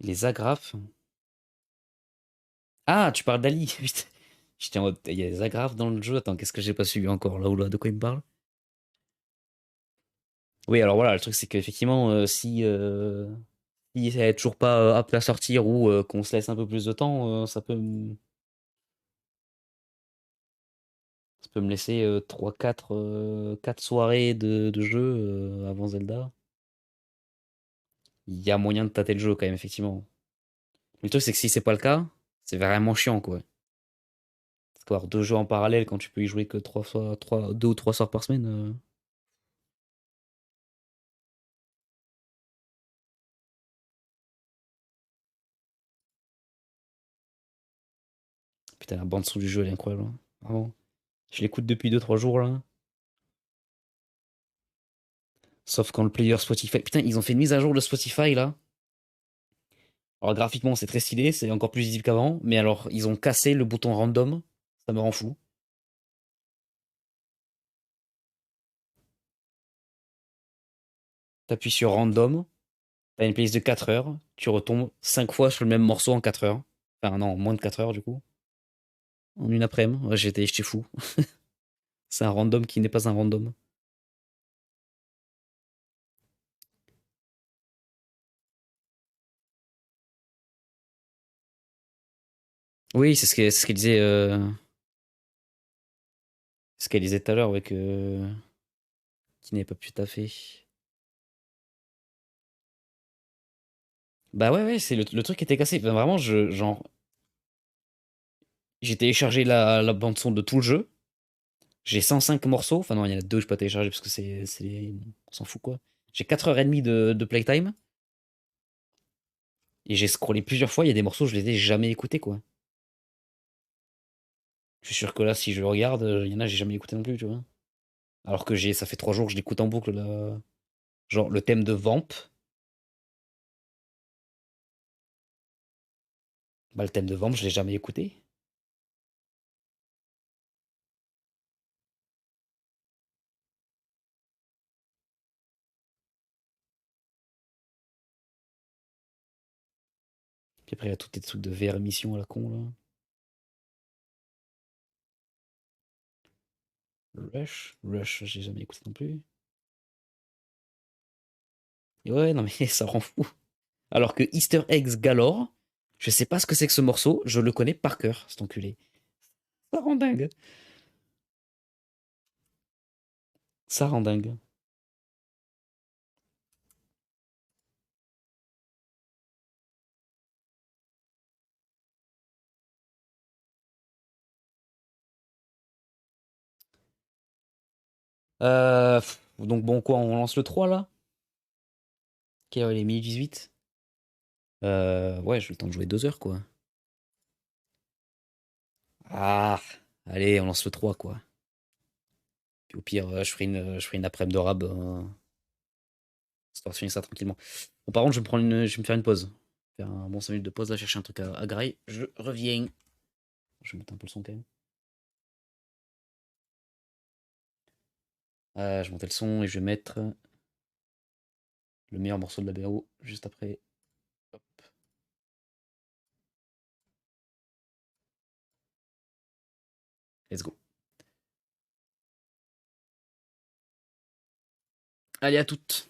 Les agrafes. Ah, tu parles d'Ali. Putain. J'étais en mode, il y a des agrafes dans le jeu. Attends, qu'est-ce que j'ai pas suivi encore là ou là? De quoi il me parle? Oui, alors voilà, le truc c'est qu'effectivement, si elle est toujours pas apte à sortir ou qu'on se laisse un peu plus de temps, ça peut me laisser 4 soirées de jeu avant Zelda. Il y a moyen de tâter le jeu quand même, effectivement. Le truc c'est que si c'est pas le cas, c'est vraiment chiant quoi. Parce qu'avoir 2 jeux en parallèle quand tu peux y jouer que 2 ou 3 soirs par semaine. Putain, la bande son du jeu elle est incroyable, hein. Vraiment. Je l'écoute depuis 2 3 jours là. Sauf quand le player Spotify. Putain, ils ont fait une mise à jour de Spotify là. Alors graphiquement c'est très stylé, c'est encore plus visible qu'avant, mais alors ils ont cassé le bouton random, ça me rend fou. T'appuies sur random, t'as une playlist de 4 heures, tu retombes 5 fois sur le même morceau en 4 heures. Enfin non, moins de 4 heures du coup. En une après-midi. Ouais, j'étais fou. C'est un random qui n'est pas un random. Oui, c'est ce qu'elle disait. Ce qu'elle disait tout à l'heure, ouais, qui n'avait pas pu taffer. Bah ouais, ouais, c'est le truc qui était cassé. Enfin, vraiment, genre, j'ai téléchargé la bande son de tout le jeu. J'ai 105 morceaux. Enfin non, il y en a deux que je peux pas télécharger parce que on s'en fout quoi. J'ai 4h30 de playtime. Et j'ai scrollé plusieurs fois. Il y a des morceaux, je les ai jamais écoutés quoi. Je suis sûr que là, si je regarde, il y en a, j'ai jamais écouté non plus, tu vois. Alors que ça fait 3 jours que je l'écoute en boucle là. Genre le thème de Vamp. Bah le thème de Vamp, je l'ai jamais écouté. Puis après, il y a tous tes trucs de VR émission à la con là. Rush, j'ai jamais écouté non plus. Et ouais, non mais ça rend fou. Alors que Easter Eggs Galore, je sais pas ce que c'est que ce morceau, je le connais par cœur, cet enculé. Ça rend dingue. Ça rend dingue. Donc bon, quoi, on lance le 3 là? Ok, ouais, il est 18. Ouais, j'ai le temps de jouer 2 heures quoi. Ah, allez, on lance le 3 quoi. Puis au pire, je ferai une après-midi de rab. Histoire de finir ça tranquillement. Bon, par contre, je vais me faire une pause. Faire un bon 5 minutes de pause là, chercher un truc à grailler. Je reviens. Je vais mettre un peu le son quand même. Je vais monter le son et je vais mettre le meilleur morceau de la BO juste après. Hop. Let's go. Allez, à toutes.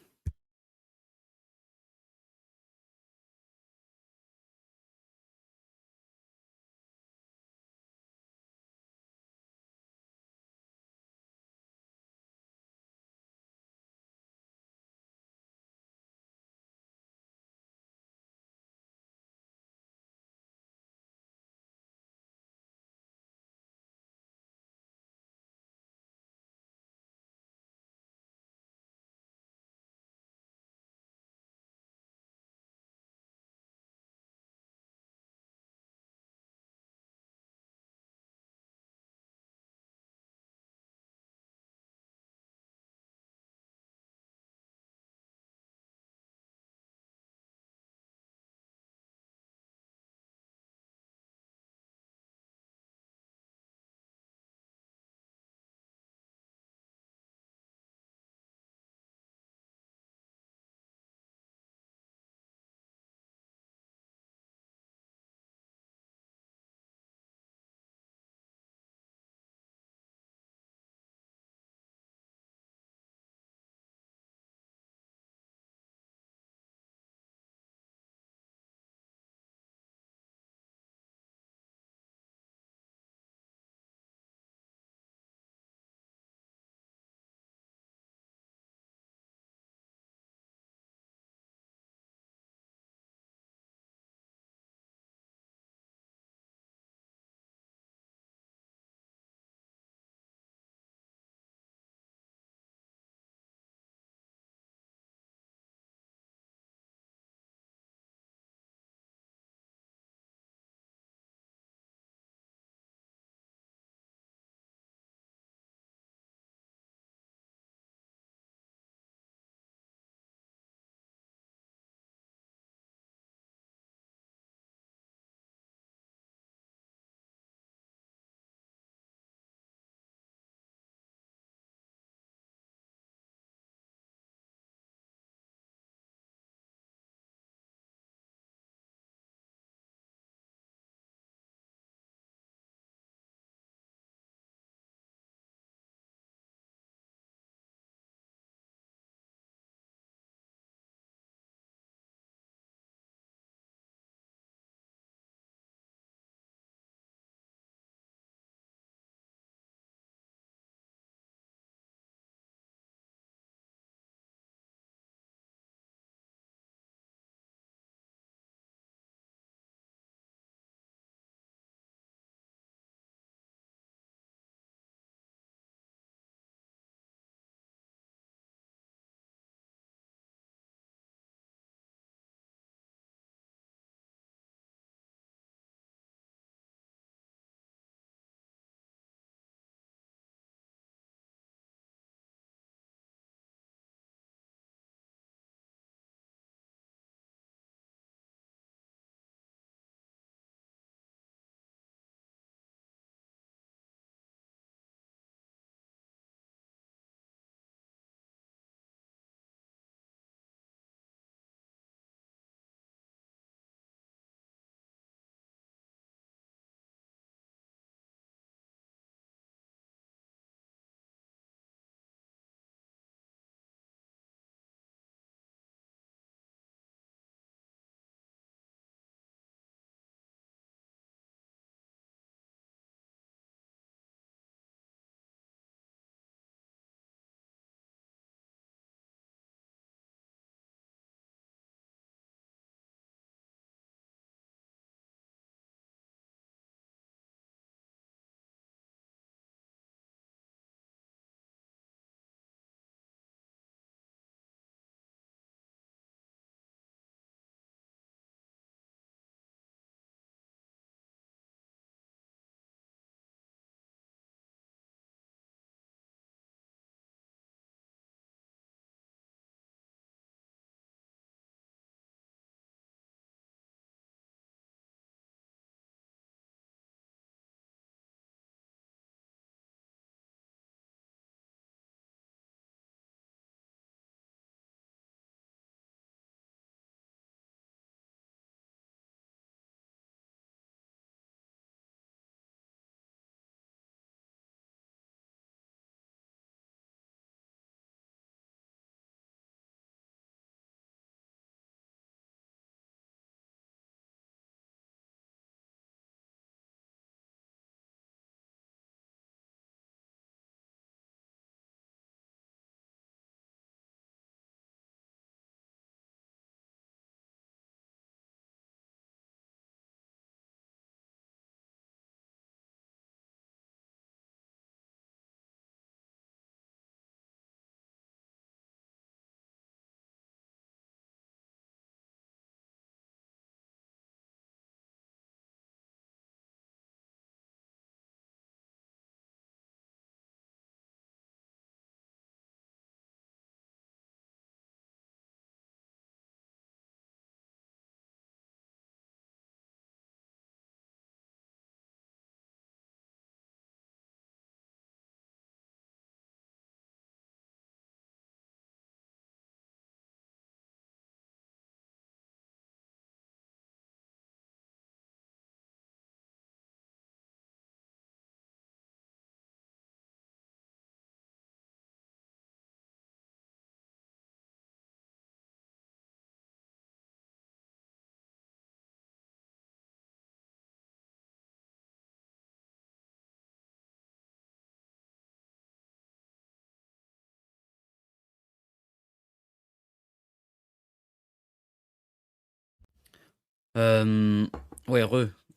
Ouais,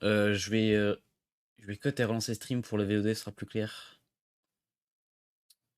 je vais cut et relancer stream pour le VOD, ce sera plus clair.